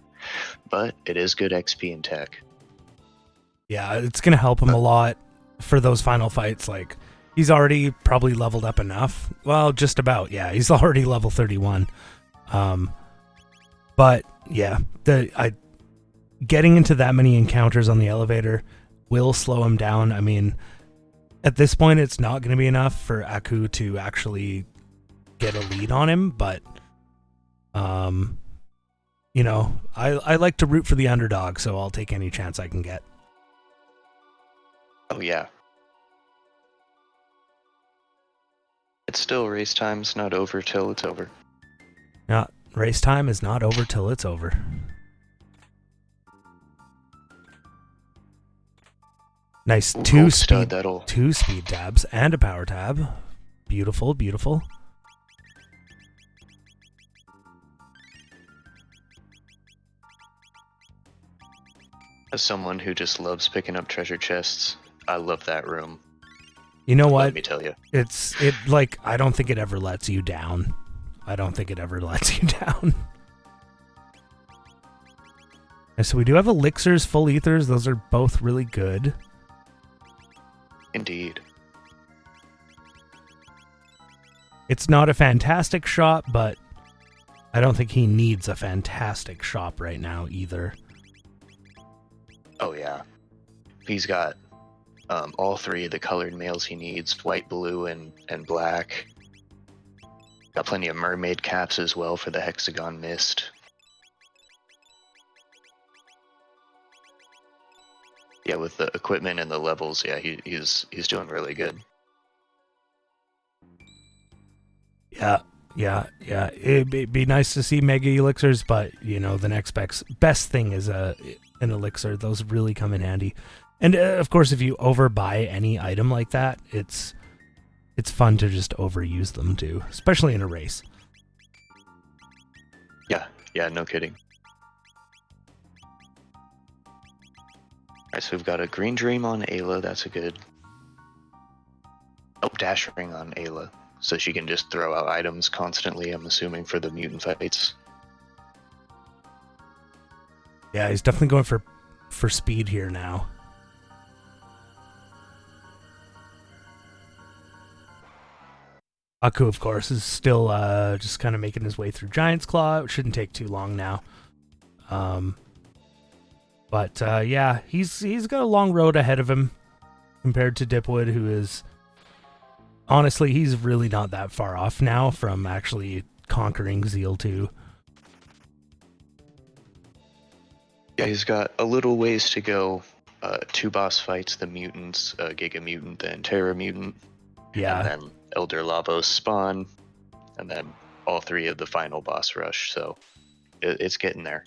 [SPEAKER 2] But it is good XP and tech.
[SPEAKER 1] Yeah, it's going to help him a lot for those final fights. Like, he's already probably leveled up enough. Well, just about, yeah. He's already level 31. But, yeah, getting into that many encounters on the elevator will slow him down. I mean, at this point, it's not going to be enough for Aku to actually get a lead on him, but, I like to root for the underdog, so I'll take any chance I can get.
[SPEAKER 2] Oh, yeah. It's still race time. It's not over till it's over.
[SPEAKER 1] Yeah, race time is not over till it's over. Nice. Two speed tabs and a power tab. Beautiful, beautiful.
[SPEAKER 2] As someone who just loves picking up treasure chests, I love that room.
[SPEAKER 1] You know
[SPEAKER 2] Let
[SPEAKER 1] what?
[SPEAKER 2] me tell you.
[SPEAKER 1] I don't think it ever lets you down. I don't think it ever lets you down. And so we do have elixirs, full ethers. Those are both really good.
[SPEAKER 2] Indeed.
[SPEAKER 1] It's not a fantastic shop, but I don't think he needs a fantastic shop right now either.
[SPEAKER 2] Oh yeah. He's got all three of the colored mails he needs, white, blue, and black. Got plenty of mermaid caps as well for the hexagon mist. Yeah, with the equipment and the levels, yeah, he's doing really good.
[SPEAKER 1] Yeah. It'd be nice to see mega elixirs, but the next best thing is an elixir. Those really come in handy. And of course, if you overbuy any item like that, it's fun to just overuse them too, especially in a race.
[SPEAKER 2] Yeah, no kidding. Alright, so we've got a green dream on Ayla, that's a good... Oh, dash ring on Ayla, so she can just throw out items constantly, I'm assuming, for the mutant fights.
[SPEAKER 1] Yeah, he's definitely going for speed here now. Aku, of course, is still just kind of making his way through Giant's Claw. It shouldn't take too long now. But yeah, he's got a long road ahead of him compared to Dipwood, who is... Honestly, he's really not that far off now from actually conquering Zeal 2.
[SPEAKER 2] Yeah, he's got a little ways to go. 2 boss fights, the mutants, Giga Mutant and Terra Mutant.
[SPEAKER 1] Yeah.
[SPEAKER 2] And then Elder Lavos spawn. And then all 3 of the final boss rush, so it's getting there.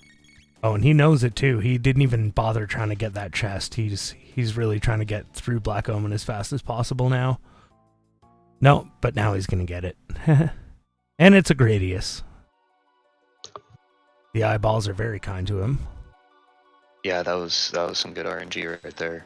[SPEAKER 1] Oh, and he knows it too. He didn't even bother trying to get that chest. He's really trying to get through Black Omen as fast as possible now. No, but now he's going to get it. And it's a Gradius. The eyeballs are very kind to him.
[SPEAKER 2] Yeah, that was some good RNG right there.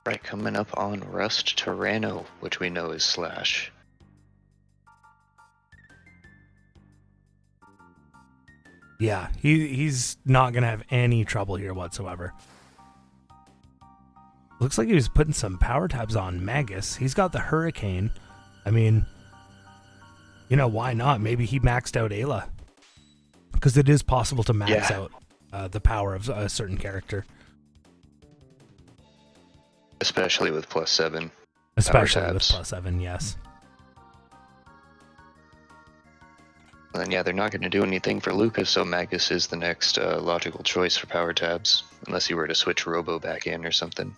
[SPEAKER 2] Right, coming up on Rust Tyranno, which we know is Slash.
[SPEAKER 1] Yeah, he's not going to have any trouble here whatsoever. Looks like he was putting some power tabs on Magus. He's got the Hurricane. I mean, why not? Maybe he maxed out Ayla. Because it is possible to max out the power of a certain character.
[SPEAKER 2] Especially with +7.
[SPEAKER 1] Especially with +7, yes.
[SPEAKER 2] And then, yeah, they're not going to do anything for Lucas, so Magus is the next logical choice for power tabs. Unless you were to switch Robo back in or something.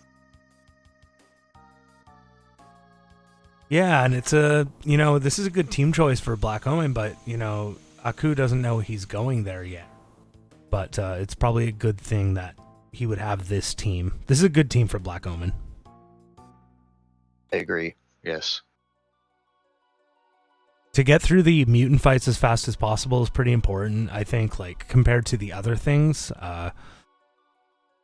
[SPEAKER 1] Yeah, and it's this is a good team choice for Black Omen, but, Aku doesn't know he's going there yet. But it's probably a good thing that he would have this team. This is a good team for Black Omen.
[SPEAKER 2] I agree, yes.
[SPEAKER 1] To get through the mutant fights as fast as possible is pretty important, I think, compared to the other things.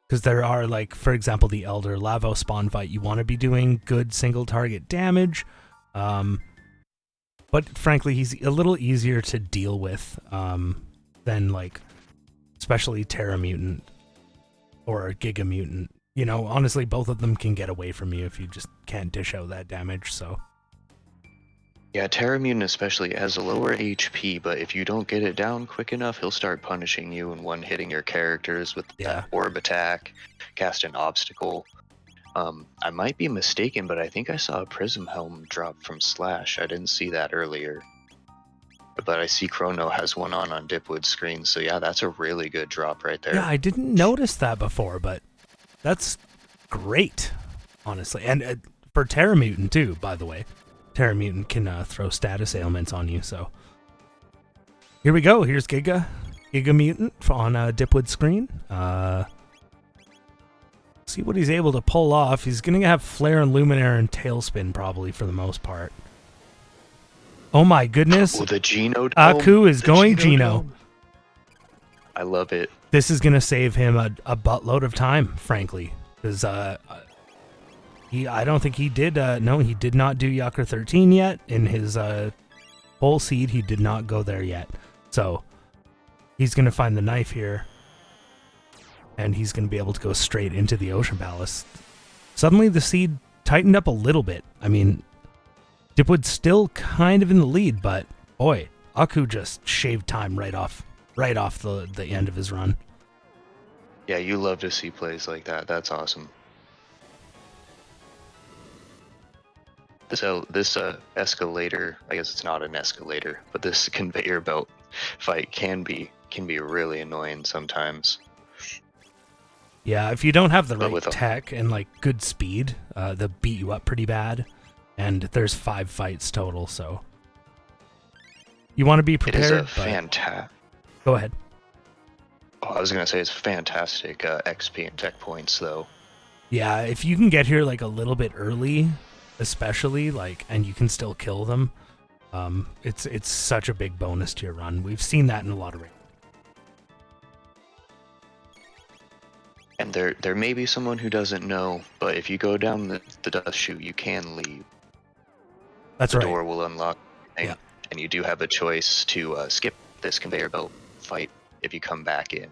[SPEAKER 1] Because there are, for example, the Elder Lavo spawn fight. You want to be doing good single target damage. But frankly, he's a little easier to deal with than, especially Terra Mutant or Giga Mutant. Honestly, both of them can get away from you if you just can't dish out that damage, so...
[SPEAKER 2] Yeah, Terra Mutant especially has a lower HP, but if you don't get it down quick enough, he'll start punishing you and one-hitting your characters with that orb attack, cast an obstacle. I might be mistaken, but I think I saw a Prism Helm drop from Slash. I didn't see that earlier. But I see Chrono has one on Dipwood's screen, so yeah, that's a really good drop right there.
[SPEAKER 1] Yeah, I didn't notice that before, but that's great, honestly. And for Pteramine too, by the way. Pteramine can throw status ailments on you, so. Here we go. Here's Giga Mutant on Dipwood's screen. See what he's able to pull off. He's going to have Flare and Luminaire and Tailspin probably for the most part. Oh my goodness.
[SPEAKER 2] Oh, the Geno Dome.
[SPEAKER 1] Aku is going Geno.
[SPEAKER 2] Dome. I love it.
[SPEAKER 1] This is going to save him a buttload of time, frankly. Because I don't think he did. No, he did not do Yucker 13 yet. In his whole seed, he did not go there yet. So he's going to find the knife here. And he's going to be able to go straight into the Ocean Palace. Suddenly the seed tightened up a little bit. I mean, Dipwood's still kind of in the lead, but boy, Aku just shaved time right off the end of his run.
[SPEAKER 2] Yeah, you love to see plays like that. That's awesome. This escalator, I guess it's not an escalator, but this conveyor belt fight can be really annoying sometimes.
[SPEAKER 1] Yeah, if you don't have the right tech and like good speed, they'll beat you up pretty bad. And there's 5 fights total, so you want to be prepared.
[SPEAKER 2] It is fantastic.
[SPEAKER 1] Go ahead.
[SPEAKER 2] Oh, I was gonna say it's fantastic XP and tech points, though.
[SPEAKER 1] Yeah, if you can get here like a little bit early, especially like, and you can still kill them, it's such a big bonus to your run. We've seen that in a lot of races.
[SPEAKER 2] And there may be someone who doesn't know, but if you go down the dust chute, you can leave.
[SPEAKER 1] That's
[SPEAKER 2] the
[SPEAKER 1] right.
[SPEAKER 2] The door will unlock,
[SPEAKER 1] yeah.
[SPEAKER 2] And you do have a choice to skip this conveyor belt fight if you come back in,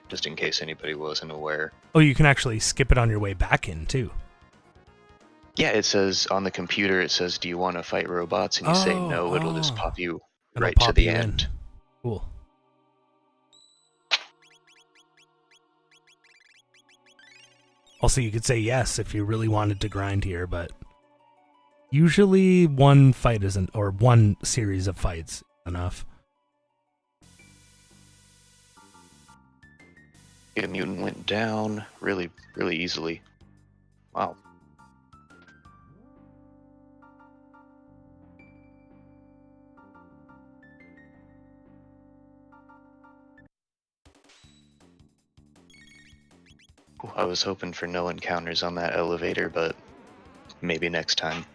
[SPEAKER 2] just in case anybody wasn't aware.
[SPEAKER 1] Oh, you can actually skip it on your way back in, too.
[SPEAKER 2] Yeah, it says on the computer, it says, do you want to fight robots? And you say no, it'll just pop you right to the end.
[SPEAKER 1] Cool. Also, you could say yes if you really wanted to grind here, but usually one fight isn't, or one series of fights enough.
[SPEAKER 2] The mutant went down really, really easily. Wow. I was hoping for no encounters on that elevator, but maybe next time.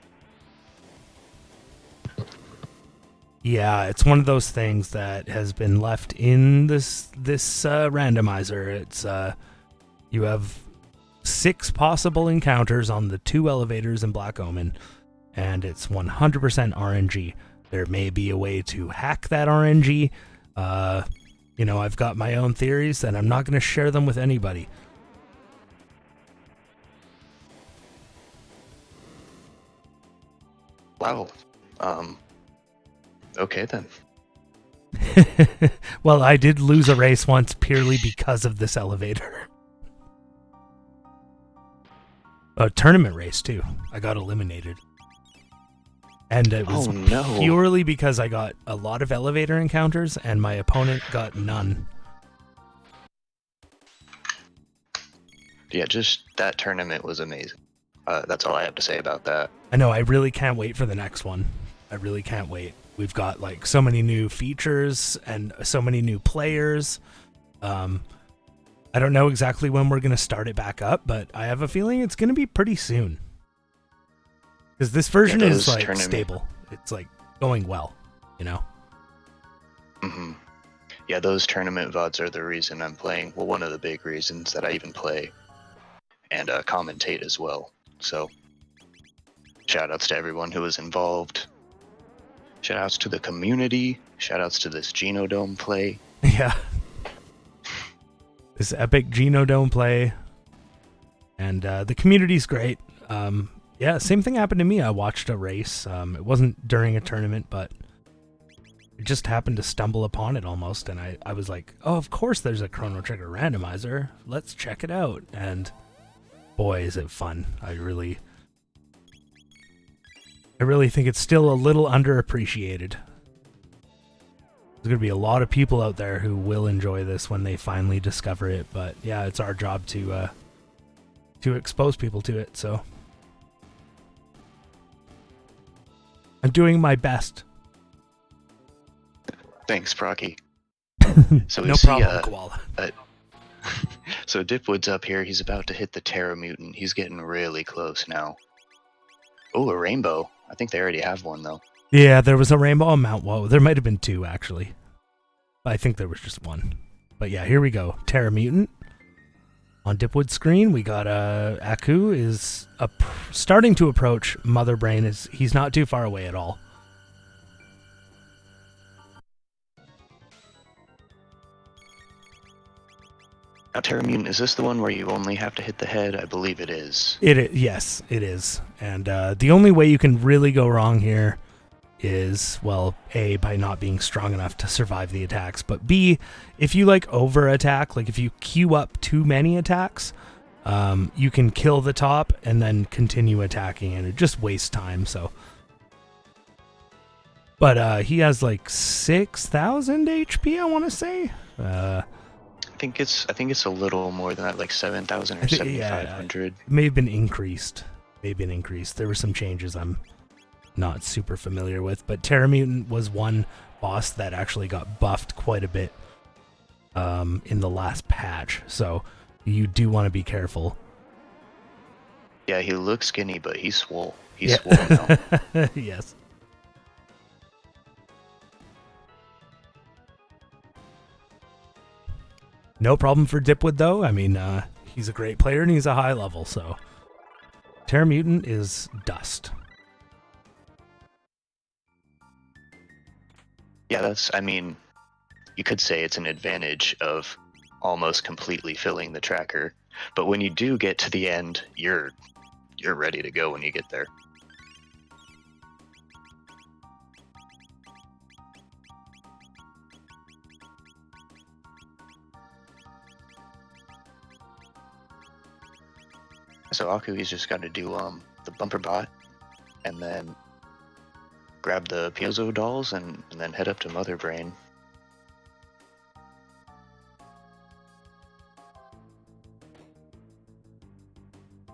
[SPEAKER 1] Yeah, it's one of those things that has been left in this randomizer. It's you have 6 possible encounters on the 2 elevators in Black Omen, and it's 100% RNG. There may be a way to hack that RNG. You know, I've got my own theories, and I'm not going to share them with anybody.
[SPEAKER 2] Wow. Okay then.
[SPEAKER 1] Well, I did lose a race once purely because of this elevator. A tournament race too. I got eliminated. And it was purely because I got a lot of elevator encounters and my opponent got none.
[SPEAKER 2] Yeah, just that tournament was amazing. That's all I have to say about that.
[SPEAKER 1] I know, I really can't wait for the next one. I really can't wait. We've got like so many new features and so many new players. I don't know exactly when we're going to start it back up, but I have a feeling it's going to be pretty soon. Because this version is like stable. It's like going well, you know?
[SPEAKER 2] Mm-hmm. Yeah, those tournament VODs are the reason I'm playing. Well, one of the big reasons that I even play and commentate as well. So, shout outs to everyone who was involved. Shout outs to the community. Shout outs to this Genodome play.
[SPEAKER 1] Yeah. This epic Genodome play. And the community's great. Yeah, same thing happened to me. I watched a race. It wasn't during a tournament, but I just happened to stumble upon it almost. And I was like, oh, of course there's a Chrono Trigger randomizer. Let's check it out. And boy, is it fun. I really think it's still a little underappreciated. There's going to be a lot of people out there who will enjoy this when they finally discover it. But yeah, it's our job to expose people to it. So I'm doing my best.
[SPEAKER 2] Thanks, Procky. So
[SPEAKER 1] No problem, Koala.
[SPEAKER 2] So Dipwood's up here. He's about to hit the Pteramine. He's getting really close now. Oh, a rainbow. I think they already have one, though.
[SPEAKER 1] Yeah, there was a rainbow on Mount Woe. There might have been two, actually. I think there was just one. But yeah, here we go. Pteramine. On Dipwood's screen, we got Aku is starting to approach Mother Brain. He's not too far away at all.
[SPEAKER 2] Now, Pteramine, is this the one where you only have to hit the head? I believe it is.
[SPEAKER 1] Yes, it is. And the only way you can really go wrong here is, well, A, by not being strong enough to survive the attacks, but B, if you over attack, if you queue up too many attacks, you can kill the top and then continue attacking, and it just wastes time. So, but he has 6,000 HP, I want to say.
[SPEAKER 2] I think it's a little more than that, 7,000 or 7,500.
[SPEAKER 1] It may have been increased. There were some changes I'm not super familiar with, but Pteramine was one boss that actually got buffed quite a bit in the last patch, so you do want to be careful.
[SPEAKER 2] Yeah, he looks skinny, but he's swole. He's swole now.
[SPEAKER 1] Yes. No problem for Dipwood, though. I mean, he's a great player and he's a high level, so Pteramine is dust.
[SPEAKER 2] Yeah, you could say it's an advantage of almost completely filling the tracker, but when you do get to the end, you're ready to go when you get there. So Aku's just got to do the bumper bot, and then grab the piezo dolls, and then head up to Mother Brain.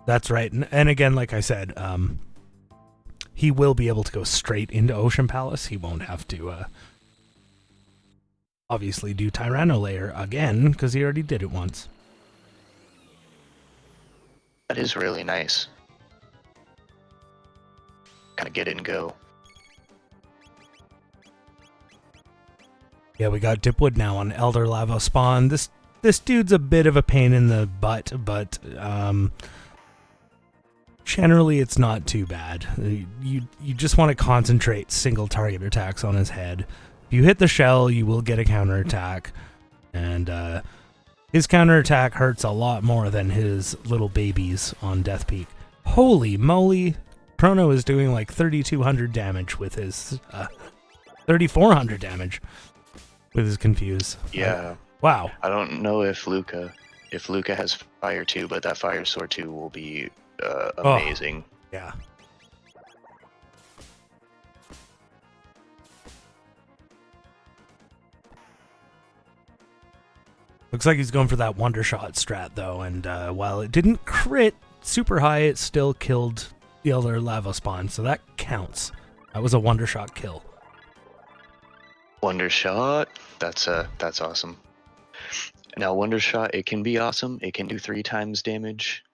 [SPEAKER 1] That's right, and again, like I said, he will be able to go straight into Ocean Palace. He won't have to obviously do Tyranno Layer again, because he already did it once.
[SPEAKER 2] That is really nice. Kind of get it and go.
[SPEAKER 1] Yeah, we got Dipwood now on Elder Lava Spawn. This dude's a bit of a pain in the butt, but generally it's not too bad. You just want to concentrate single target attacks on his head. If you hit the shell, you will get a counterattack, and his counterattack hurts a lot more than his little babies on Death Peak. Holy moly! Chrono is doing 3,200 damage with his 3,400 damage with his Confuse.
[SPEAKER 2] Yeah.
[SPEAKER 1] Wow.
[SPEAKER 2] I don't know if Luca has Fire 2, but that Fire Sword 2 will be amazing.
[SPEAKER 1] Oh, yeah. Looks like he's going for that Wonder Shot strat, though, and while it didn't crit super high, it still killed the Elder Lava Spawn, so that counts. That was a Wonder Shot kill.
[SPEAKER 2] Wonder Shot? That's awesome. Now, Wonder Shot, it can be awesome. It can do 3 times damage,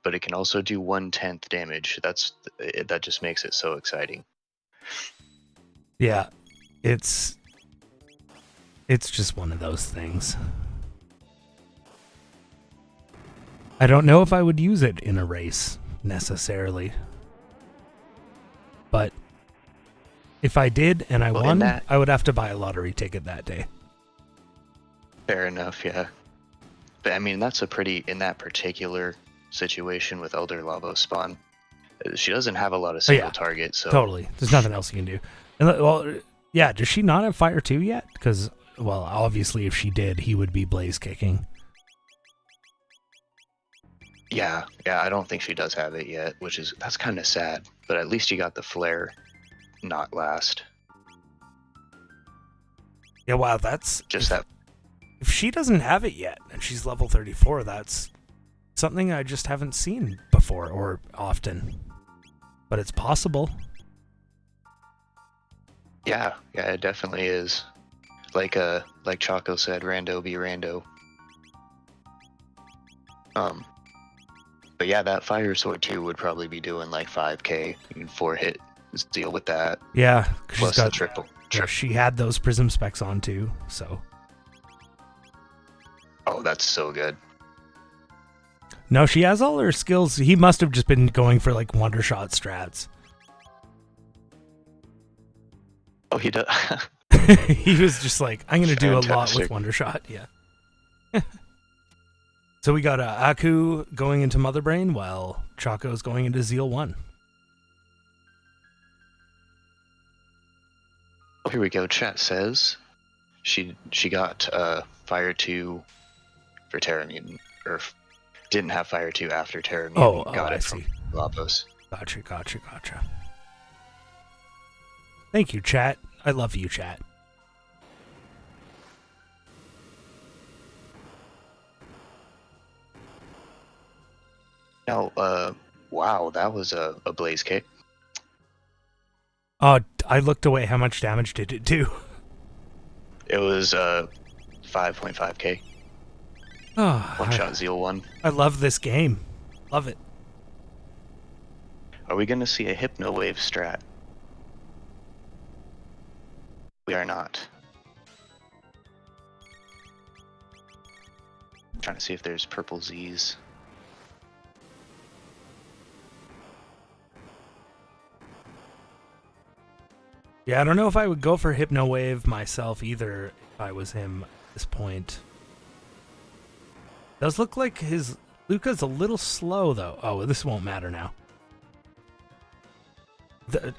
[SPEAKER 2] but it can also do 1/10 damage. That just makes it so exciting.
[SPEAKER 1] Yeah, it's just one of those things. I don't know if I would use it in a race, necessarily. But if I did and I won, I would have to buy a lottery ticket that day.
[SPEAKER 2] Fair enough, yeah. But I mean, that's in that particular situation with Elder Lava Spawn, she doesn't have a lot of single targets, so...
[SPEAKER 1] Totally. There's nothing else you can do. And, well, yeah, does she not have Fire 2 yet? Because, well, obviously if she did, he would be blaze kicking.
[SPEAKER 2] Yeah, I don't think she does have it yet, that's kind of sad. But at least you got the flare, not last.
[SPEAKER 1] Yeah, wow, that's...
[SPEAKER 2] Just that.
[SPEAKER 1] If she doesn't have it yet, and she's level 34, that's something I just haven't seen before, or often. But it's possible.
[SPEAKER 2] Yeah, it definitely is. Like Choco said, rando be rando. But yeah, that fire sword too would probably be doing like 5k. You can 4-hit deal with that.
[SPEAKER 1] Yeah, 'cause
[SPEAKER 2] Plus
[SPEAKER 1] she's got
[SPEAKER 2] the triple.
[SPEAKER 1] Yeah, she had those prism specs on too, so.
[SPEAKER 2] Oh, that's so good.
[SPEAKER 1] No, she has all her skills. He must have just been going for like wonder shot strats.
[SPEAKER 2] Oh, he does.
[SPEAKER 1] He was just like, I'm gonna do a lot
[SPEAKER 2] Fantastic.
[SPEAKER 1] with wonder shot. Yeah. So we got Aku going into Mother Brain while Choco's going into Zeal 1.
[SPEAKER 2] Oh, here we go. Chat says she got Fire 2 for Pteramine, or didn't have Fire 2 after Pteramine.
[SPEAKER 1] Oh,
[SPEAKER 2] got
[SPEAKER 1] I
[SPEAKER 2] it
[SPEAKER 1] see.
[SPEAKER 2] from Lapos.
[SPEAKER 1] Gotcha. Thank you, chat. I love you, chat.
[SPEAKER 2] Now, wow, that was a blaze kick.
[SPEAKER 1] Oh, I looked away. How much damage did it do?
[SPEAKER 2] It was 5.5k.
[SPEAKER 1] Oh,
[SPEAKER 2] One shot Zeal 1.
[SPEAKER 1] I love this game. Love it.
[SPEAKER 2] Are we going to see a Hypno Wave strat? We are not. Trying to see if there's purple Z's.
[SPEAKER 1] Yeah, I don't know if I would go for Hypno Wave myself either if I was him at this point. Does look like his Luca's a little slow though. Oh, this won't matter now.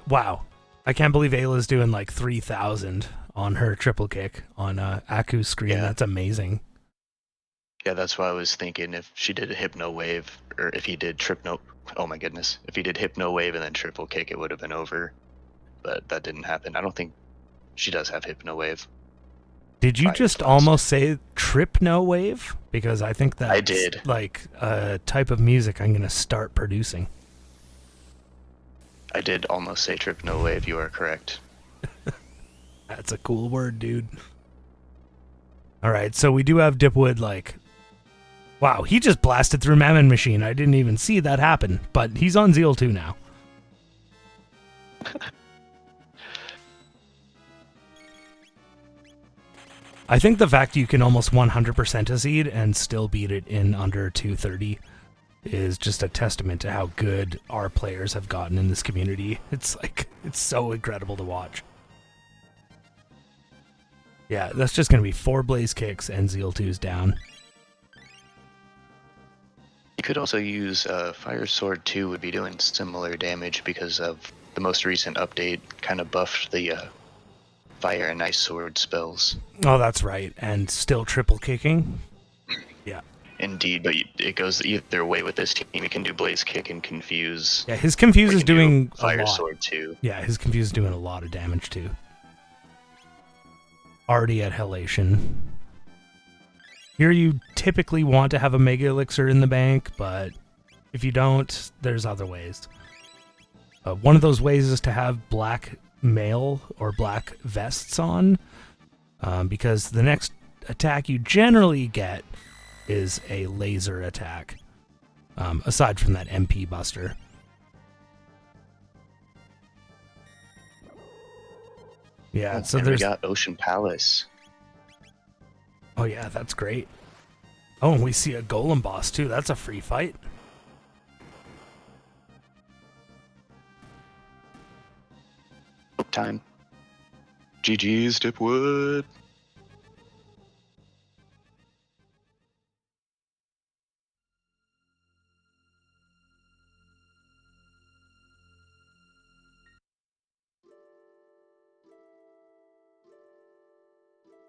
[SPEAKER 1] Wow. I can't believe Ayla's doing like 3,000 on her triple kick on Aku's screen.
[SPEAKER 2] Yeah.
[SPEAKER 1] That's amazing.
[SPEAKER 2] Yeah, that's why I was thinking if she did a Hypno Wave, or if he did oh my goodness, if he did Hypno Wave and then triple kick, it would have been over. But that didn't happen. I don't think she does have Hypno Wave.
[SPEAKER 1] Did you
[SPEAKER 2] Fire
[SPEAKER 1] just
[SPEAKER 2] Blast.
[SPEAKER 1] almost say Tripno Wave? Because I think that's
[SPEAKER 2] I did.
[SPEAKER 1] like a type of music I'm going to start producing.
[SPEAKER 2] I did almost say Tripno Wave, you are correct.
[SPEAKER 1] That's a cool word, dude. All right, so we do have Dipwood, like... Wow, he just blasted through Mammon Machine. I didn't even see that happen, but he's on Zeal 2 now. I think the fact you can almost 100% a seed and still beat it in under 230 is just a testament to how good our players have gotten in this community. It's like, it's so incredible to watch. Yeah, that's just going to be 4 Blaze Kicks and Zeal 2's down.
[SPEAKER 2] You could also use Fire Sword 2 would be doing similar damage because of the most recent update kind of buffed the Fire and Ice Sword spells.
[SPEAKER 1] Oh, that's right. And still triple kicking. Yeah.
[SPEAKER 2] Indeed, but it goes either way with this team. You can do Blaze Kick and Confuse.
[SPEAKER 1] Yeah, his Confuse
[SPEAKER 2] or you
[SPEAKER 1] is
[SPEAKER 2] can do
[SPEAKER 1] doing a
[SPEAKER 2] Fire
[SPEAKER 1] lot.
[SPEAKER 2] Sword 2.
[SPEAKER 1] Yeah, his Confuse is doing a lot of damage too. Already at Hellation. Here you typically want to have a Mega Elixir in the bank, but if you don't, there's other ways. One of those ways is to have black mail or black vests on, because the next attack you generally get is a laser attack, aside from that MP buster. Yeah, so
[SPEAKER 2] and
[SPEAKER 1] there's...
[SPEAKER 2] we got Ocean Palace.
[SPEAKER 1] Oh yeah, that's great. Oh, and we see a Golem boss too. That's a free fight.
[SPEAKER 2] Time. GG's, Dipwood.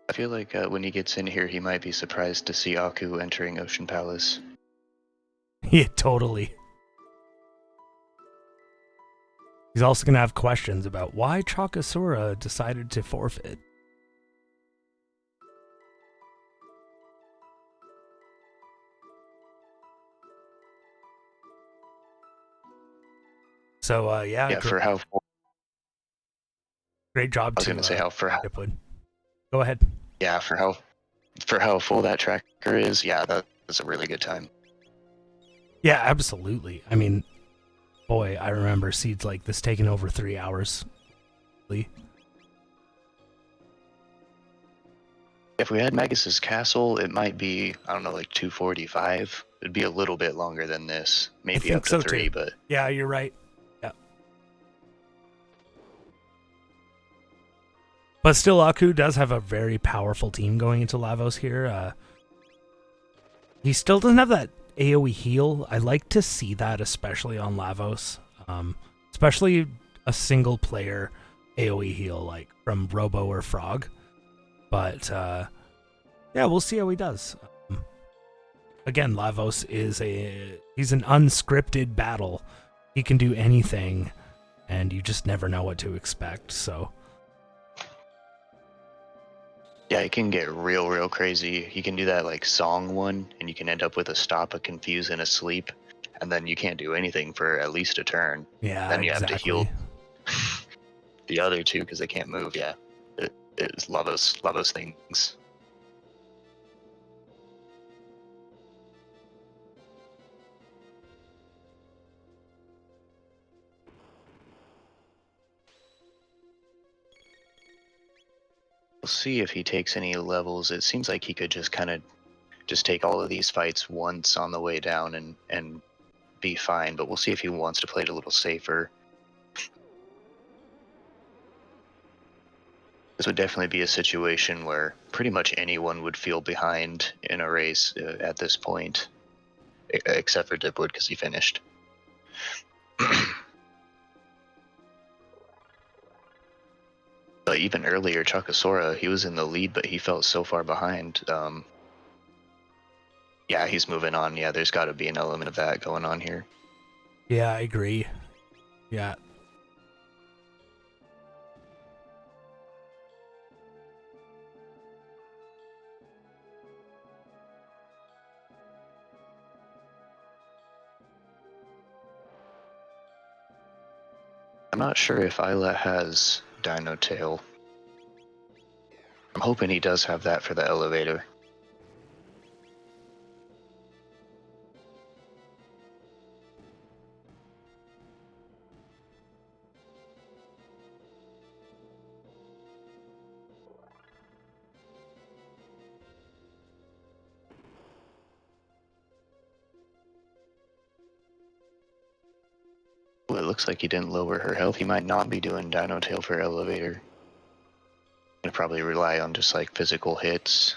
[SPEAKER 2] I feel like when he gets in here, he might be surprised to see Aku entering Ocean Palace.
[SPEAKER 1] Yeah, totally. He's also going to have questions about why Chocosura decided to forfeit. So yeah,
[SPEAKER 2] Yeah, for how full,
[SPEAKER 1] great job
[SPEAKER 2] I was
[SPEAKER 1] to
[SPEAKER 2] gonna say how for how,
[SPEAKER 1] Dipwood. Go ahead.
[SPEAKER 2] yeah, for how full that tracker is, yeah, that's a really good time.
[SPEAKER 1] Yeah, absolutely. I mean, boy, I remember seeds like this taking over 3 hours.
[SPEAKER 2] If we had Magus's castle, it might be, I don't know, like 245. It'd be a little bit longer than this, maybe
[SPEAKER 1] think
[SPEAKER 2] up to
[SPEAKER 1] so,
[SPEAKER 2] 3,
[SPEAKER 1] too.
[SPEAKER 2] but
[SPEAKER 1] Yeah, you're right. Yeah. But still, Aku does have a very powerful team going into Lavos here. He still doesn't have that AoE heal. I like to see that, especially on Lavos. Especially a single player AoE heal, like from Robo or Frog. But yeah, we'll see how he does. Again, Lavos he's an unscripted battle. He can do anything, and you just never know what to expect. So
[SPEAKER 2] yeah, it can get real crazy. You can do that like song one, and you can end up with a stop, a confuse, and a sleep, and then you can't do anything for at least a turn.
[SPEAKER 1] yeah,
[SPEAKER 2] Then you
[SPEAKER 1] exactly.
[SPEAKER 2] have to heal the other two because they can't move. Yeah, it's Lavos things. We'll see if he takes any levels. It seems like he could just kind of just take all of these fights once on the way down and be fine, but we'll see if he wants to play it a little safer. This would definitely be a situation where pretty much anyone would feel behind in a race at this point, except for Dipwood because he finished. But even earlier, Chocosura, he was in the lead, but he felt so far behind. Yeah, he's moving on. Yeah, there's got to be an element of that going on here.
[SPEAKER 1] Yeah, I agree. Yeah.
[SPEAKER 2] I'm not sure if Isla has Dino Tail. I'm hoping he does have that for the elevator. Well, it looks like he didn't lower her health. He might not be doing Dino Tail for elevator. Gonna probably rely on just like physical hits.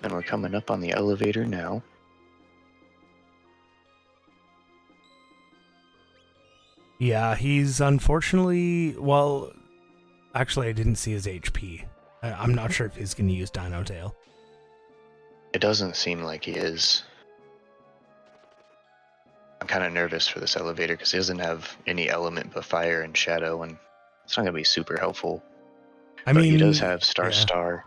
[SPEAKER 2] And we're coming up on the elevator now.
[SPEAKER 1] Yeah, he's unfortunately, well, actually I didn't see his HP. I'm not sure if he's going to use Dino Tail.
[SPEAKER 2] It doesn't seem like he is. I'm kind of nervous for this elevator because he doesn't have any element but fire and shadow, and it's not gonna be super helpful.
[SPEAKER 1] I
[SPEAKER 2] But
[SPEAKER 1] mean,
[SPEAKER 2] he does have Star
[SPEAKER 1] yeah.
[SPEAKER 2] Star.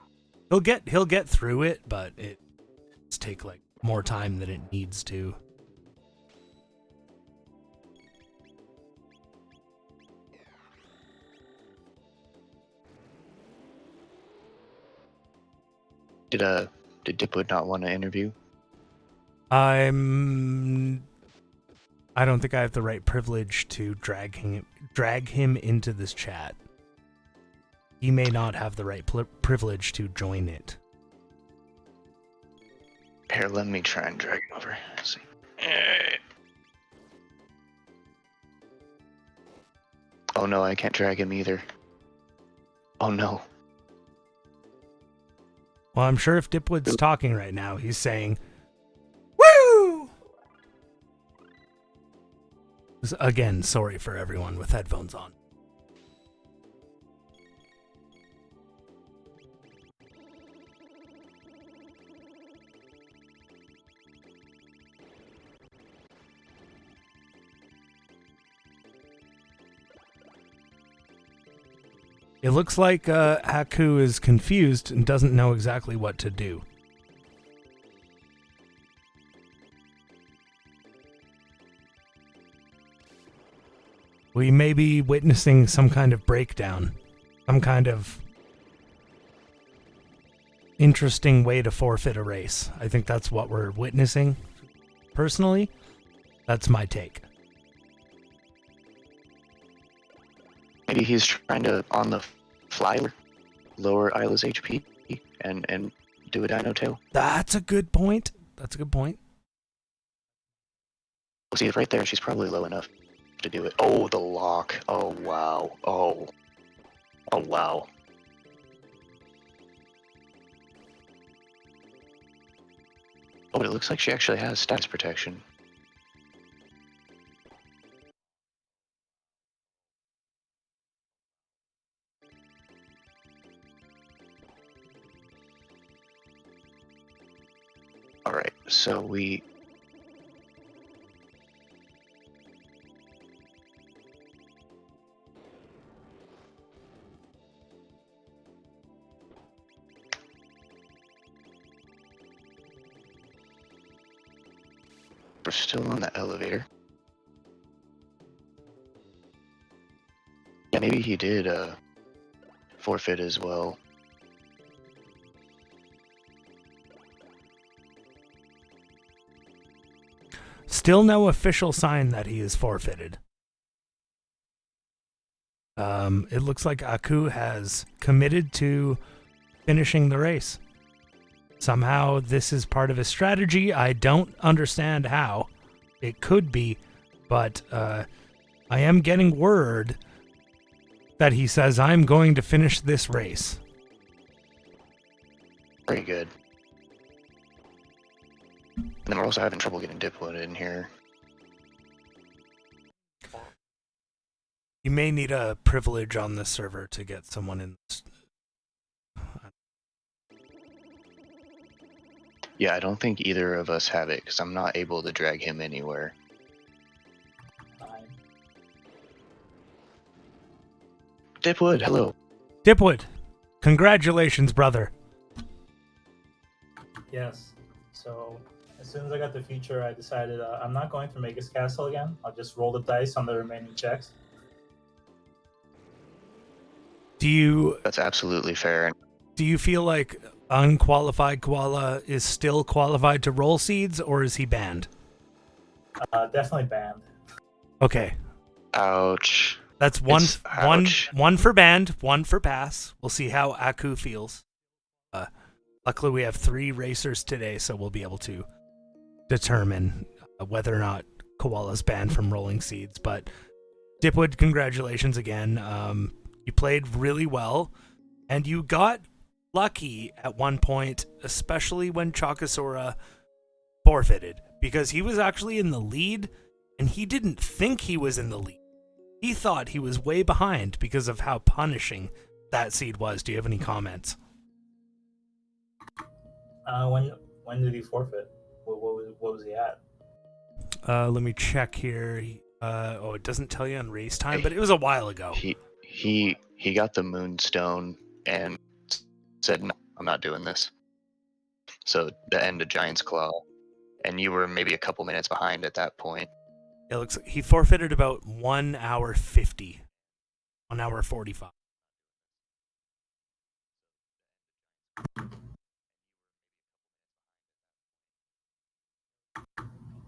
[SPEAKER 1] He'll get through it, but it's take like more time than it needs to.
[SPEAKER 2] Did Dipwood not want to interview?
[SPEAKER 1] I don't think I have the right privilege to drag him into this chat. He may not have the right privilege to join it.
[SPEAKER 2] Here, let me try and drag him over. Let's see. Oh no, I can't drag him either. Oh no.
[SPEAKER 1] Well, I'm sure if Dipwood's talking right now, he's saying, "Woo!" Again, sorry for everyone with headphones on. It looks like Haku is confused and doesn't know exactly what to do. We may be witnessing some kind of breakdown, some kind of interesting way to forfeit a race. I think that's what we're witnessing. Personally, that's my take.
[SPEAKER 2] Maybe he's trying to, on the fly, lower Isla's HP and do a dino tail.
[SPEAKER 1] That's a good point. That's a good point.
[SPEAKER 2] See, it's right there. She's probably low enough to do it. Oh, the lock. Oh, wow. Oh, wow. Oh, but it looks like she actually has status protection. Alright, so we're still on the elevator. Yeah, maybe he did forfeit as well.
[SPEAKER 1] Still no official sign that he is forfeited. It looks like Aku has committed to finishing the race. Somehow this is part of his strategy. I don't understand how. It could be, but I am getting word that he says, I'm going to finish this race.
[SPEAKER 2] Very good. And then we're also having trouble getting dipwood in here.
[SPEAKER 1] You may need a privilege on this server to get someone in.
[SPEAKER 2] Yeah, I don't think either of us have it, because I'm not able to drag him anywhere. Dipwood, hello.
[SPEAKER 1] Dipwood, congratulations, brother.
[SPEAKER 4] Yes. So as soon as I got the feature, I decided I'm not going to Magus Castle again. I'll just roll the dice on the remaining checks.
[SPEAKER 1] That's
[SPEAKER 2] absolutely fair.
[SPEAKER 1] Do you feel like UnqualifiedKoala is still qualified to roll seeds, or is he banned?
[SPEAKER 4] Definitely banned.
[SPEAKER 1] Okay.
[SPEAKER 2] Ouch.
[SPEAKER 1] That's one for banned, one for pass. We'll see how Aku feels. Luckily, we have 3 racers today, so we'll be able to determine whether or not Koala's banned from rolling seeds. But Dipwood, congratulations again. You played really well, and you got lucky at one point, especially when Chocosura forfeited, because he was actually in the lead, and he didn't think he was in the lead. He thought he was way behind because of how punishing that seed was. Do you have any comments?
[SPEAKER 4] When did he forfeit? What was he at?
[SPEAKER 1] Let me check here. It doesn't tell you on race time, but it was a while ago.
[SPEAKER 2] He got the moonstone and said, no, I'm not doing this. So the end of Giant's Claw, and you were maybe a couple minutes behind at that point.
[SPEAKER 1] It looks like he forfeited about 1 hour 50, 1 hour 45.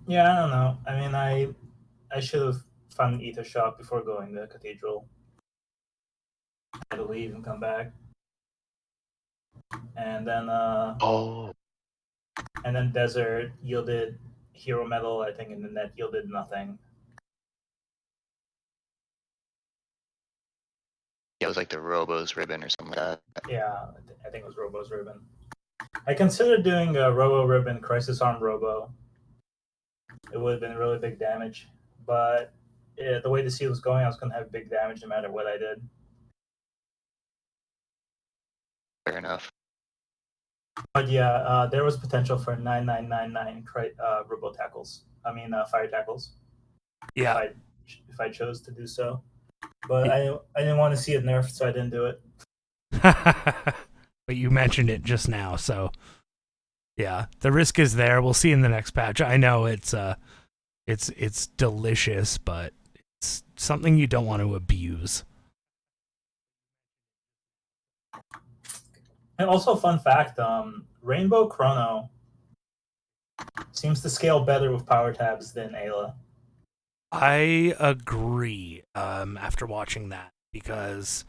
[SPEAKER 4] Yeah, I don't know. I mean, I should have found an ether shop before going to the cathedral. I had to leave and come back. And then and then desert yielded hero metal, I think, and then that yielded nothing.
[SPEAKER 2] Yeah, it was like the Robo's ribbon or something like that.
[SPEAKER 4] Yeah, I think it was Robo's ribbon. I considered doing a Robo ribbon Crisis Arm Robo. It would have been really big damage, but the way the seed was going, I was going to have big damage no matter what I did.
[SPEAKER 2] Fair enough.
[SPEAKER 4] But yeah, there was potential for 9999 Robo tackles. I mean, fire tackles.
[SPEAKER 1] Yeah.
[SPEAKER 4] If I chose to do so. But I didn't want to see it nerfed, so I didn't do it.
[SPEAKER 1] But you mentioned it just now, so yeah, the risk is there. We'll see in the next patch. I know it's delicious, but it's something you don't want to abuse.
[SPEAKER 4] And also, fun fact: Rainbow Chrono seems to scale better with power tabs than Ayla.
[SPEAKER 1] I agree. After watching that, because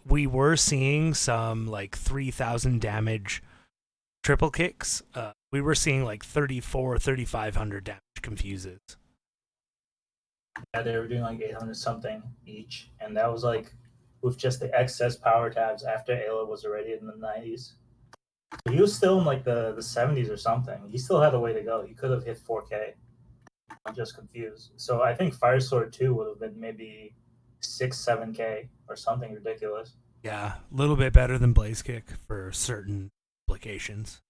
[SPEAKER 1] we were seeing some like 3,000 damage triple kicks. We were seeing like 3,500 damage confuses.
[SPEAKER 4] Yeah, they were doing like 800 something each, and that was like with just the excess power tabs after Ayla was already in the 90s. He was still in like the 70s or something. He still had a way to go. He could have hit 4K. I'm just confused. So I think Fire Sword 2 would have been maybe 6-7K or something ridiculous.
[SPEAKER 1] Yeah, a little bit better than Blaze Kick for certain applications.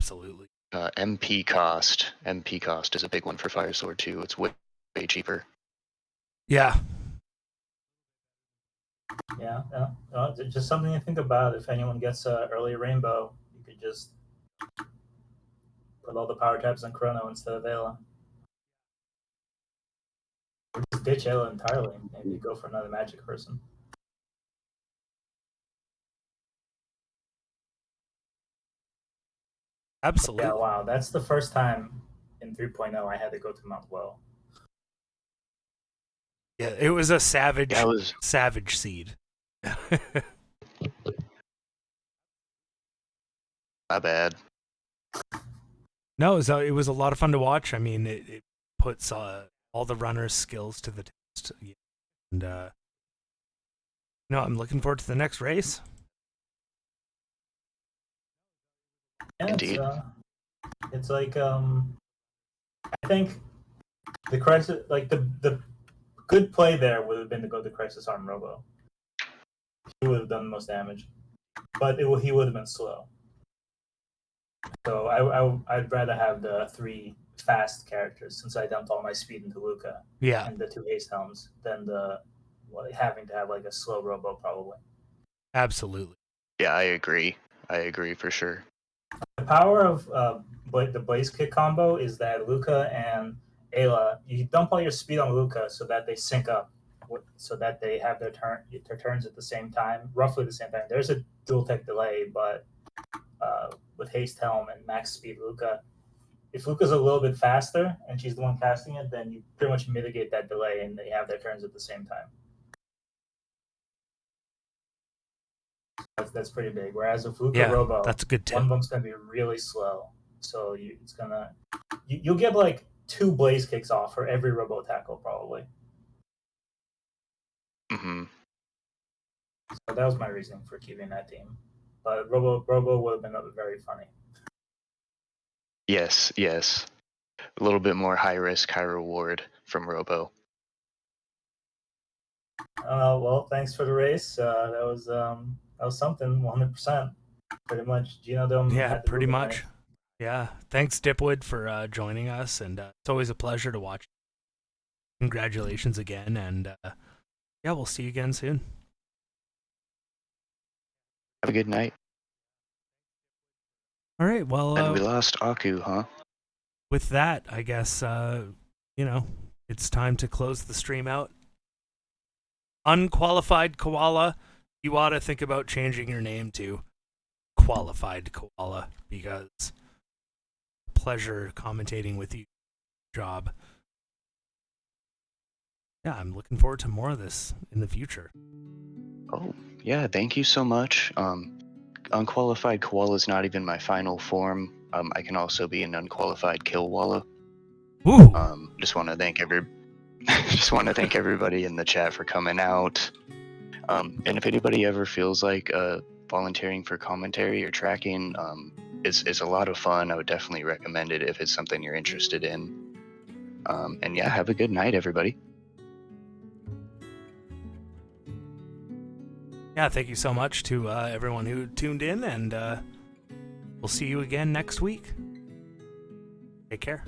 [SPEAKER 1] Absolutely.
[SPEAKER 2] MP cost is a big one for Fire Sword 2. It's way cheaper.
[SPEAKER 1] Yeah.
[SPEAKER 4] Yeah. Just something to think about. If anyone gets early Rainbow, you could just put all the power tabs on Chrono instead of Ayla. Or just ditch Ayla entirely. Maybe go for another magic person.
[SPEAKER 1] Absolutely.
[SPEAKER 4] Yeah, wow. That's the first time in 3.0 I had to go to Mount Woe.
[SPEAKER 1] Yeah, it was a savage,
[SPEAKER 2] Yeah, it was.
[SPEAKER 1] savage seed.
[SPEAKER 2] My bad.
[SPEAKER 1] No, it was a lot of fun to watch. I mean, it puts all the runners' skills to the test. And, I'm looking forward to the next race.
[SPEAKER 4] Yeah,
[SPEAKER 2] Indeed.
[SPEAKER 4] It's like, I think the crisis, like the good play there would have been to go to Crisis Arm Robo. He would have done the most damage, but he would have been slow. So I'd rather have the 3 fast characters since I dumped all my speed into Luca.
[SPEAKER 1] Yeah.
[SPEAKER 4] And the 2 haste helms than having to have like a slow Robo probably.
[SPEAKER 1] Absolutely.
[SPEAKER 2] Yeah, I agree for sure.
[SPEAKER 4] The power of the Blaze Kick combo is that Luca and Ayla, you dump all your speed on Luca so that they sync up, so that they have their turns at the same time, roughly the same time. There's a dual tech delay, but with haste helm and max speed Luca, if Luca's a little bit faster and she's the one casting it, then you pretty much mitigate that delay and they have their turns at the same time. That's pretty big. Whereas with Luca Robo,
[SPEAKER 1] that's a good tip.
[SPEAKER 4] one of them's going to be really slow. So you'll get like 2 Blaze Kicks off for every Robo tackle probably.
[SPEAKER 2] Mm-hmm.
[SPEAKER 4] So that was my reasoning for keeping that team. But Robo would have been very funny.
[SPEAKER 2] Yes. A little bit more high risk, high reward from Robo.
[SPEAKER 4] Well, thanks for the race. That was something. 100%. Pretty much. Genodome.
[SPEAKER 1] Yeah, pretty much. Yeah. Thanks, Dipwood, for joining us, and it's always a pleasure to watch. Congratulations again, and we'll see you again soon.
[SPEAKER 2] Have a good night.
[SPEAKER 1] All right, well...
[SPEAKER 2] and we lost Aku, huh?
[SPEAKER 1] With that, I guess, it's time to close the stream out. UnqualifiedKoala, you ought to think about changing your name to Qualified Koala, because pleasure commentating with you. Job. Yeah, I'm looking forward to more of this in the future.
[SPEAKER 2] Oh, yeah, thank you so much. Unqualified Koala is not even my final form. I can also be an unqualified Killwalla.
[SPEAKER 1] Ooh.
[SPEAKER 2] Just want to thank everybody in the chat for coming out. And if anybody ever feels like volunteering for commentary or tracking, it's a lot of fun. I would definitely recommend it if it's something you're interested in. And yeah, have a good night, everybody.
[SPEAKER 1] Yeah, thank you so much to everyone who tuned in, and we'll see you again next week. Take care.